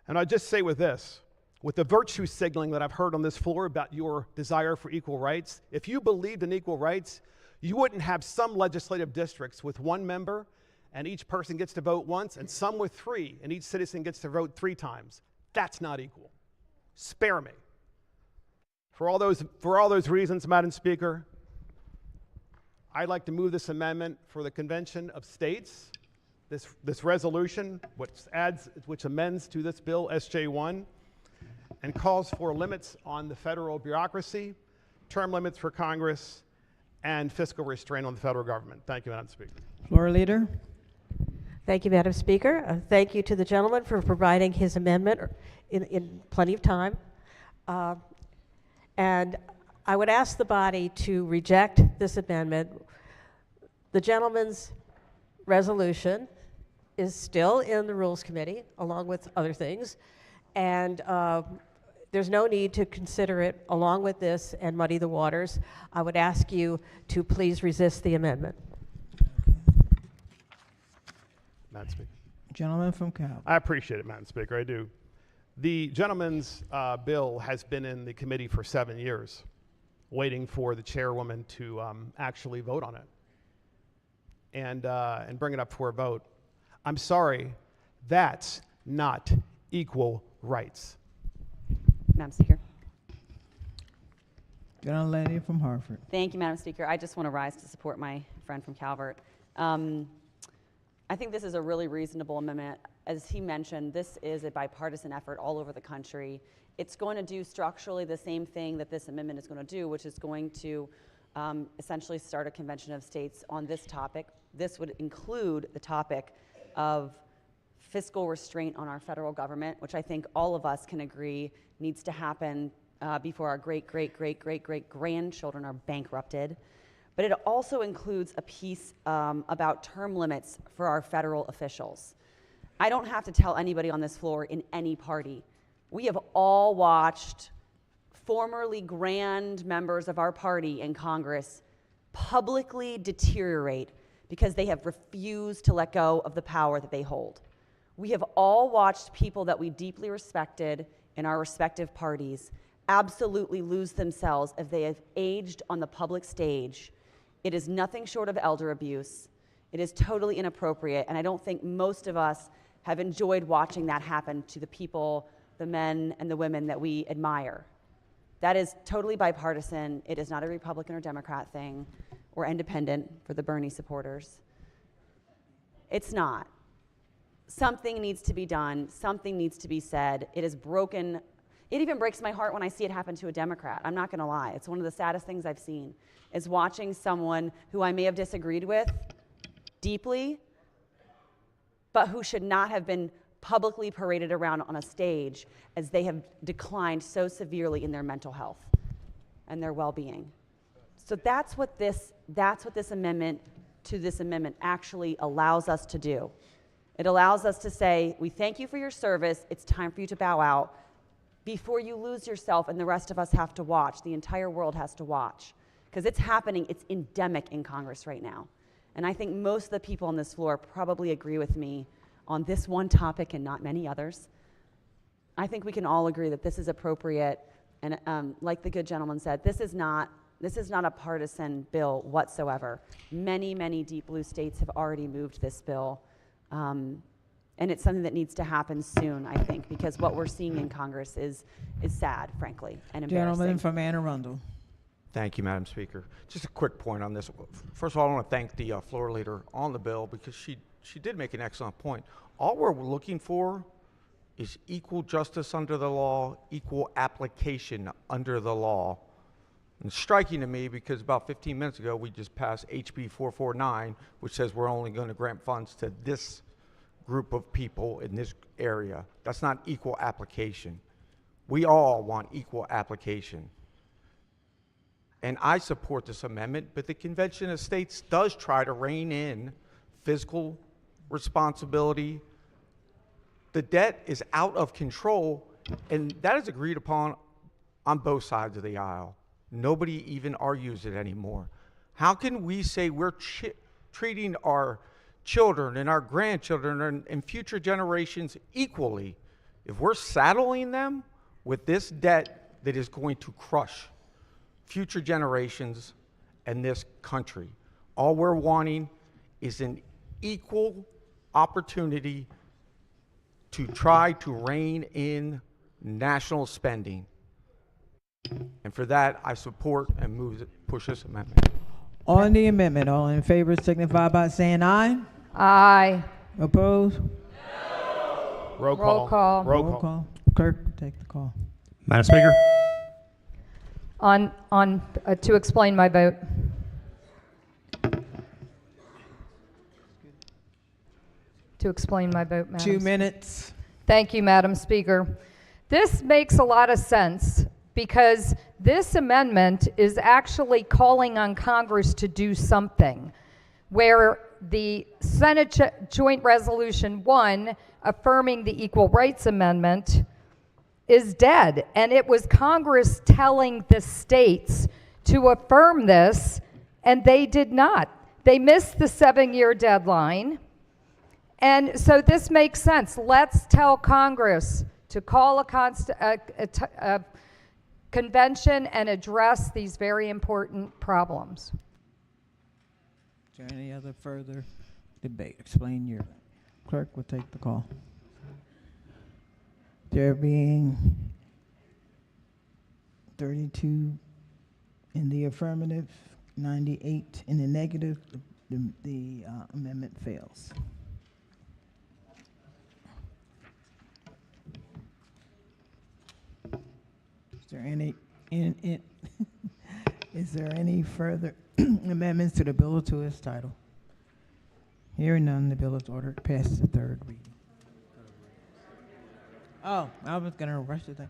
S4: And I just say with this, with the virtue signaling that I've heard on this floor about your desire for equal rights, if you believed in equal rights, you wouldn't have some legislative districts with one member and each person gets to vote once, and some with 3 and each citizen gets to vote 3 times. That's not equal. Spare me. For all those reasons, Madam Speaker, I'd like to move this amendment for the Convention of States, this resolution, which amends to this bill, SJ1, and calls for limits on the federal bureaucracy, term limits for Congress, and fiscal restraint on the federal government. Thank you, Madam Speaker.
S1: Floor Leader.
S20: Thank you, Madam Speaker. Thank you to the gentleman for providing his amendment in plenty of time. And I would ask the body to reject this amendment. The gentleman's resolution is still in the Rules Committee, along with other things, and there's no need to consider it along with this and muddy the waters. I would ask you to please resist the amendment.
S4: Madam Speaker.
S1: Gentleman from Cal.
S4: I appreciate it, Madam Speaker, I do. The gentleman's bill has been in the committee for 7 years, waiting for the chairwoman to actually vote on it and bring it up for a vote. I'm sorry, that's not equal rights.
S19: Madam Speaker.
S1: Gentlelady from Hartford.
S19: Thank you, Madam Speaker. I just want to rise to support my friend from Calvert. I think this is a really reasonable amendment. As he mentioned, this is a bipartisan effort all over the country. It's going to do structurally the same thing that this amendment is going to do, which is going to essentially start a convention of states on this topic. This would include the topic of fiscal restraint on our federal government, which I think all of us can agree needs to happen before our great-great-great-great-great-grandchildren are bankrupted. But it also includes a piece about term limits for our federal officials. I don't have to tell anybody on this floor in any party. We have all watched formerly grand members of our party in Congress publicly deteriorate because they have refused to let go of the power that they hold. We have all watched people that we deeply respected in our respective parties absolutely lose themselves if they have aged on the public stage. It is nothing short of elder abuse. It is totally inappropriate, and I don't think most of us have enjoyed watching that happen to the people, the men and the women that we admire. That is totally bipartisan. It is not a Republican or Democrat thing or independent for the Bernie supporters. It's not. Something needs to be done. Something needs to be said. It is broken. It even breaks my heart when I see it happen to a Democrat. I'm not going to lie. It's one of the saddest things I've seen, is watching someone who I may have disagreed with deeply, but who should not have been publicly paraded around on a stage as they have declined so severely in their mental health and their well-being. So that's what this amendment to this amendment actually allows us to do. It allows us to say, we thank you for your service. It's time for you to bow out before you lose yourself and the rest of us have to watch. The entire world has to watch because it's happening. It's endemic in Congress right now. And I think most of the people on this floor probably agree with me on this one topic and not many others. I think we can all agree that this is appropriate. And like the good gentleman said, this is not a partisan bill whatsoever. Many, many deep blue states have already moved this bill. And it's something that needs to happen soon, I think, because what we're seeing in Congress is sad, frankly, and embarrassing.
S1: Gentleman from Anne Arundel.
S5: Thank you, Madam Speaker. Just a quick point on this. First of all, I want to thank the floor leader on the bill because she did make an excellent point. All we're looking for is equal justice under the law, equal application under the law. And it's striking to me because about 15 minutes ago, we just passed HB 449, which says we're only going to grant funds to this group of people in this area. That's not equal application. We all want equal application. And I support this amendment, but the Convention of States does try to rein in fiscal responsibility. The debt is out of control, and that is agreed upon on both sides of the aisle. Nobody even argues it anymore. How can we say we're treating our children and our grandchildren and future generations equally if we're saddling them with this debt that is going to crush future generations and this country? All we're wanting is an equal opportunity to try to rein in national spending. And for that, I support and push this amendment.
S1: On the amendment, all in favor signify by saying aye.
S14: Aye.
S1: Opposed?
S4: Roll call.
S1: Roll call. Clerk, take the call.
S3: Madam Speaker?
S14: To explain my vote. To explain my vote, Madam
S1: 2 minutes.
S14: Thank you, Madam Speaker. This makes a lot of sense because this amendment is actually calling on Congress to do something where the Senate Joint Resolution 1 affirming the Equal Rights Amendment is dead. And it was Congress telling the states to affirm this, and they did not. They missed the 7-year deadline. And so this makes sense. Let's tell Congress to call a convention and address these very important problems.
S1: Is there any other further debate? Explain your. Clerk will take the call. There being 32 in the affirmative, 98 in the negative, the amendment fails. Is there any is there any further amendments to the bill to its title? Hearing none, the bill is ordered past the third reading. Oh, I was going to rush the thing.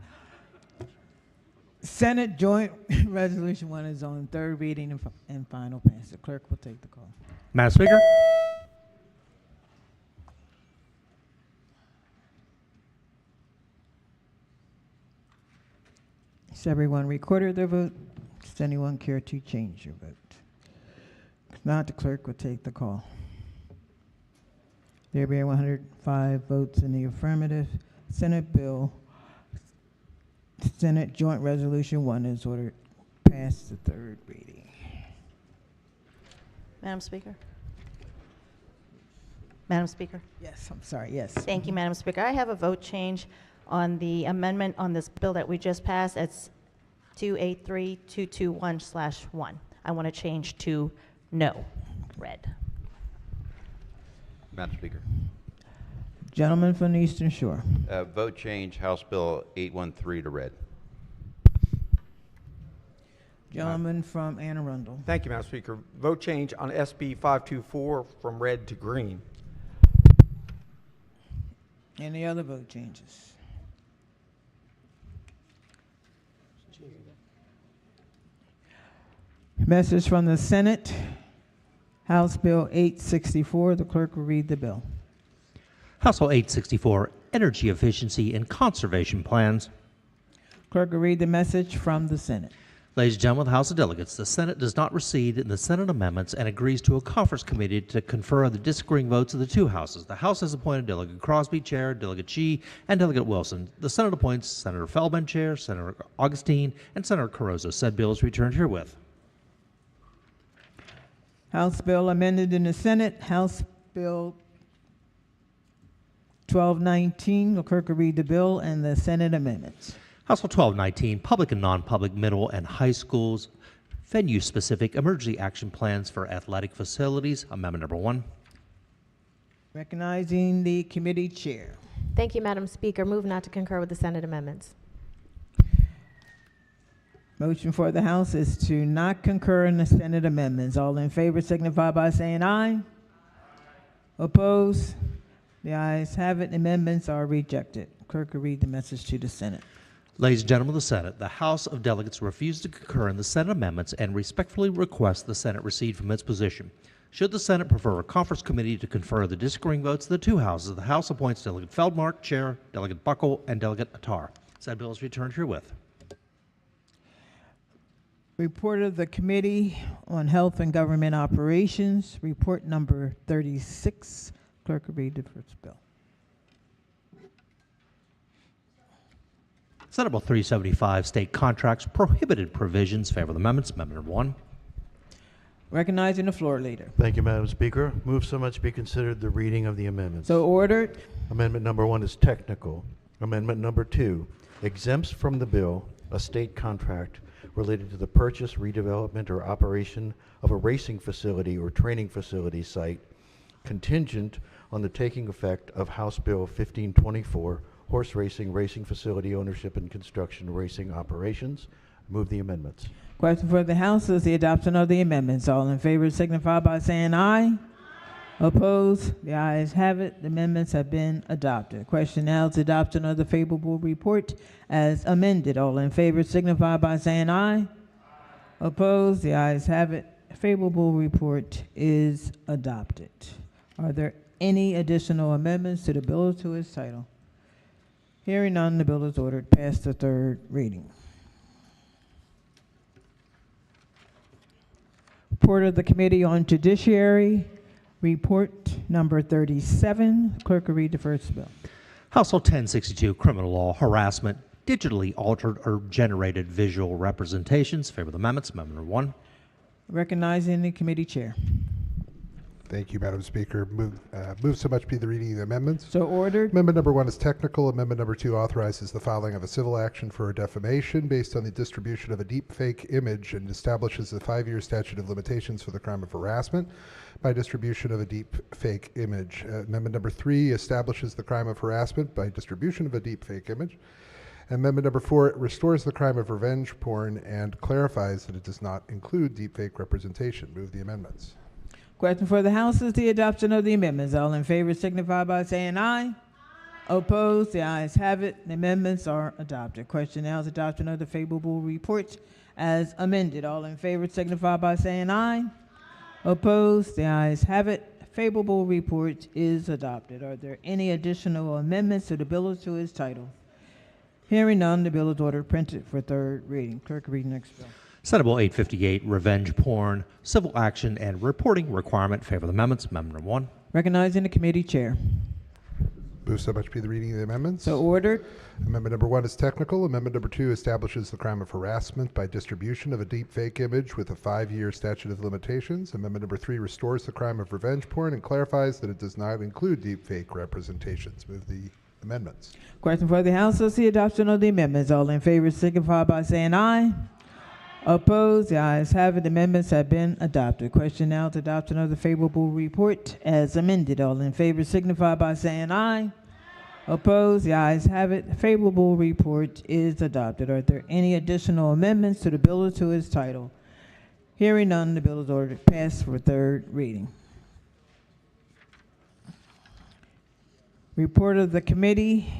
S1: Senate Joint Resolution 1 is on third reading and final pass. The clerk will take the call.
S3: Madam Speaker?
S1: Has everyone recorded their vote? Does anyone care to change your vote? If not, the clerk will take the call. There being 105 votes in the affirmative, Senate Joint Resolution 1 is ordered past the third reading.
S8: Madam Speaker? Madam Speaker?
S1: Yes, I'm sorry, yes.
S8: Thank you, Madam Speaker. I have a vote change on the amendment on this bill that we just passed. It's 283221/1. I want to change to no, red.
S23: Madam Speaker.
S1: Gentleman from the Eastern Shore.
S23: Vote change House Bill 813 to red.
S1: Gentleman from Anne Arundel.
S5: Thank you, Madam Speaker. Vote change on SB 524 from red to green.
S1: Any other vote changes? Message from the Senate, House Bill 864. The clerk will read the bill.
S3: House Bill 864, Energy Efficiency and Conservation Plans.
S1: Clerk will read the message from the Senate.
S3: Ladies and gentlemen of the House of Delegates, the Senate does not recede in the Senate amendments and agrees to a conference committee to confer on the disagreeing votes of the two houses. The House has appointed Delegate Crosby chair, Delegate Xi, and Delegate Wilson. The Senate appoints Senator Feldman chair, Senator Augustine, and Senator Carozzo. Said bill is returned herewith.
S1: House bill amended in the Senate, House Bill 1219. The clerk will read the bill and the Senate amendments.
S3: House Bill 1219, Public and Non-Public Middle and High Schools, Venue-Specific Emergency Action Plans for Athletic Facilities, Amendment number 1.
S1: Recognizing the committee chair.
S7: Thank you, Madam Speaker. Move not to concur with the Senate amendments.
S1: Motion for the House is to not concur in the Senate amendments. All in favor signify by saying aye. Opposed? The ayes have it. Amendments are rejected. Clerk will read the message to the Senate.
S3: Ladies and gentlemen of the Senate, the House of Delegates refused to concur in the Senate amendments and respectfully requests the Senate recede from its position. Should the Senate prefer a conference committee to confer the disagreeing votes of the two houses, the House appoints Delegate Feldmark, chair, Delegate Buckle, and Delegate Attar. Said bill is returned herewith.
S1: Report of the Committee on Health and Government Operations, report number 36. Clerk will read the first bill.
S3: Senate Bill 375, State Contracts, Prohibited Provisions. Favor the amendments. Amendment number 1.
S1: Recognizing the floor leader.
S10: Thank you, Madam Speaker. Move so much be considered the reading of the amendments.
S1: So ordered.
S10: Amendment number 1 is technical. Amendment number 2 exempts from the bill a state contract related to the purchase, redevelopment, or operation of a racing facility or training facility site contingent on the taking effect of House Bill 1524, Horse Racing, Racing Facility Ownership and Construction, Racing Operations. Move the amendments.
S1: Question for the House is the adoption of the amendments. All in favor signify by saying aye. Opposed? The ayes have it. The amendments have been adopted. Question now is adoption of the favorable report as amended. All in favor signify by saying aye. Opposed? The ayes have it. Favorable report is adopted. Are there any additional amendments to the bill or to its title? Hearing none, the bill is ordered past the third reading. Report of the Committee on Judiciary, report number 37. Clerk will read the first bill.
S3: House Bill 1062, Criminal Law, Harassment, Digitally Altered or Generated Visual Representations. Favor the amendments. Amendment number 1.
S1: Recognizing the committee chair.
S18: Thank you, Madam Speaker. Move so much be the reading of the amendments.
S1: So ordered.
S18: Amendment number 1 is technical. Amendment number 2 authorizes the filing of a civil action for a defamation based on the distribution of a deep fake image and establishes a 5-year statute of limitations for the crime of harassment by distribution of a deep fake image. Amendment number 3 establishes the crime of harassment by distribution of a deep fake image. Amendment number 4 restores the crime of revenge porn and clarifies that it does not include deep fake representation. Move the amendments.
S1: Question for the House is the adoption of the amendments. All in favor signify by saying aye. Opposed? The ayes have it. The amendments are adopted. Question now is adoption of the favorable report as amended. All in favor signify by saying aye. Opposed? The ayes have it. Favorable report is adopted. Are there any additional amendments to the bill or to its title? Hearing none, the bill is ordered printed for third reading. Clerk, read the next bill.
S3: Senate Bill 858, Revenge Porn, Civil Action and Reporting Requirement. Favor the amendments. Amendment number 1.
S1: Recognizing the committee chair.
S18: Move so much be the reading of the amendments.
S1: So ordered.
S18: Amendment number 1 is technical. Amendment number 2 establishes the crime of harassment by distribution of a deep fake image with a 5-year statute of limitations. Amendment number 3 restores the crime of revenge porn and clarifies that it does not include deep fake representations. Move the amendments.
S1: Question for the House is the adoption of the amendments. All in favor signify by saying aye. Opposed? The ayes have it. The amendments have been adopted. Question now is adoption of the favorable report as amended. All in favor signify by saying aye. Opposed? The ayes have it. The favorable report is adopted. Are there any additional amendments to the bill or to its title? Hearing none, the bill is ordered passed for third reading. Report of the Committee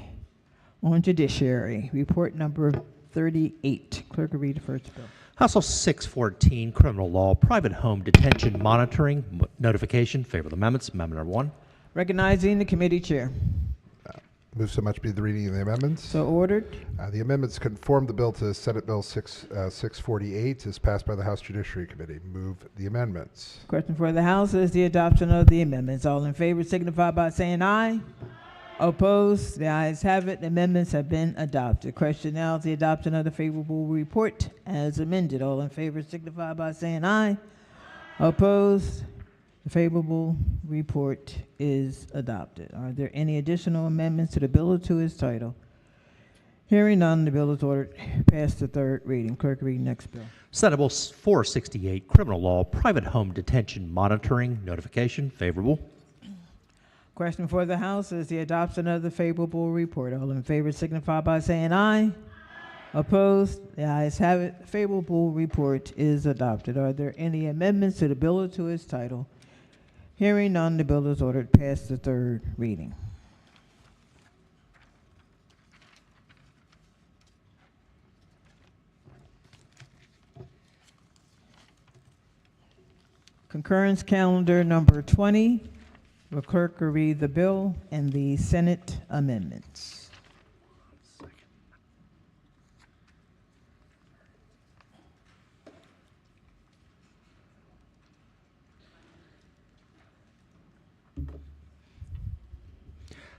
S1: on Judiciary, report number 38. Clerk will read the first bill.
S3: House Bill 614, criminal law, private home detention monitoring, notification. Favorable amendments. Amendment number 1.
S1: Recognizing the committee chair.
S18: Move so much be the reading of the amendments.
S1: So ordered.
S18: The amendments conform the bill to Senate Bill 648 as passed by the House Judiciary Committee. Move the amendments.
S1: Question for the House is the adoption of the amendments. All in favor signify by saying aye. Opposed? The ayes have it. The amendments have been adopted. Question now is the adoption of the favorable report as amended. All in favor signify by saying aye. Opposed? The favorable report is adopted. Are there any additional amendments to the bill or to its title? Hearing none, the bill is ordered past the third reading. Clerk, read next bill.
S3: Senate Bill 468, criminal law, private home detention monitoring, notification. Favorable.
S1: Question for the House is the adoption of the favorable report. All in favor signify by saying aye. Opposed? The ayes have it. The favorable report is adopted. Are there any amendments to the bill or to its title? Hearing none, the bill is ordered past the third reading. Concurrence calendar number 20. The clerk will read the bill and the Senate amendments.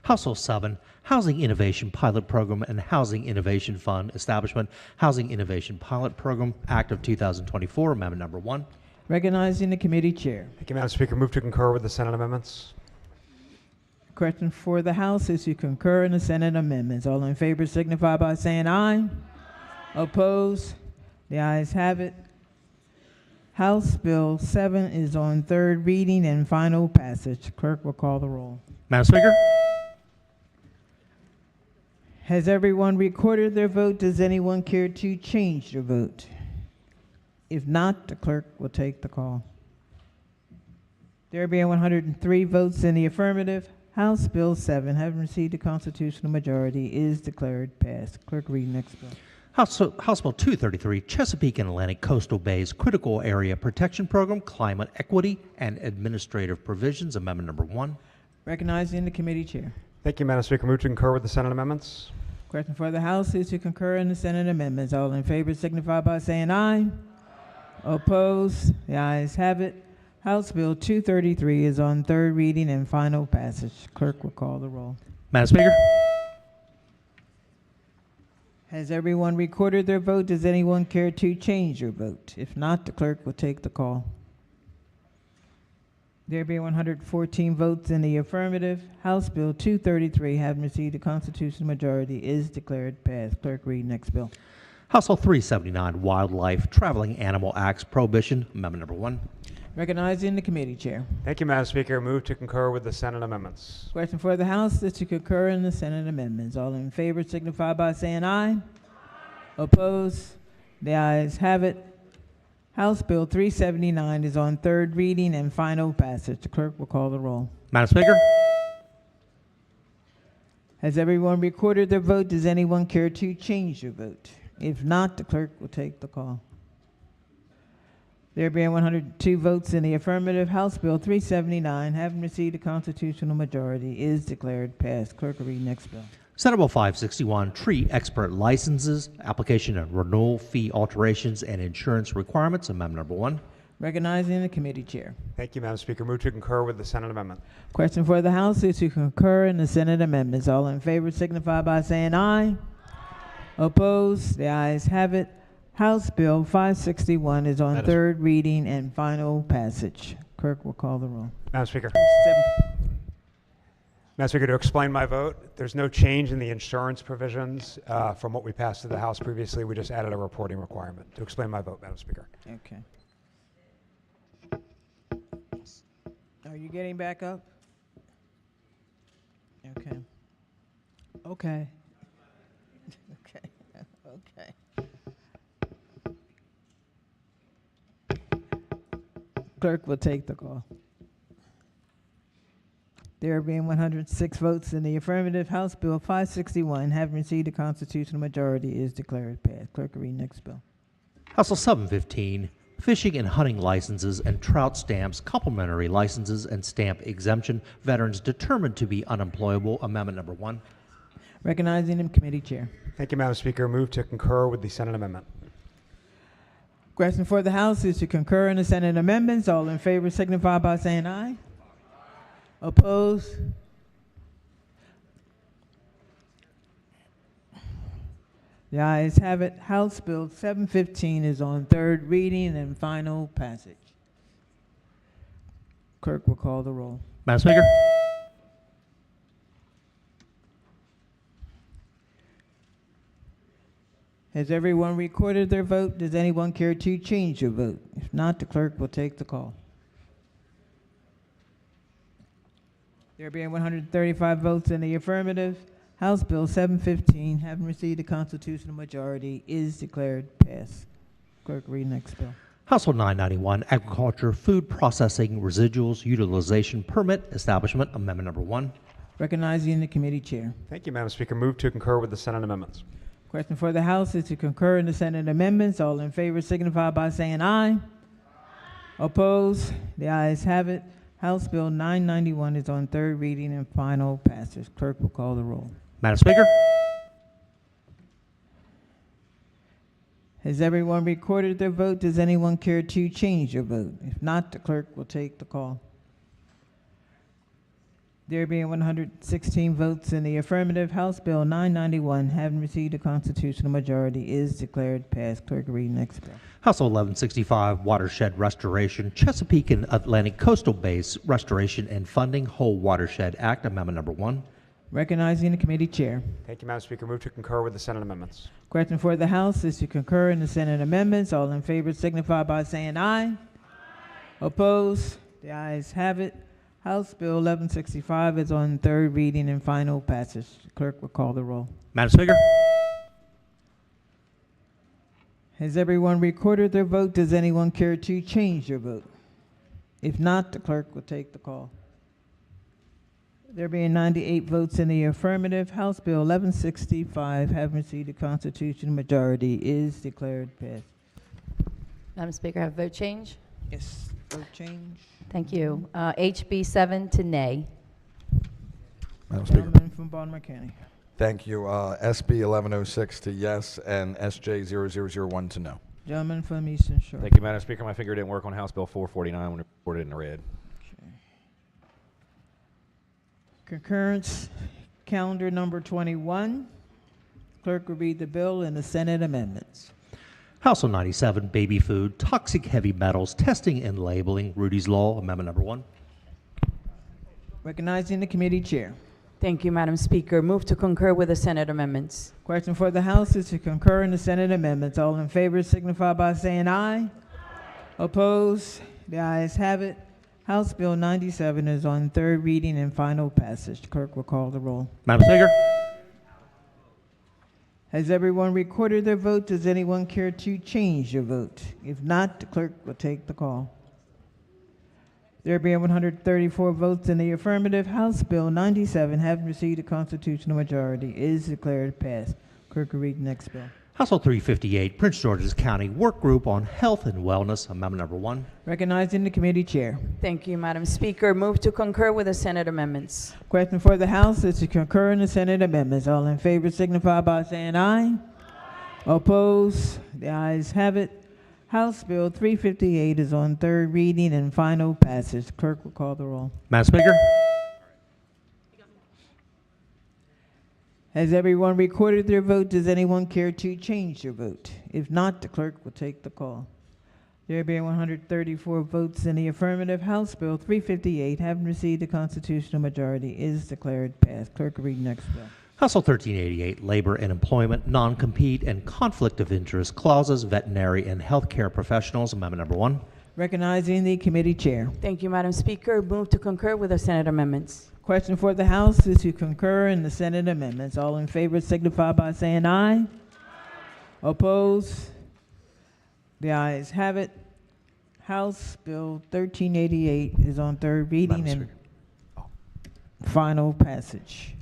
S3: House Bill 7, Housing Innovation Pilot Program and Housing Innovation Fund Establishment, Housing Innovation Pilot Program, Act of 2024, Amendment number 1.
S1: Recognizing the committee chair.
S9: Thank you, Madam Speaker. Move to concur with the Senate amendments.
S1: Question for the House is to concur in the Senate amendments. All in favor signify by saying aye. Opposed? The ayes have it. House Bill 7 is on third reading and final passage. Clerk will call the roll.
S3: Madam Speaker.
S1: Has everyone recorded their vote? Does anyone care to change their vote? If not, the clerk will take the call. There being 103 votes in the affirmative, House Bill 7, having received a constitutional majority, is declared passed. Clerk, read next bill.
S3: House Bill 233, Chesapeake and Atlantic Coastal Bays Critical Area Protection Program, Climate Equity and Administrative Provisions, Amendment number 1.
S1: Recognizing the committee chair.
S9: Thank you, Madam Speaker. Move to concur with the Senate amendments.
S1: Question for the House is to concur in the Senate amendments. All in favor signify by saying aye. Opposed? The ayes have it. House Bill 233 is on third reading and final passage. Clerk will call the roll.
S3: Madam Speaker.
S1: Has everyone recorded their vote? Does anyone care to change their vote? If not, the clerk will take the call. There being 114 votes in the affirmative, House Bill 233, having received a constitutional majority, is declared passed. Clerk, read next bill.
S3: House Bill 379, Wildlife Traveling Animal Acts Prohibition, Amendment number 1.
S1: Recognizing the committee chair.
S9: Thank you, Madam Speaker. Move to concur with the Senate amendments.
S1: Question for the House is to concur in the Senate amendments. All in favor signify by saying aye. Opposed? The ayes have it. House Bill 379 is on third reading and final passage. The clerk will call the roll.
S3: Madam Speaker.
S1: Has everyone recorded their vote? Does anyone care to change their vote? If not, the clerk will take the call. There being 102 votes in the affirmative, House Bill 379, having received a constitutional majority, is declared passed. Clerk will read next bill.
S3: Senate Bill 561, Tree Expert Licenses, Application of Renewal Fee Alterations and Insurance Requirements, Amendment number 1.
S1: Recognizing the committee chair.
S9: Thank you, Madam Speaker. Move to concur with the Senate amendment.
S1: Question for the House is to concur in the Senate amendments. All in favor signify by saying aye. Opposed? The ayes have it. House Bill 561 is on third reading and final passage. Clerk will call the roll.
S9: Madam Speaker. Madam Speaker, to explain my vote, there's no change in the insurance provisions from what we passed to the House previously. We just added a reporting requirement. To explain my vote, Madam Speaker.
S1: Okay. Are you getting back up? Okay. Okay. Okay. Okay. Clerk will take the call. There being 106 votes in the affirmative, House Bill 561, having received a constitutional majority, is declared passed. Clerk will read next bill.
S3: House Bill 715, fishing and hunting licenses and trout stamps, complimentary licenses and stamp exemption, veterans determined to be unemployable, amendment number 1.
S1: Recognizing the committee chair.
S9: Thank you, Madam Speaker. Move to concur with the Senate amendment.
S1: Question for the House is to concur in the Senate amendments. All in favor signify by saying aye. Opposed? The ayes have it. House Bill 715 is on third reading and final passage. Clerk will call the roll.
S3: Madam Speaker.
S1: Has everyone recorded their vote? Does anyone care to change their vote? If not, the clerk will take the call. There being 135 votes in the affirmative, House Bill 715, having received a constitutional majority, is declared passed. Clerk, read next bill.
S3: House Bill 991, Agriculture, Food Processing, Residuals, Utilization Permit, Establishment, amendment number 1.
S1: Recognizing the committee chair.
S9: Thank you, Madam Speaker. Move to concur with the Senate amendments.
S1: Question for the House is to concur in the Senate amendments. All in favor signify by saying aye. Opposed? The ayes have it. House Bill 991 is on third reading and final passage. Clerk will call the roll.
S3: Madam Speaker.
S1: Has everyone recorded their vote? Does anyone care to change their vote? If not, the clerk will take the call. There being 116 votes in the affirmative, House Bill 991, having received a constitutional majority, is declared passed. Clerk, read next bill.
S3: House Bill 1165, Watershed Restoration, Chesapeake and Atlantic Coastal Base Restoration and Funding, Whole Watershed Act, amendment number 1.
S1: Recognizing the committee chair.
S9: Thank you, Madam Speaker. Move to concur with the Senate amendments.
S1: Question for the House is to concur in the Senate amendments. All in favor signify by saying aye. Opposed? The ayes have it. House Bill 1165 is on third reading and final passage. Clerk will call the roll.
S3: Madam Speaker.
S1: Has everyone recorded their vote? Does anyone care to change their vote? If not, the clerk will take the call. There being 98 votes in the affirmative, House Bill 1165, having received a constitutional majority, is declared passed.
S8: Madam Speaker, have a vote change?
S1: Yes, vote change.
S8: Thank you. HB 7 to nay.
S11: Madam Speaker.
S1: Gentleman from Baltimore County.
S11: Thank you. SB 1106 to yes and SJ 0001 to no.
S1: Gentleman from Eastern Shore.
S12: Thank you, Madam Speaker. My finger didn't work on House Bill 449 when it reported in red.
S1: Concurrence, calendar number 21. Clerk will read the bill and the Senate amendments.
S3: House Bill 97, Baby Food, Toxic Heavy Metals, Testing and Labeling, Rudy's Law, amendment number 1.
S1: Recognizing the committee chair.
S15: Thank you, Madam Speaker. Move to concur with the Senate amendments.
S1: Question for the House is to concur in the Senate amendments. All in favor signify by saying aye. Opposed? The ayes have it. House Bill 97 is on third reading and final passage. Clerk will call the roll.
S3: Madam Speaker.
S1: Has everyone recorded their vote? Does anyone care to change their vote? If not, the clerk will take the call. There being 134 votes in the affirmative, House Bill 97, having received a constitutional majority, is declared passed. Clerk will read the next bill.
S3: House Bill 358, Prince George's County Work Group on Health and Wellness, amendment number 1.
S1: Recognizing the committee chair.
S15: Thank you, Madam Speaker. Move to concur with the Senate amendments.
S1: Question for the House is to concur in the Senate amendments. All in favor signify by saying aye. Opposed? The ayes have it. House Bill 358 is on third reading and final passage. Clerk will call the roll.
S3: Madam Speaker.
S1: Has everyone recorded their vote? Does anyone care to change their vote? If not, the clerk will take the call. There being 134 votes in the affirmative, House Bill 358, having received a constitutional majority, is declared passed. Clerk will read next bill.
S3: House Bill 1388, Labor and Employment, Non-Compete and Conflict of Interest Clauses, Veterinary and Healthcare Professionals, amendment number 1.
S1: Recognizing the committee chair.
S15: Thank you, Madam Speaker. Move to concur with the Senate amendments.
S1: Question for the House is to concur in the Senate amendments. All in favor signify by saying aye. Opposed? The ayes have it. House Bill 1388 is on third reading and final passage.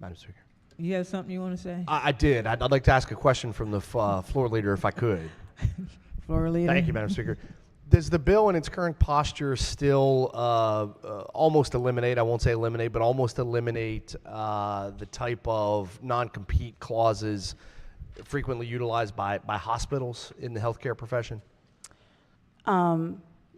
S24: Madam Speaker.
S1: You have something you want to say?
S24: I did. I'd like to ask a question from the floor leader, if I could.
S1: Floor leader.
S6: Thank you, Madam Speaker. Does the bill in its current posture still almost eliminate, I won't say eliminate, but almost eliminate the type of non-compete clauses frequently utilized by hospitals in the healthcare profession?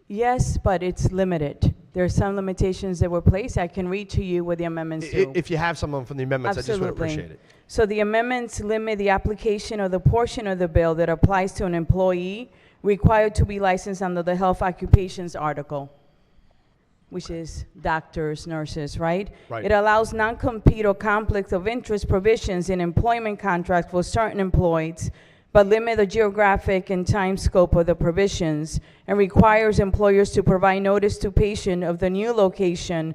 S15: Yes, but it's limited. There are some limitations that were placed. I can read to you what the amendments do.
S6: If you have someone from the amendments, I just would appreciate it.
S15: So the amendments limit the application of the portion of the bill that applies to an employee required to be licensed under the health occupations article, which is doctors, nurses, right?
S6: Right.
S15: It allows non-compete or conflict of interest provisions in employment contracts for certain employees, but limit the geographic and time scope of the provisions, and requires employers to provide notice to patient of the new location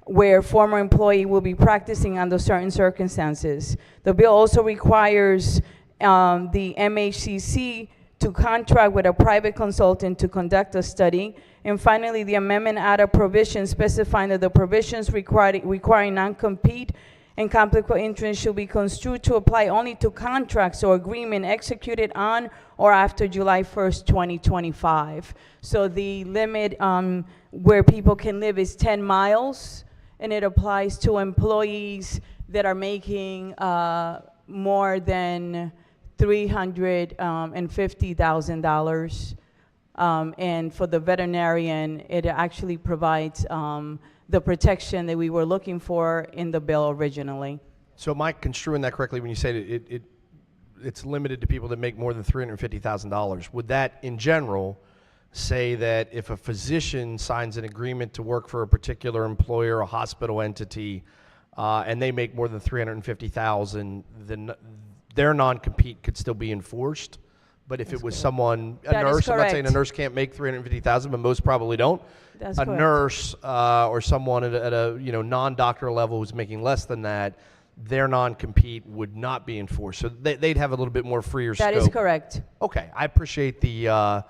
S15: where former employee will be practicing under certain circumstances. The bill also requires the MHCC to contract with a private consultant to conduct a study. And finally, the amendment added provisions specifying that the provisions requiring non-compete and conflict of interest should be construed to apply only to contracts or agreement executed on or after July 1st, 2025. So the limit where people can live is 10 miles, and it applies to employees that are making more than $350,000. And for the veterinarian, it actually provides the protection that we were looking for in the bill originally.
S6: So am I construing that correctly when you say that it's limited to people that make more than $350,000? Would that, in general, say that if a physician signs an agreement to work for a particular employer, a hospital entity, and they make more than $350,000, then their non-compete could still be enforced? But if it was someone, a nurse, I'm not saying a nurse can't make $350,000, but most probably don't.
S15: That's
S6: a
S15: correct.
S6: nurse or someone at a non-doctor level who's making less than that, their non-compete would not be enforced. So they'd have a little bit more freer scope.
S15: That is correct.
S6: Okay, I appreciate the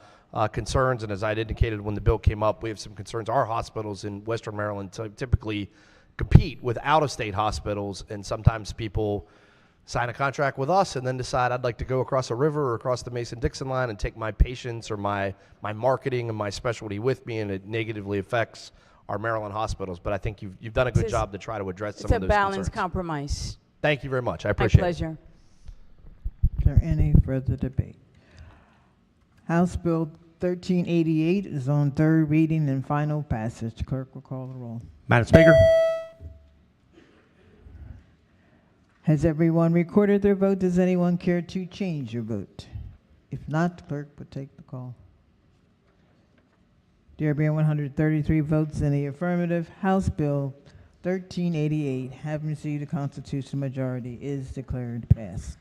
S6: concerns, and as I'd indicated when the bill came up, we have some concerns. Our hospitals in Western Maryland typically compete with out-of-state hospitals, and sometimes people sign a contract with us and then decide I'd like to go across a river or across the Mason-Dixon line and take my patients or my marketing and my specialty with me, and it negatively affects our Maryland hospitals. But I think you've done a good job to try to address some of those
S15: It's a balanced
S6: concerns.
S15: compromise.
S6: Thank you very much. I appreciate
S15: My
S6: it.
S15: pleasure.
S1: Is there any further debate? House Bill 1388 is on third reading and final passage. Clerk will call the roll.
S3: Madam Speaker.
S1: Has everyone recorded their vote? Does anyone care to change your vote? If not, the clerk will take the call. There being 133 votes in the affirmative, House Bill 1388, having received a constitutional majority, is declared passed.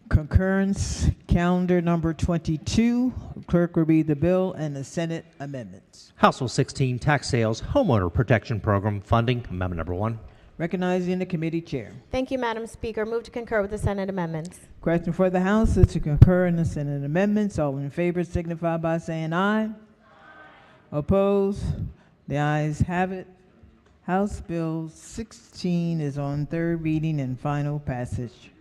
S1: Concurrence, calendar number 22. Clerk will read the bill and the Senate amendments.
S3: House Bill 16, Tax Sales Homeowner Protection Program Funding, Amendment Number 1.
S1: Recognizing the committee chair.
S7: Thank you, Madam Speaker. Move to concur with the Senate amendments.
S1: Question for the House is to concur in the Senate amendments. All in favor signify by saying aye. Opposed? The ayes have it. House Bill 16 is on third reading and final passage.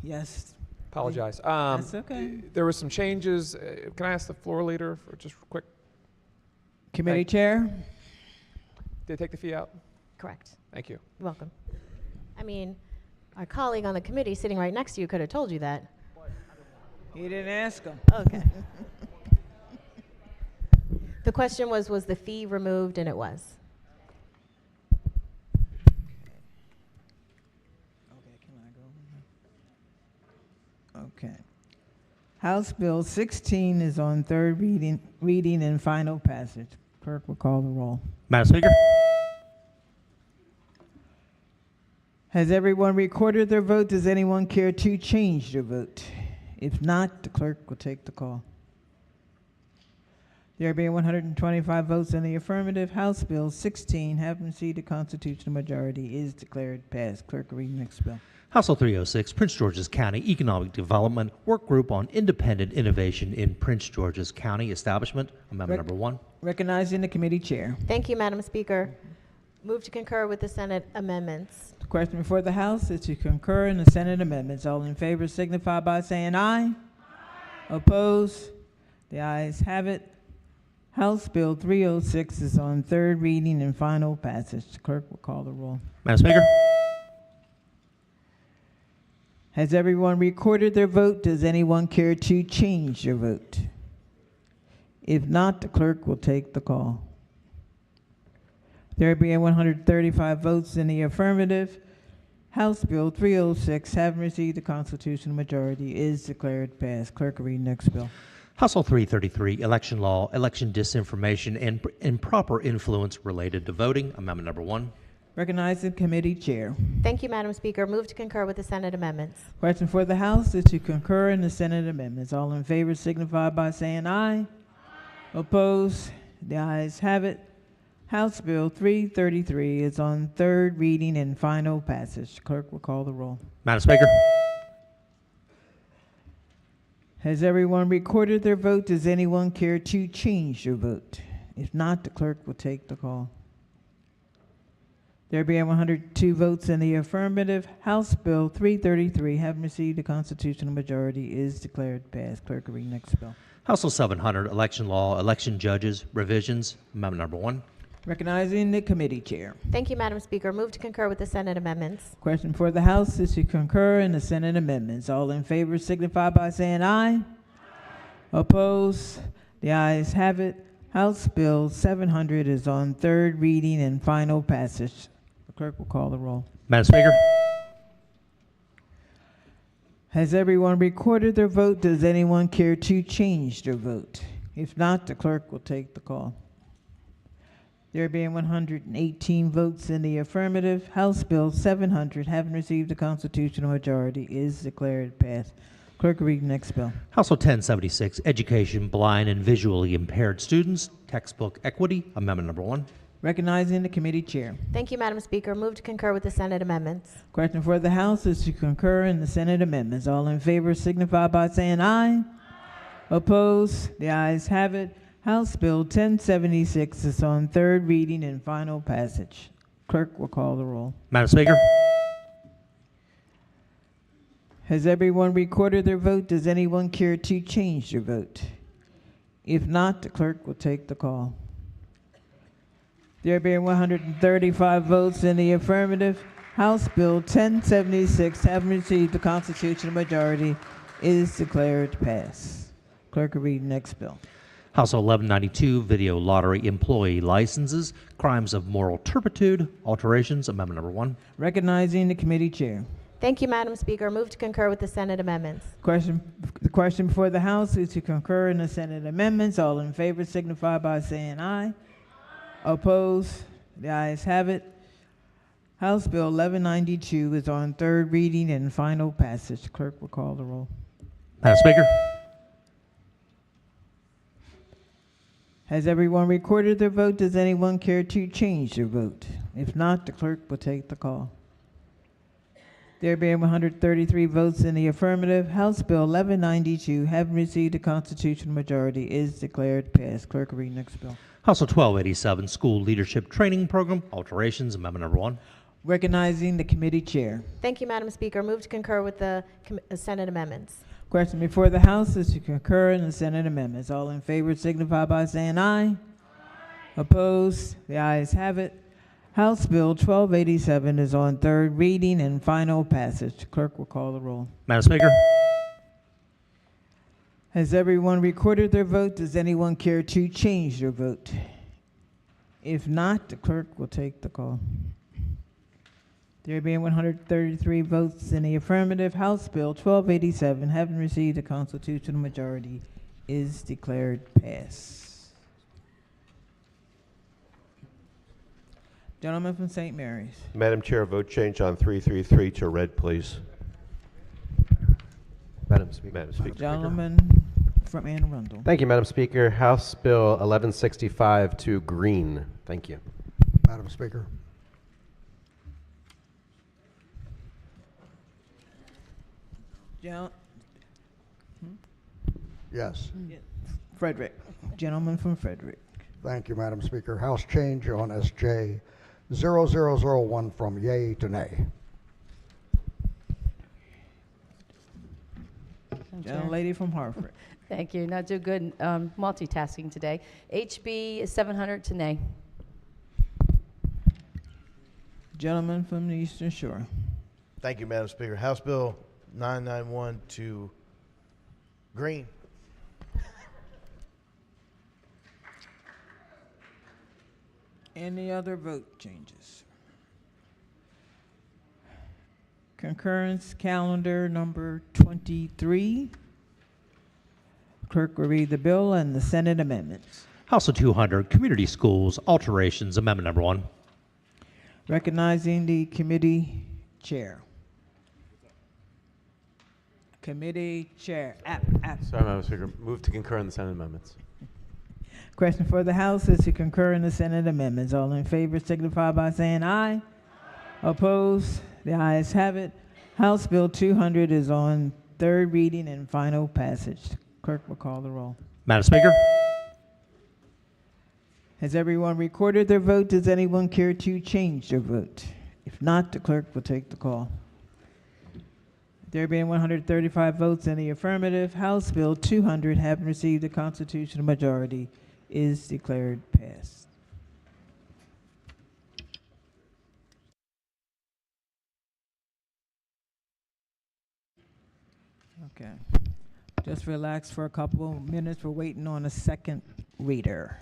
S1: Yes.
S12: Apologize.
S1: That's okay.
S12: There were some changes. Can I ask the floor leader for just quick?
S1: Committee chair?
S12: Did they take the fee out?
S7: Correct.
S12: Thank you.
S7: You're welcome. I mean, our colleague on the committee sitting right next to you could have told you that.
S1: He didn't ask him.
S7: Okay. The question was the fee removed? And it was.
S1: Okay. House Bill 16 is on third reading and final passage. Clerk will call the roll.
S3: Madam Speaker.
S1: Has everyone recorded their vote? Does anyone care to change their vote? If not, the clerk will take the call. There being 125 votes in the affirmative, House Bill 16, having received a constitutional majority, is declared passed. Clerk will read the next bill.
S3: House Bill 306, Prince George's County Economic Development Work Group on Independent Innovation in Prince George's County Establishment, Amendment Number 1.
S1: Recognizing the committee chair.
S7: Thank you, Madam Speaker. Move to concur with the Senate amendments.
S1: The question before the House is to concur in the Senate amendments. All in favor signify by saying aye. Opposed? The ayes have it. House Bill 306 is on third reading and final passage. The clerk will call the roll.
S3: Madam Speaker.
S1: Has everyone recorded their vote? Does anyone care to change their vote? If not, the clerk will take the call. There being 135 votes in the affirmative, House Bill 306, having received the constitutional majority, is declared passed. Clerk will read next bill.
S3: House Bill 333, election law, election disinformation, and improper influence related to voting. Amendment number 1.
S1: Recognize the committee chair.
S7: Thank you, Madam Speaker. Move to concur with the Senate amendments.
S1: Question for the House is to concur in the Senate amendments. All in favor signify by saying aye. Opposed? The ayes have it. House Bill 333 is on third reading and final passage. Clerk will call the roll.
S3: Madam Speaker.
S1: Has everyone recorded their vote? Does anyone care to change their vote? If not, the clerk will take the call. There being 102 votes in the affirmative, House Bill 333, having received the constitutional majority, is declared passed. Clerk will read next bill.
S3: House Bill 700, election law, election judges, revisions. Amendment number 1.
S1: Recognizing the committee chair.
S7: Thank you, Madam Speaker. Move to concur with the Senate amendments.
S1: Question for the House is to concur in the Senate amendments. All in favor signify by saying aye. Opposed? The ayes have it. House Bill 700 is on third reading and final passage. The clerk will call the roll.
S3: Madam Speaker.
S1: Has everyone recorded their vote? Does anyone care to change their vote? If not, the clerk will take the call. There being 118 votes in the affirmative, House Bill 700, having received the constitutional majority, is declared passed. Clerk will read the next bill.
S3: House Bill 1076, education, blind and visually impaired students, textbook equity. Amendment number 1.
S1: Recognizing the committee chair.
S7: Thank you, Madam Speaker. Move to concur with the Senate amendments.
S1: Question for the House is to concur in the Senate amendments. All in favor signify by saying aye. Opposed? The ayes have it. House Bill 1076 is on third reading and final passage. Clerk will call the roll.
S3: Madam Speaker.
S1: Has everyone recorded their vote? Does anyone care to change their vote? If not, the clerk will take the call. There being 135 votes in the affirmative, House Bill 1076, having received the constitutional majority, is declared passed. Clerk will read the next bill.
S3: House Bill 1192, video lottery employee licenses, crimes of moral turpitude, alterations. Amendment number 1.
S1: Recognizing the committee chair.
S7: Thank you, Madam Speaker. Move to concur with the Senate amendments.
S1: The question before the House is to concur in the Senate amendments. All in favor signify by saying aye. Opposed? The ayes have it. House Bill 1192 is on third reading and final passage. Clerk will call the roll.
S3: Madam Speaker.
S1: Has everyone recorded their vote? Does anyone care to change their vote? If not, the clerk will take the call. There being 133 votes in the affirmative, House Bill 1192, having received a constitutional majority, is declared passed. Clerk will read next bill.
S3: House Bill 1287, school leadership training program, alterations. Amendment number 1.
S1: Recognizing the committee chair.
S7: Thank you, Madam Speaker. Move to concur with the Senate amendments.
S1: Question before the House is to concur in the Senate amendments. All in favor signify by saying aye. Opposed? The ayes have it. House Bill 1287 is on third reading and final passage. Clerk will call the roll.
S3: Madam Speaker.
S1: Has everyone recorded their vote? Does anyone care to change their vote? If not, the clerk will take the call. There being 133 votes in the affirmative, House Bill 1287, having received a constitutional majority, is declared passed. Gentleman from St. Mary's.
S2: Madam Chair, vote change on 333 to red, please.
S16: Madam Speaker.
S2: Madam Speaker.
S1: Gentleman from Anne Arundel.
S16: Thank you, Madam Speaker. House Bill 1165 to green. Thank you.
S17: Madam Speaker. Yes.
S1: Frederick. Gentleman from Frederick.
S17: Thank you, Madam Speaker. House change on SJ 0001 from yay to nay.
S1: Gentlelady from Hartford.
S13: Thank you. Not too good multitasking today. HB 700 to nay.
S1: Gentleman from the Eastern Shore.
S21: Thank you, Madam Speaker. House Bill 991 to green.
S1: Any other vote changes? Concurrence calendar number 23. Clerk will read the bill and the Senate amendments.
S3: House of 200, Community Schools, Alterations, Amendment Number 1.
S1: Recognizing the committee chair. Committee chair.
S12: Sorry, Madam Speaker. Move to concur in the Senate amendments.
S1: Question for the House is to concur in the Senate amendments. All in favor signify by saying aye. Opposed? The ayes have it. House Bill 200 is on third reading and final passage. Clerk will call the roll.
S3: Madam Speaker.
S1: Has everyone recorded their vote? Does anyone care to change their vote? If not, the clerk will take the call. There being 135 votes in the affirmative, House Bill 200, having received a constitutional majority, is declared passed. Okay. Just relax for a couple of minutes. We're waiting on a second reader.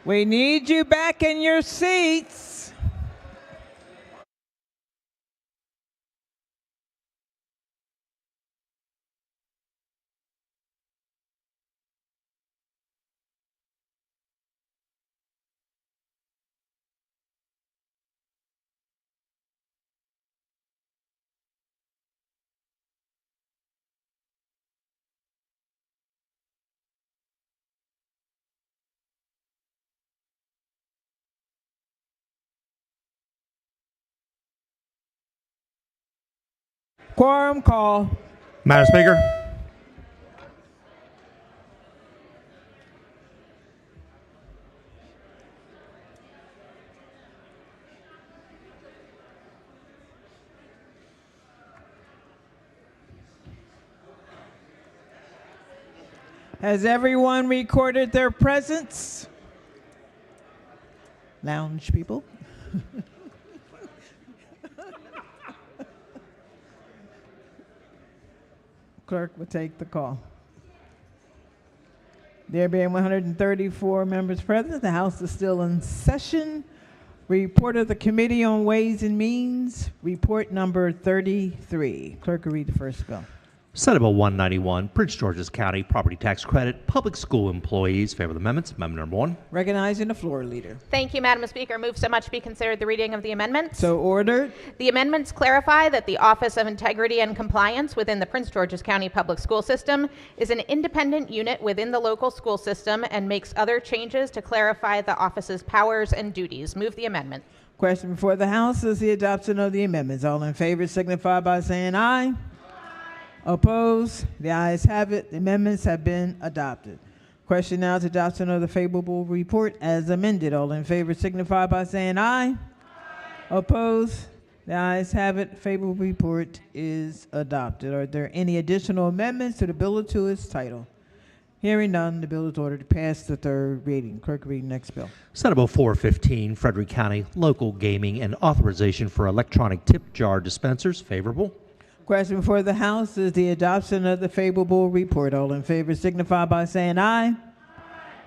S1: We need you back in your seats. Quorum call.
S3: Madam Speaker.
S1: Has everyone recorded their presence? Lounge people. Clerk will take the call. There being 134 members present, the House is still in session. Report of the Committee on Ways and Means, report number 33. Clerk will read the first bill.
S3: Senate Bill 191, Prince George's County Property Tax Credit, Public School Employees. Favor the amendments. Amendment number 1.
S1: Recognizing the floor leader.
S19: Thank you, Madam Speaker. Move so much be considered the reading of the amendments.
S1: So ordered.
S19: The amendments clarify that the Office of Integrity and Compliance within the Prince George's County Public School System is an independent unit within the local school system and makes other changes to clarify the office's powers and duties. Move the amendment.
S1: Question before the House is the adoption of the amendments. All in favor signify by saying aye. Opposed? The ayes have it. The amendments have been adopted. Question now is adoption of the favorable report as amended. All in favor signify by saying aye. Opposed? The ayes have it. Favorable report is adopted. Are there any additional amendments to the bill or to its title? Hearing none, the bill is ordered to pass the third reading. Clerk, read next bill.
S3: Senate Bill 415, Frederick County Local Gaming and Authorization for Electronic Tip Jar Dispensers. Favorable.
S1: Question before the House is the adoption of the favorable report. All in favor signify by saying aye.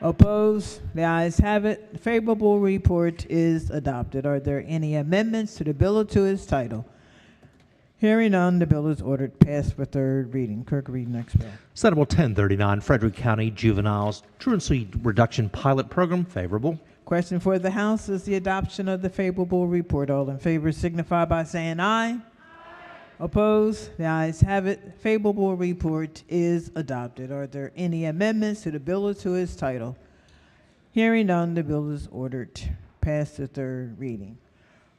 S1: Opposed? The ayes have it. The favorable report is adopted. Are there any amendments to the bill or to its title? Hearing none, the bill is ordered passed for third reading. Clerk, read next bill.
S3: Senate Bill 1039, Frederick County Juveniles Truancy Reduction Pilot Program. Favorable.
S1: Question for the House is the adoption of the favorable report. All in favor signify by saying aye. Opposed? The ayes have it. Favorable report is adopted. Are there any amendments to the bill or to its title? Hearing none, the bill is ordered past the third reading.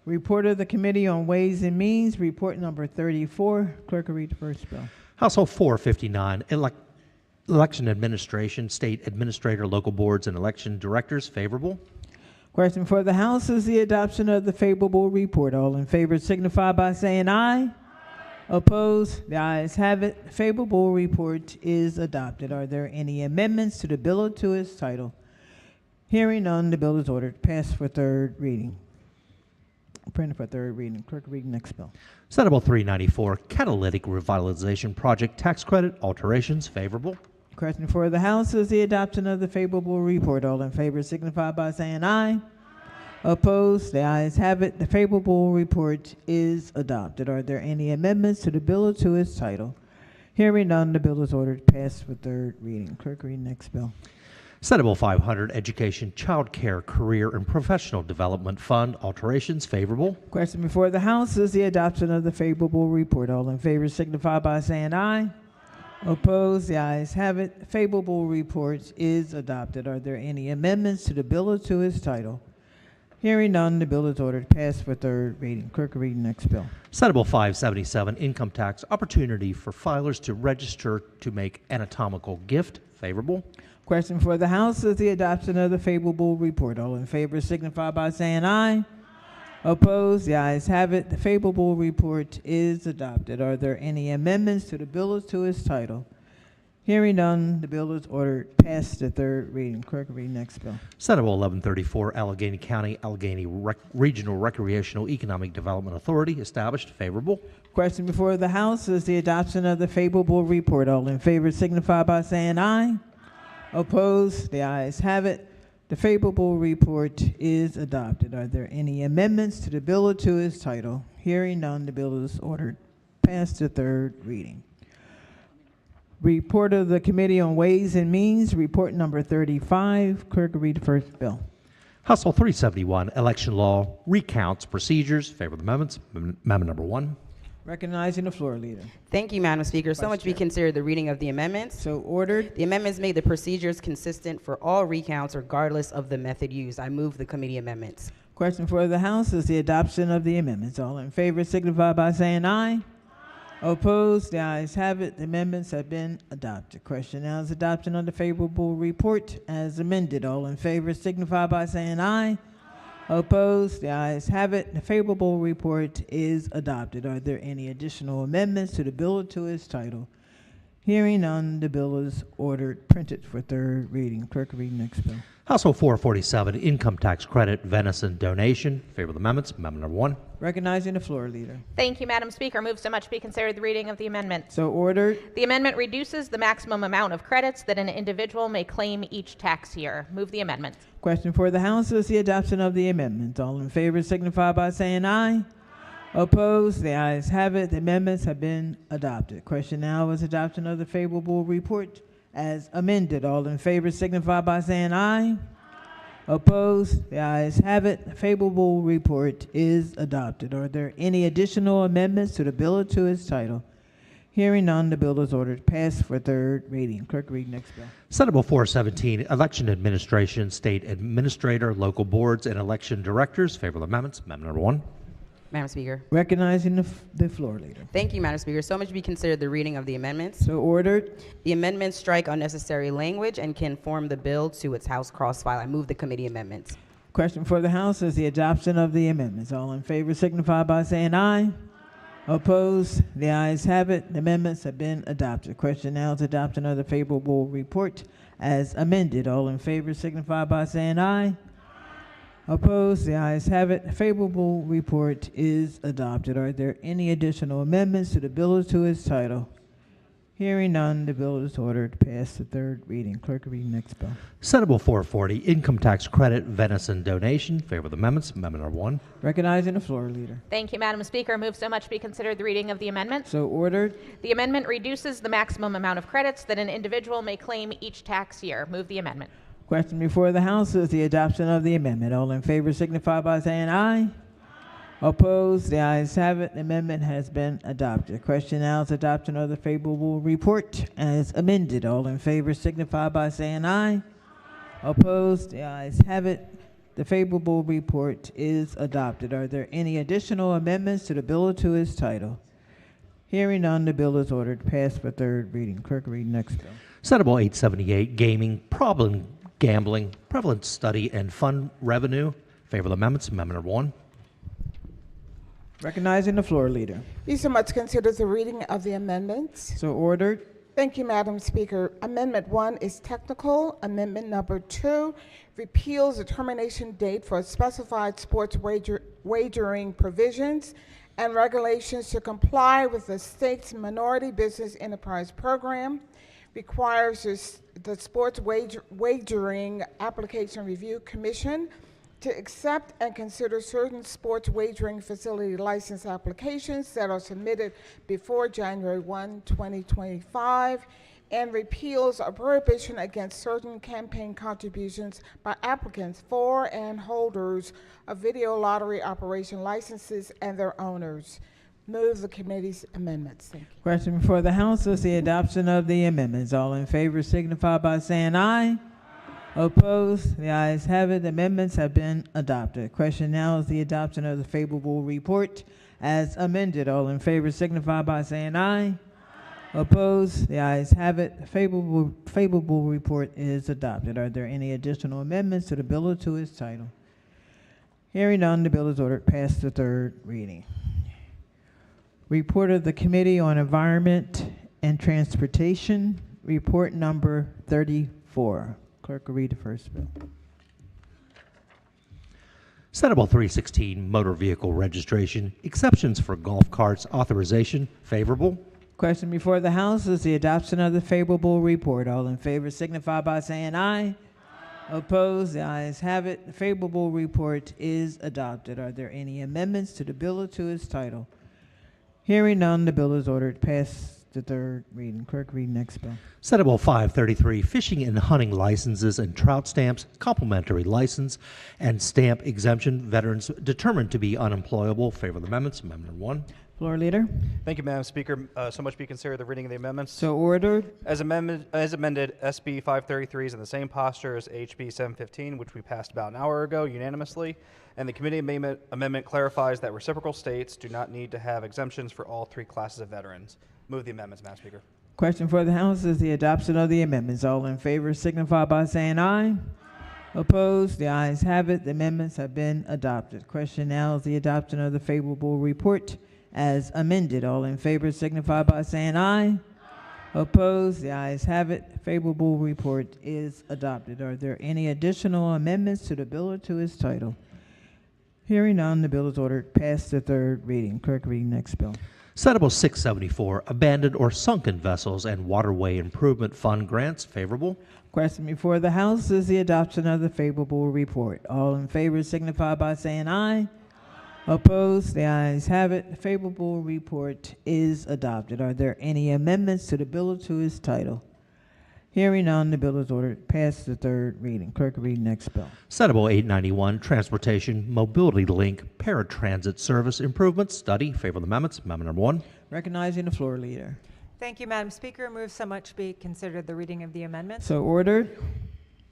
S1: Report of the Committee on Ways and Means, report number 34. Clerk will read the first bill.
S3: Household 459, Election Administration, State Administrator, Local Boards, and Election Directors. Favorable.
S1: Question for the House is the adoption of the favorable report. All in favor signify by saying aye. Opposed? The ayes have it. Favorable report is adopted. Are there any amendments to the bill or to its title? Hearing none, the bill is ordered passed for third reading. Printed for third reading. Clerk, read next bill.
S3: Senate Bill 394, Catalytic Revitalization Project Tax Credit Alterations. Favorable.
S1: Question for the House is the adoption of the favorable report. All in favor signify by saying aye. Opposed? The ayes have it. The favorable report is adopted. Are there any amendments to the bill or to its title? Hearing none, the bill is ordered passed for third reading. Clerk, read next bill.
S3: Senate Bill 500, Education, Child Care, Career, and Professional Development Fund Alterations. Favorable.
S1: Question before the House is the adoption of the favorable report. All in favor signify by saying aye. Opposed? The ayes have it. Favorable report is adopted. Are there any amendments to the bill or to its title? Hearing none, the bill is ordered passed for third reading. Clerk will read next bill.
S3: Senate Bill 577, Income Tax Opportunity for Filers to Register to Make Anatomical Gift. Favorable.
S1: Question for the House is the adoption of the favorable report. All in favor signify by saying aye. Opposed? The ayes have it. The favorable report is adopted. Are there any amendments to the bill or to its title? Hearing none, the bill is ordered past the third reading. Clerk will read next bill.
S3: Senate Bill 1134, Allegheny County, Allegheny Regional Recreational Economic Development Authority established. Favorable.
S1: Question before the House is the adoption of the favorable report. All in favor signify by saying aye. Opposed? The ayes have it. The favorable report is adopted. Are there any amendments to the bill or to its title? Hearing none, the bill is ordered past the third reading. Report of the Committee on Ways and Means, report number 35. Clerk will read the first bill.
S3: House Bill 371, election law, recounts, procedures. Favor the amendments. Amendment number 1.
S1: Recognizing the floor leader.
S4: Thank you, Madam Speaker. So much be considered the reading of the amendments.
S1: So ordered.
S4: The amendments make the procedures consistent for all recounts regardless of the method used. I move the committee amendments.
S1: Question for the House is the adoption of the amendments. All in favor signify by saying aye. Opposed? The ayes have it. The amendments have been adopted. Question now is adoption of the favorable report as amended. All in favor signify by saying aye. Opposed? The ayes have it. The favorable report is adopted. Are there any additional amendments to the bill or to its title? Hearing none, the bill is ordered printed for third reading. Clerk will read the next bill.
S3: House Bill 447, income tax credit, venison donation. Favor the amendments. Amendment number 1.
S1: Recognizing the floor leader.
S19: Thank you, Madam Speaker. Move so much be considered the reading of the amendment.
S1: So ordered.
S19: The amendment reduces the maximum amount of credits that an individual may claim each tax year. Move the amendment.
S1: Question for the House is the adoption of the amendment. All in favor signify by saying aye. Opposed? The ayes have it. The amendments have been adopted. Question now is adoption of the favorable report as amended. All in favor signify by saying aye. Opposed? The ayes have it. The favorable report is adopted. Are there any additional amendments to the bill or to its title? Hearing none, the bill is ordered passed for third reading. Clerk, read next bill.
S3: Senate Bill 417, election administration, state administrator, local boards, and election directors. Favor the amendments. Amendment number 1.
S4: Madam Speaker.
S1: Recognizing the floor leader.
S4: Thank you, Madam Speaker. So much be considered the reading of the amendments.
S1: So ordered.
S4: The amendments strike unnecessary language and conform the bill to its House cross file. I move the committee amendments.
S1: Question for the House is the adoption of the amendments. All in favor signify by saying aye. Opposed? The ayes have it. The amendments have been adopted. Question now is adoption of the favorable report as amended. All in favor signify by saying aye. Opposed? The ayes have it. The favorable report is adopted. Are there any additional amendments to the bill or to its title? Hearing none, the bill is ordered past the third reading. Clerk, read the next bill.
S3: Senate Bill 440, income tax credit, venison donation. Favor the amendments. Amendment number 1.
S1: Recognizing the floor leader.
S19: Thank you, Madam Speaker. Move so much be considered the reading of the amendment.
S1: So ordered.
S19: The amendment reduces the maximum amount of credits that an individual may claim each tax year. Move the amendment.
S1: Question before the House is the adoption of the amendment. All in favor signify by saying aye. Opposed? The ayes have it. The amendment has been adopted. Question now is adoption of the favorable report as amended. All in favor signify by saying aye. Opposed? The ayes have it. The favorable report is adopted. Are there any additional amendments to the bill or to its title? Hearing none, the bill is ordered passed for third reading. Clerk, read next bill.
S3: Senate Bill 878, gaming, problem gambling, prevalence study, and fund revenue. Favor the amendments. Amendment number 1.
S1: Recognizing the floor leader.
S20: Be so much considered the reading of the amendments.
S1: So ordered.
S20: Thank you, Madam Speaker. Amendment 1 is technical. Amendment number 2 repeals the termination date for specified sports wagering provisions and regulations to comply with the state's Minority Business Enterprise Program, requires the Sports Wagering Application Review Commission to accept and consider certain sports wagering facility license applications that are submitted before January 1, 2025, and repeals a prohibition against certain campaign contributions by applicants for and holders of video lottery operation licenses and their owners. Move the committee's amendments. Thank you.
S1: Question before the House is the adoption of the amendments. All in favor signify by saying aye. Opposed? The ayes have it. The amendments have been adopted. Question now is the adoption of the favorable report as amended. All in favor signify by saying aye. Opposed? The ayes have it. The favorable report is adopted. Are there any additional amendments to the bill or to its title? Hearing none, the bill is ordered past the third reading. Report of the Committee on Environment and Transportation, report number 34. Clerk will read the first bill.
S3: Senate Bill 316, motor vehicle registration, exceptions for golf carts, authorization. Favorable.
S1: Question before the House is the adoption of the favorable report. All in favor signify by saying aye. Opposed? The ayes have it. The favorable report is adopted. Are there any amendments to the bill or to its title? Hearing none, the bill is ordered passed the third reading. Clerk, read next bill.
S3: Senate Bill 533, fishing and hunting licenses and trout stamps, complimentary license, and stamp exemption, veterans determined to be unemployable. Favor the amendments. Amendment 1.
S1: Floor leader.
S14: Thank you, Madam Speaker. So much be considered the reading of the amendments.
S1: So ordered.
S14: As amended, SB 533 is in the same posture as HB 715, which we passed about an hour ago unanimously. And the committee amendment clarifies that reciprocal states do not need to have exemptions for all three classes of veterans. Move the amendments, Madam Speaker.
S1: Question for the House is the adoption of the amendments. All in favor signify by saying aye. Opposed? The ayes have it. The amendments have been adopted. Question now is the adoption of the favorable report as amended. All in favor signify by saying aye. Opposed? The ayes have it. Favorable report is adopted. Are there any additional amendments to the bill or to its title? Hearing none, the bill is ordered past the third reading. Clerk, read next bill.
S3: Senate Bill 674, abandoned or sunken vessels and waterway improvement fund grants. Favorable.
S1: Question before the House is the adoption of the favorable report. All in favor signify by saying aye. Opposed? The ayes have it. The favorable report is adopted. Are there any amendments to the bill or to its title? Hearing none, the bill is ordered past the third reading. Clerk, read next bill.
S3: Senate Bill 891, Transportation Mobility Link Paratransit Service Improvement Study. Favor the amendments. Amendment number 1.
S1: Recognizing the floor leader.
S22: Thank you, Madam Speaker. Move so much be considered the reading of the amendment.
S1: So ordered.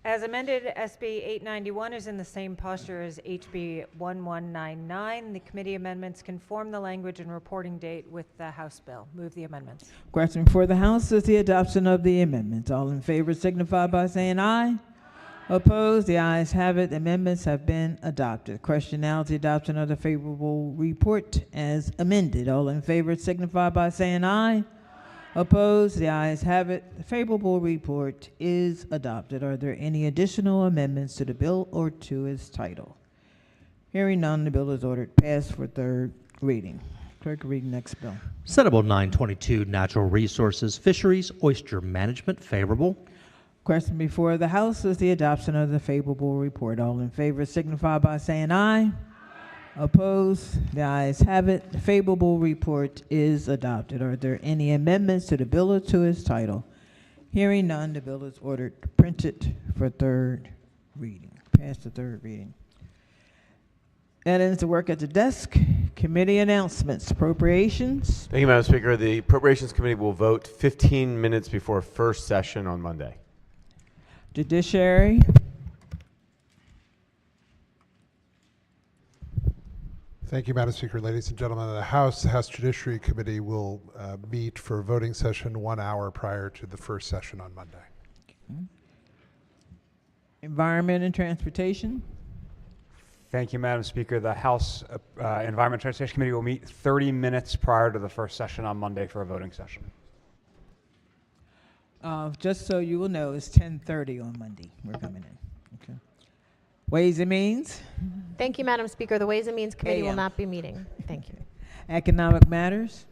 S22: As amended, SB 891 is in the same posture as HB 1199. The committee amendments conform the language and reporting date with the House bill. Move the amendments.
S1: Question before the House is the adoption of the amendments. All in favor signify by saying aye. Opposed? The ayes have it. The amendments have been adopted. Question now is the adoption of the favorable report as amended. All in favor signify by saying aye. Opposed? The ayes have it. The favorable report is adopted. Are there any additional amendments to the bill or to its title? Hearing none, the bill is ordered passed for third reading. Clerk, read next bill.
S3: Senate Bill 922, Natural Resources, Fisheries, Oyster Management. Favorable.
S1: Question before the House is the adoption of the favorable report. All in favor signify by saying aye. Opposed? The ayes have it. The favorable report is adopted. Are there any amendments to the bill or to its title? Hearing none, the bill is ordered printed for third reading. Past the third reading. That ends the work at the desk. Committee announcements. Appropriations.
S23: Thank you, Madam Speaker. The Appropriations Committee will vote 15 minutes before first session on Monday.
S1: Judiciary.
S18: Thank you, Madam Speaker. Ladies and gentlemen of the House Judiciary Committee will meet for voting session 1 hour prior to the first session on Monday.
S1: Okay. Environment and Transportation.
S9: Thank you, Madam Speaker. The House Environment and Transportation Committee will meet 30 minutes prior to the first session on Monday for a voting session.
S1: Just so you will know, it's 10:30 on Monday. We're coming in. Okay. Ways and Means.
S7: Thank you, Madam Speaker. The Ways and Means Committee will not be meeting. Thank you.
S1: Economic Matters.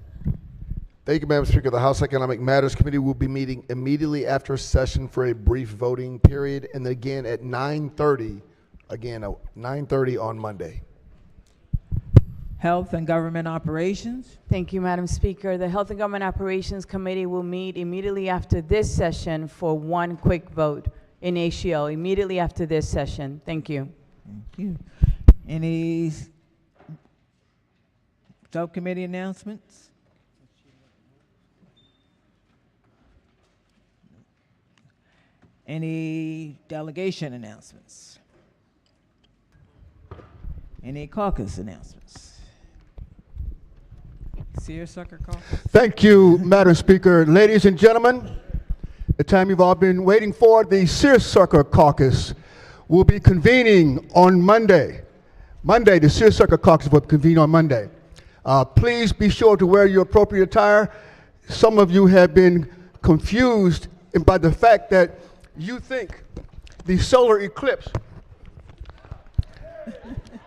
S24: Thank you, Madam Speaker. The House Economic Matters Committee will be meeting immediately after session for a brief voting period, and then again at 9:30, again at 9:30 on Monday.
S1: Health and Government Operations.
S15: Thank you, Madam Speaker. The Health and Government Operations Committee will meet immediately after this session for one quick vote in ACO, immediately after this session. Thank you.
S1: Thank you. Any subcommittee announcements? Any delegation announcements? Any caucus announcements? Seersucker Caucus.
S24: Thank you, Madam Speaker. Ladies and gentlemen, the time you've all been waiting for, the Seersucker Caucus will be convening on Monday. Monday, the Seersucker Caucus will convene on Monday. Please be sure to wear your appropriate attire. Some of you have been confused by the fact that you think the solar eclipse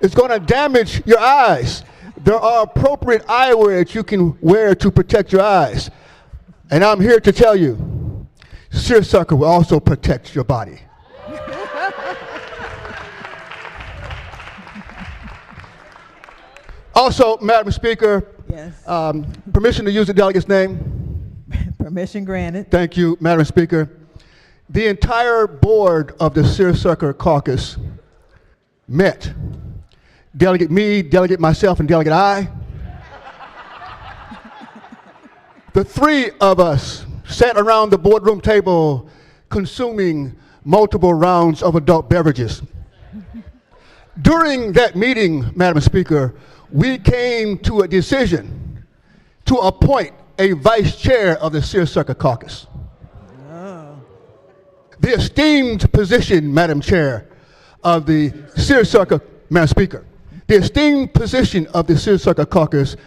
S24: is going to damage your eyes. There are appropriate eyewear that you can wear to protect your eyes. And I'm here to tell you, Seersucker will also protect your body. Also, Madam Speaker,
S1: Yes.
S24: permission to use the delegate's name?
S1: Permission granted.
S24: Thank you, Madam Speaker. The entire board of the Searsucker Caucus met. Delegate me, delegate myself, and delegate I. The three of us sat around the boardroom table consuming multiple rounds of adult beverages. During that meeting, Madam Speaker, we came to a decision to appoint a vice chair of the Searsucker Caucus. The esteemed position, Madam Chair, of the Searsucker, Madam Speaker, the esteemed position of the Searsucker Caucus,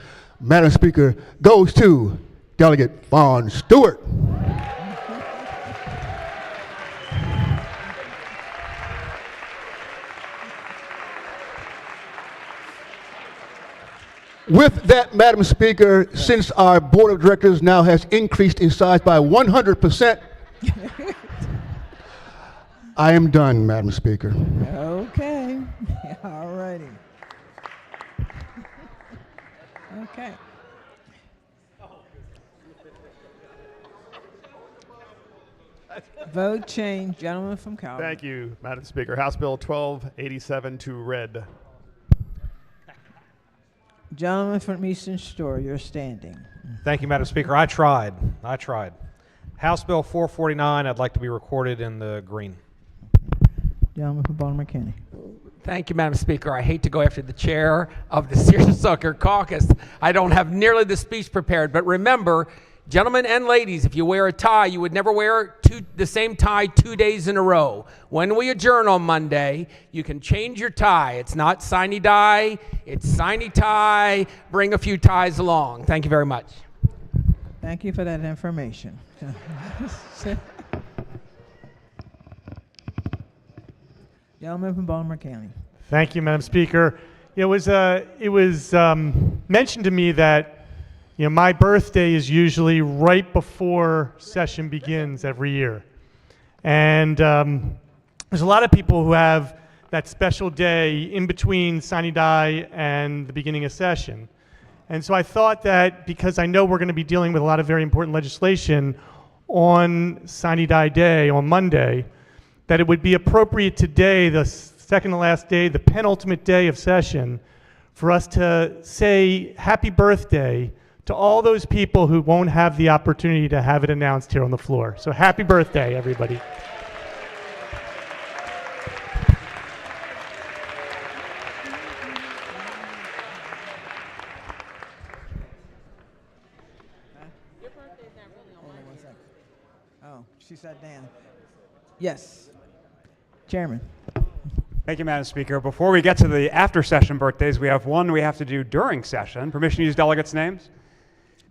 S24: Madam Speaker, goes to Delegate Vaughn Stewart. With that, Madam Speaker, since our board of directors now has increased in size by 100%, I am done, Madam Speaker.
S1: Okay. All righty. Okay. Vote change, gentleman from Calvert.
S5: Thank you, Madam Speaker. House Bill 1287 to read.
S1: Gentleman from Eastern Shore, you're standing.
S8: Thank you, Madam Speaker. I tried. House Bill 449, I'd like to be recorded in the green.
S1: Gentleman from Baltimore County.
S10: Thank you, Madam Speaker. I hate to go after the chair of the Searsucker Caucus. I don't have nearly the speech prepared, but remember, gentlemen and ladies, if you wear a tie, you would never wear the same tie 2 days in a row. When we adjourn on Monday, you can change your tie. It's not signy die, it's signy tie. Bring a few ties along. Thank you very much.
S1: Thank you for that information. Gentleman from Baltimore County.
S11: Thank you, Madam Speaker. It was mentioned to me that my birthday is usually right before session begins every year, and there's a lot of people who have that special day in between sine die and the beginning of session. And so I thought that because I know we're going to be dealing with a lot of very important legislation on sine die day on Monday, that it would be appropriate today, the second to last day, the penultimate day of session, for us to say happy birthday to all those people who won't have the opportunity to have it announced here on the floor. So happy birthday, everybody.
S1: Oh, she sat down. Yes. Chairman.
S9: Thank you, Madam Speaker. Before we get to the after-session birthdays, we have one we have to do during session. Permission to use delegates' names?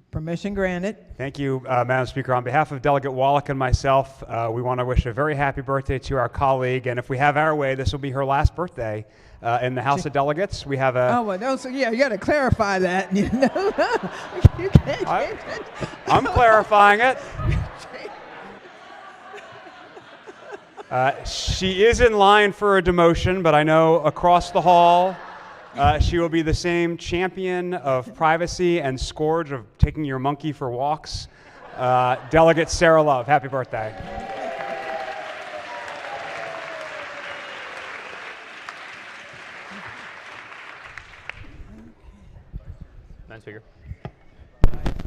S1: Permission granted.
S9: Thank you, Madam Speaker. On behalf of Delegate Wallach and myself, we want to wish a very happy birthday to our colleague. And if we have our way, this will be her last birthday in the House of Delegates. We have a...
S1: Oh, well, no, so yeah, you got to clarify that. You can't
S9: I'm clarifying it. She is in line for a demotion, but I know across the hall she will be the same champion of privacy and scourge of taking your monkey for walks. Delegate Sarah Love, happy birthday.
S25: Madam Speaker.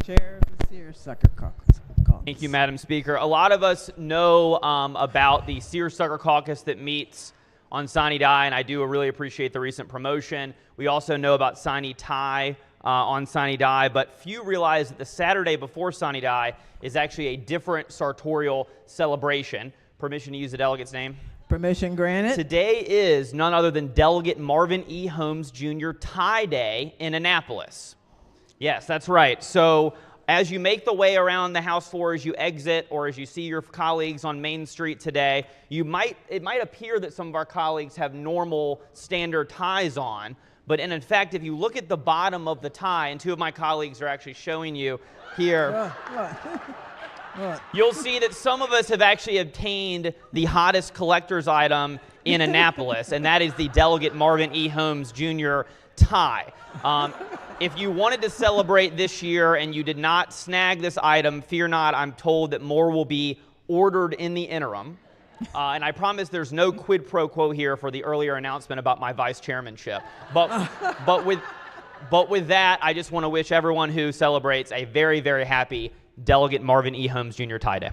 S1: Chair of the Searsucker Caucus.
S25: Thank you, Madam Speaker. A lot of us know about the Searsucker Caucus that meets on sine die, and I do really appreciate the recent promotion. We also know about sine tie on sine die, but few realize that the Saturday before sine die is actually a different sartorial celebration. Permission to use the delegate's name?
S1: Permission granted.
S25: Today is none other than Delegate Marvin E. Holmes Jr. Tie Day in Annapolis. Yes, that's right. So as you make the way around the House floor, as you exit, or as you see your colleagues on Main Street today, it might appear that some of our colleagues have normal standard ties on, but in fact, if you look at the bottom of the tie, and two of my colleagues are actually showing you here,
S1: What?
S25: you'll see that some of us have actually obtained the hottest collector's item in Annapolis, and that is the Delegate Marvin E. Holmes Jr. tie. If you wanted to celebrate this year and you did not snag this item, fear not. I'm told that more will be ordered in the interim. And I promise there's no quid pro quo here for the earlier announcement about my vice chairmanship. But with that, I just want to wish everyone who celebrates a very, very happy Delegate Marvin E. Holmes Jr. Tie Day.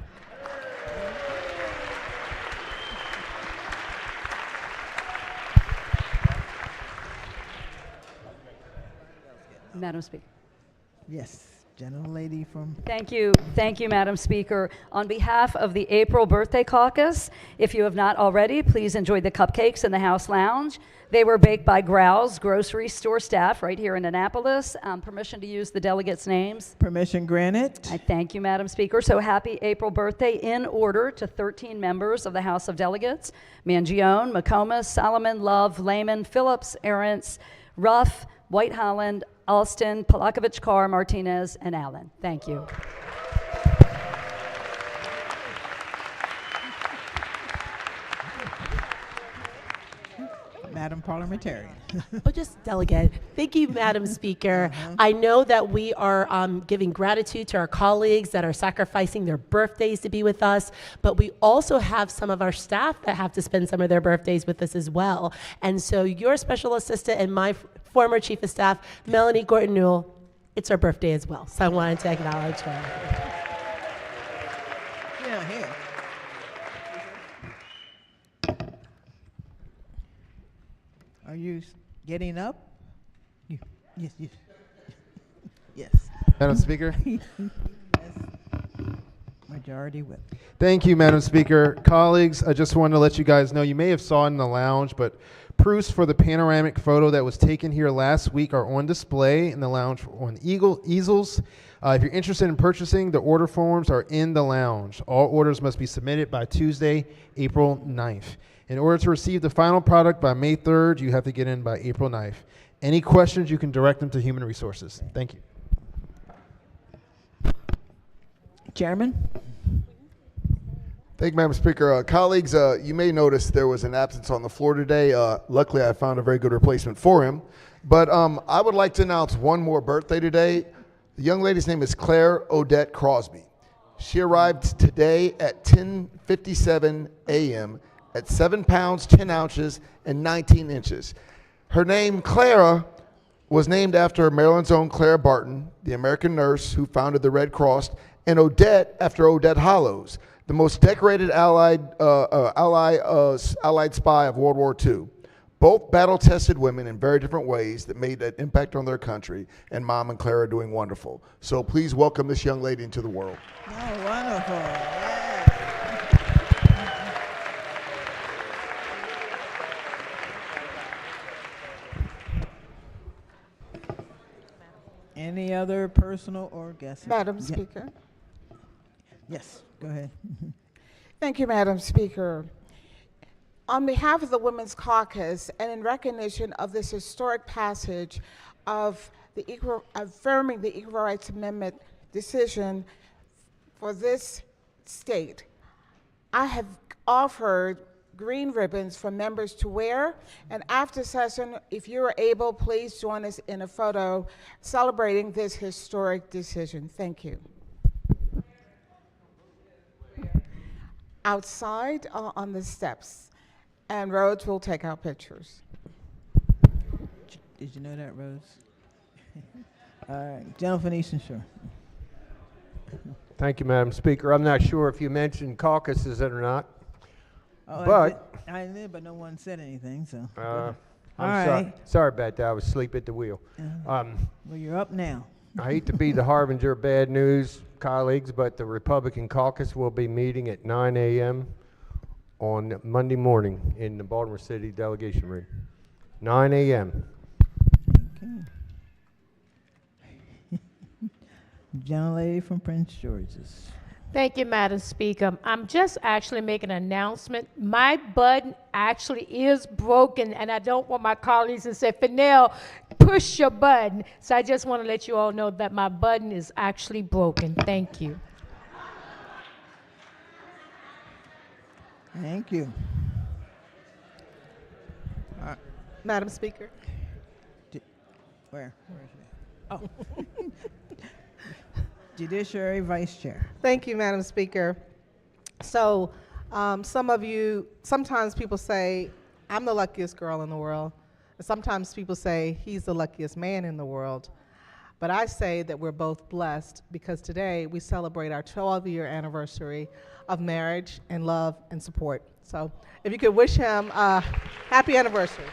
S2: Madam Speaker.
S1: Yes, gentlelady from.
S2: Thank you, Madam Speaker. On behalf of the April Birthday Caucus, if you have not already, please enjoy the cupcakes in the House Lounge. They were baked by Growl's grocery store staff right here in Annapolis. Permission to use the delegates' names?
S1: Permission granted.
S2: I thank you, Madam Speaker. So happy April birthday in order to 13 members of the House of Delegates: Mangione, McComas, Solomon, Love, Lehman, Phillips, Arentz, Ruff, White Holland, Alston, Polakovich, Carr, Martinez, and Allen. Thank you.
S1: Madam Parliamentarian.
S6: Oh, just delegate. Thank you, Madam Speaker. I know that we are giving gratitude to our colleagues that are sacrificing their birthdays to be with us, but we also have some of our staff that have to spend some of their birthdays with us as well. And so your special assistant and my former chief of staff, Melanie Gorton-Newell, it's her birthday as well. So I wanted to acknowledge her.
S1: Yeah, here. Are you getting up? Yes. Yes.
S13: Madam Speaker.
S1: Yes. Majority whip.
S13: Thank you, Madam Speaker. Colleagues, I just wanted to let you guys know, you may have saw it in the lounge, but proofs for the panoramic photo that was taken here last week are on display in the lounge on easels. If you're interested in purchasing, the order forms are in the lounge. All orders must be submitted by Tuesday, April 9th. In order to receive the final product by May 3rd, you have to get in by April 9th. Any questions, you can direct them to Human Resources. Thank you.
S1: Chairman.
S16: Thank you, Madam Speaker. Colleagues, you may notice there was an absence on the floor today. Luckily, I found a very good replacement for him. But I would like to announce one more birthday today. The young lady's name is Claire Odette Crosby. She arrived today at 10:57 a.m. at 7 pounds, 10 ounces, and 19 inches. Her name, Clara, was named after Maryland's own Clara Barton, the American nurse who founded the Red Cross, and Odette after Odette Hollows, the most decorated Allied spy of World War II. Both battle-tested women in very different ways that made an impact on their country, and Mom and Clara are doing wonderful. So please welcome this young lady into the world.
S1: Oh, wonderful. Yeah. Any other personal or guest?
S20: Madam Speaker.
S1: Yes, go ahead.
S20: Thank you, Madam Speaker. On behalf of the Women's Caucus and in recognition of this historic passage of affirming the Equal Rights Amendment decision for this state, I have offered green ribbons for members to wear, and after session, if you are able, please join us in a photo celebrating this historic decision. Thank you. Outside on the steps, and Rhodes will take our pictures.
S1: Did you know that, Rose? All right, General Phoenician, sure.
S17: Thank you, Madam Speaker. I'm not sure if you mentioned caucuses or not.
S1: Oh,
S17: but
S1: I did, but no one said anything, so.
S17: I'm sorry. Sorry about that. I was asleep at the wheel.
S1: Well, you're up now.
S17: I hate to be the harbinger of bad news, colleagues, but the Republican caucus will be meeting at 9 a.m. on Monday morning in the Baltimore City delegation room. 9 a.m.
S1: Okay. Gentlelady from Prince George's.
S7: Thank you, Madam Speaker. I'm just actually making an announcement. My button actually is broken, and I don't want my colleagues to say, Fennell, push your button. So I just want to let you all know that my button is actually broken. Thank you.
S1: Thank you.
S4: Madam Speaker.
S1: Where is it? Oh. Judiciary Vice Chair.
S4: Thank you, Madam Speaker. So, sometimes people say, I'm the luckiest girl in the world. And sometimes people say, he's the luckiest man in the world. But I say that we're both blessed because today we celebrate our 12-year anniversary of marriage and love and support. So if you could wish him a happy anniversary.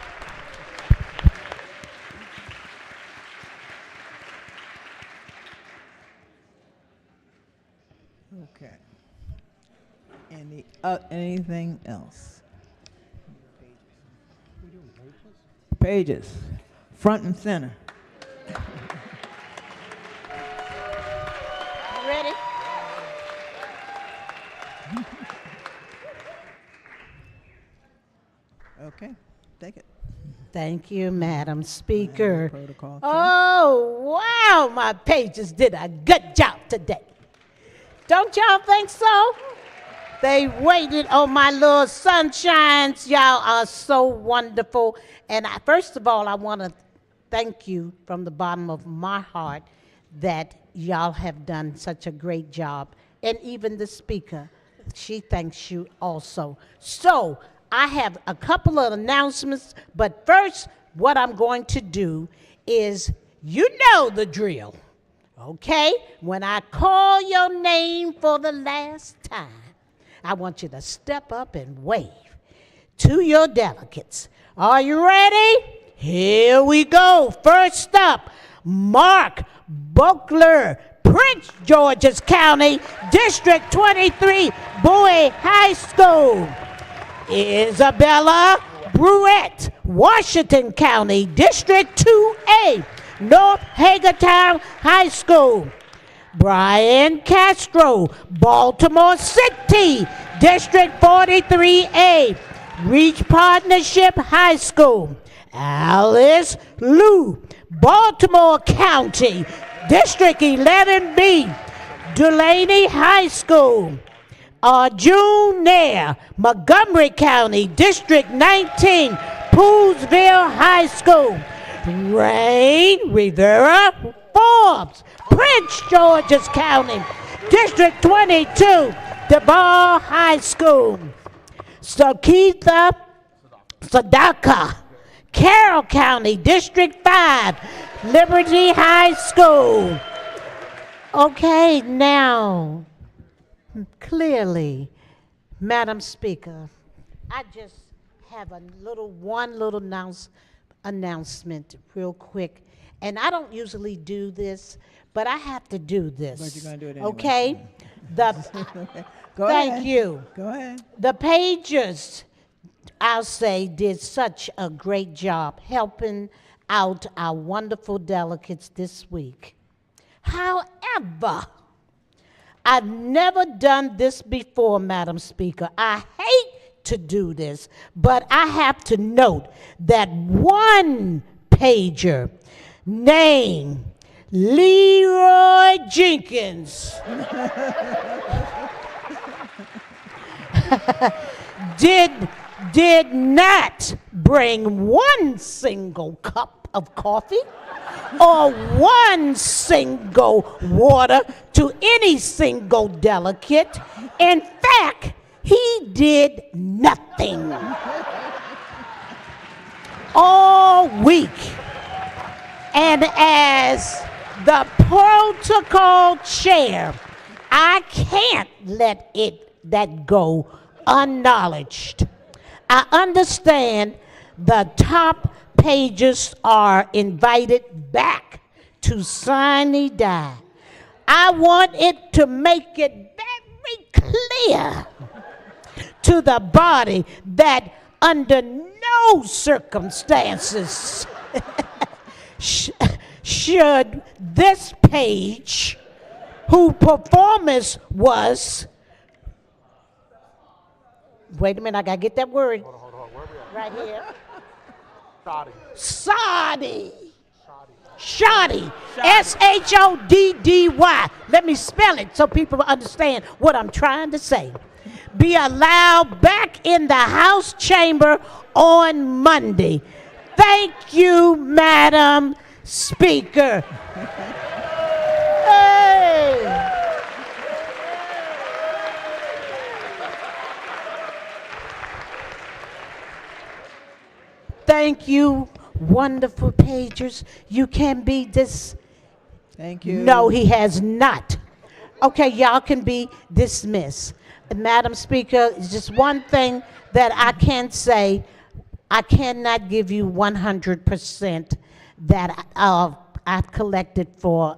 S1: Okay. Anything else? Pages. Front and center.
S12: Ready?
S1: Okay, take it.
S12: Thank you, Madam Speaker.
S1: Protocol.
S12: Oh, wow, my pages did a good job today. Don't y'all think so? They waited on my little sunshines. Y'all are so wonderful. And first of all, I want to thank you from the bottom of my heart that y'all have done such a great job. And even the speaker, she thanks you also. So I have a couple of announcements, but first, what I'm going to do is, you know the drill, okay? When I call your name for the last time, I want you to step up and wave to your delegates. Are you ready? Here we go. First up, Mark Buckler, Prince George's County, District 23, Bowie High School. Isabella Bruette, Washington County, District 2A, North Hagertown High School. Brian Castro, Baltimore City, District 43A, Reach Partnership High School. Alice Liu, Baltimore County, District 11B, Dulaney High School. June Nair, Montgomery County, District 19, Poolsville High School. Rain Rivera Forbes, Prince George's County, District 22, DeVal High School. Sakitha Sadaka, Carroll County, District 5, Liberty High School. Okay, now, clearly, Madam Speaker, I just have one little announcement real quick. And I don't usually do this, but I have to do this.
S1: But you're going to do it anyway.
S12: Okay?
S1: Go
S12: Thank
S1: ahead.
S12: you.
S1: Go ahead.
S12: The pagers, I'll say, did such a great job helping out our wonderful delegates this week. However, I've never done this before, Madam Speaker. I hate to do this, but I have to note that one pager named Leroy Jenkins did not bring one single cup of coffee or one single water to any single delegate. In fact, he did nothing all week. And as the protocol chair, I can't let that go unacknowledged. I understand the top pages are invited back to sine die. I want it to make it very clear to the body that under no circumstances should this page, whose performance was, wait a minute, I gotta get that word. Right here. Shoddy. S-H-O-D-D-Y. Let me spell it so people understand what I'm trying to say. be allowed back in the House chamber on Monday. Thank you, Madam Speaker. Hey. Thank you, wonderful pagers. You can be
S1: Thank you.
S12: No, he has not. Okay, y'all can be dismissed. Madam Speaker, it's just one thing that I can say. I cannot give you 100% that I've collected for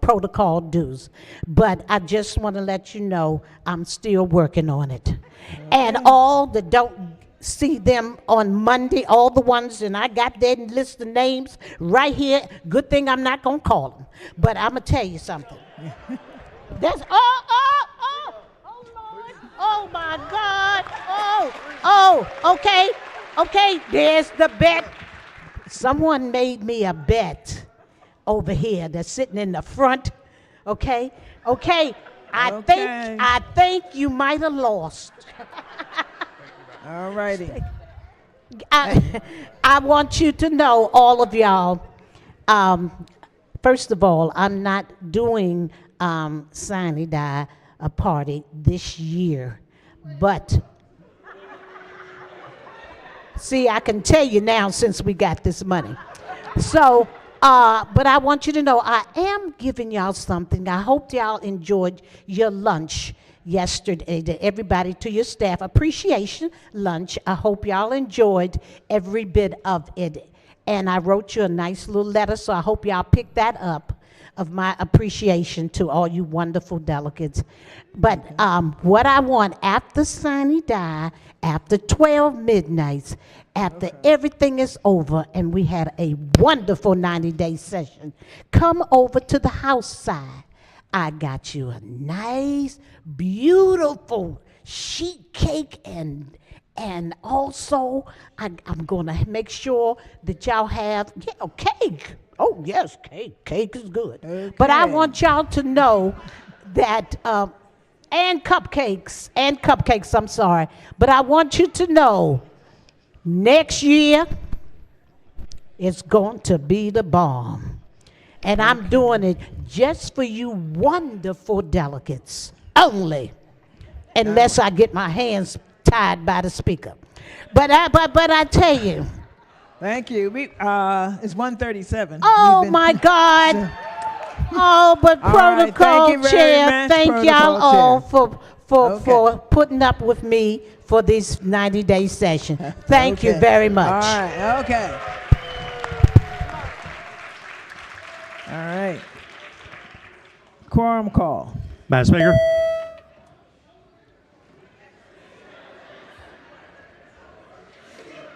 S12: protocol dues. But I just want to let you know I'm still working on it. And all that don't see them on Monday, all the ones, and I got that list of names right here. Good thing I'm not going to call them. But I'm going to tell you something. That's, oh my God. Okay, there's the bet. Someone made me a bet over here that's sitting in the front. Okay. I think you might have lost.
S1: All righty.
S12: I want you to know, all of y'all, first of all, I'm not doing Sine Die a party this year, but see, I can tell you now since we got this money. So, but I want you to know I am giving y'all something. I hope y'all enjoyed your lunch yesterday, to everybody, to your staff, appreciation lunch. I hope y'all enjoyed every bit of it. And I wrote you a nice little letter, so I hope y'all pick that up, of my appreciation to all you wonderful delegates. But what I want after Sine Die, after 12 midnights, after everything is over and we had a wonderful 90-day session, come over to the House side. I got you a nice, beautiful sheet cake, and also I'm gonna make sure that y'all have cake. Oh yes, cake is good. Okay. But I want y'all to know that and cupcakes. I'm sorry, but I want you to know next year it's going to be the bomb. And I'm doing it just for you wonderful delegates only, unless I get my hands tied by the speaker. But I tell you.
S1: Thank you. It's 1:37.
S12: Oh my God. Oh, but protocol chair. Thank y'all all for putting up with me for this 90-day session. Thank you very much.
S1: All right. Okay. All right. Quorum call.
S3: Madam Speaker.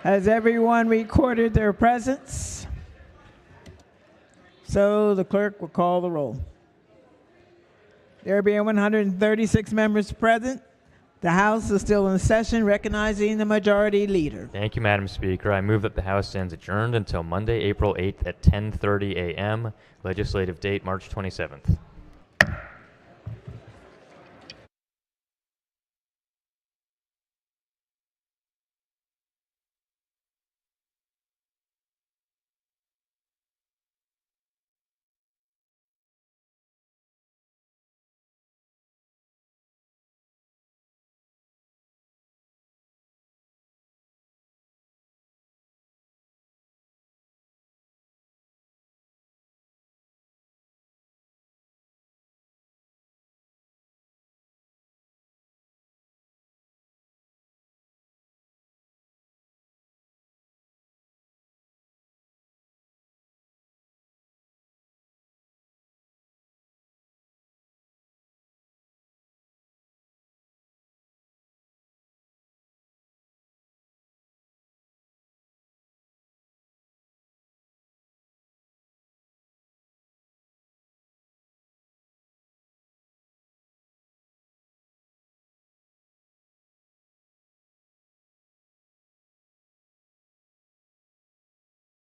S1: Has everyone recorded their presence? So the clerk will call the roll. There being 136 members present, the House is still in session, recognizing the majority leader.
S14: Thank you, Madam Speaker. I move that the House stands adjourned until Monday, April 8th at 10:30 a.m., legislative date March 27th.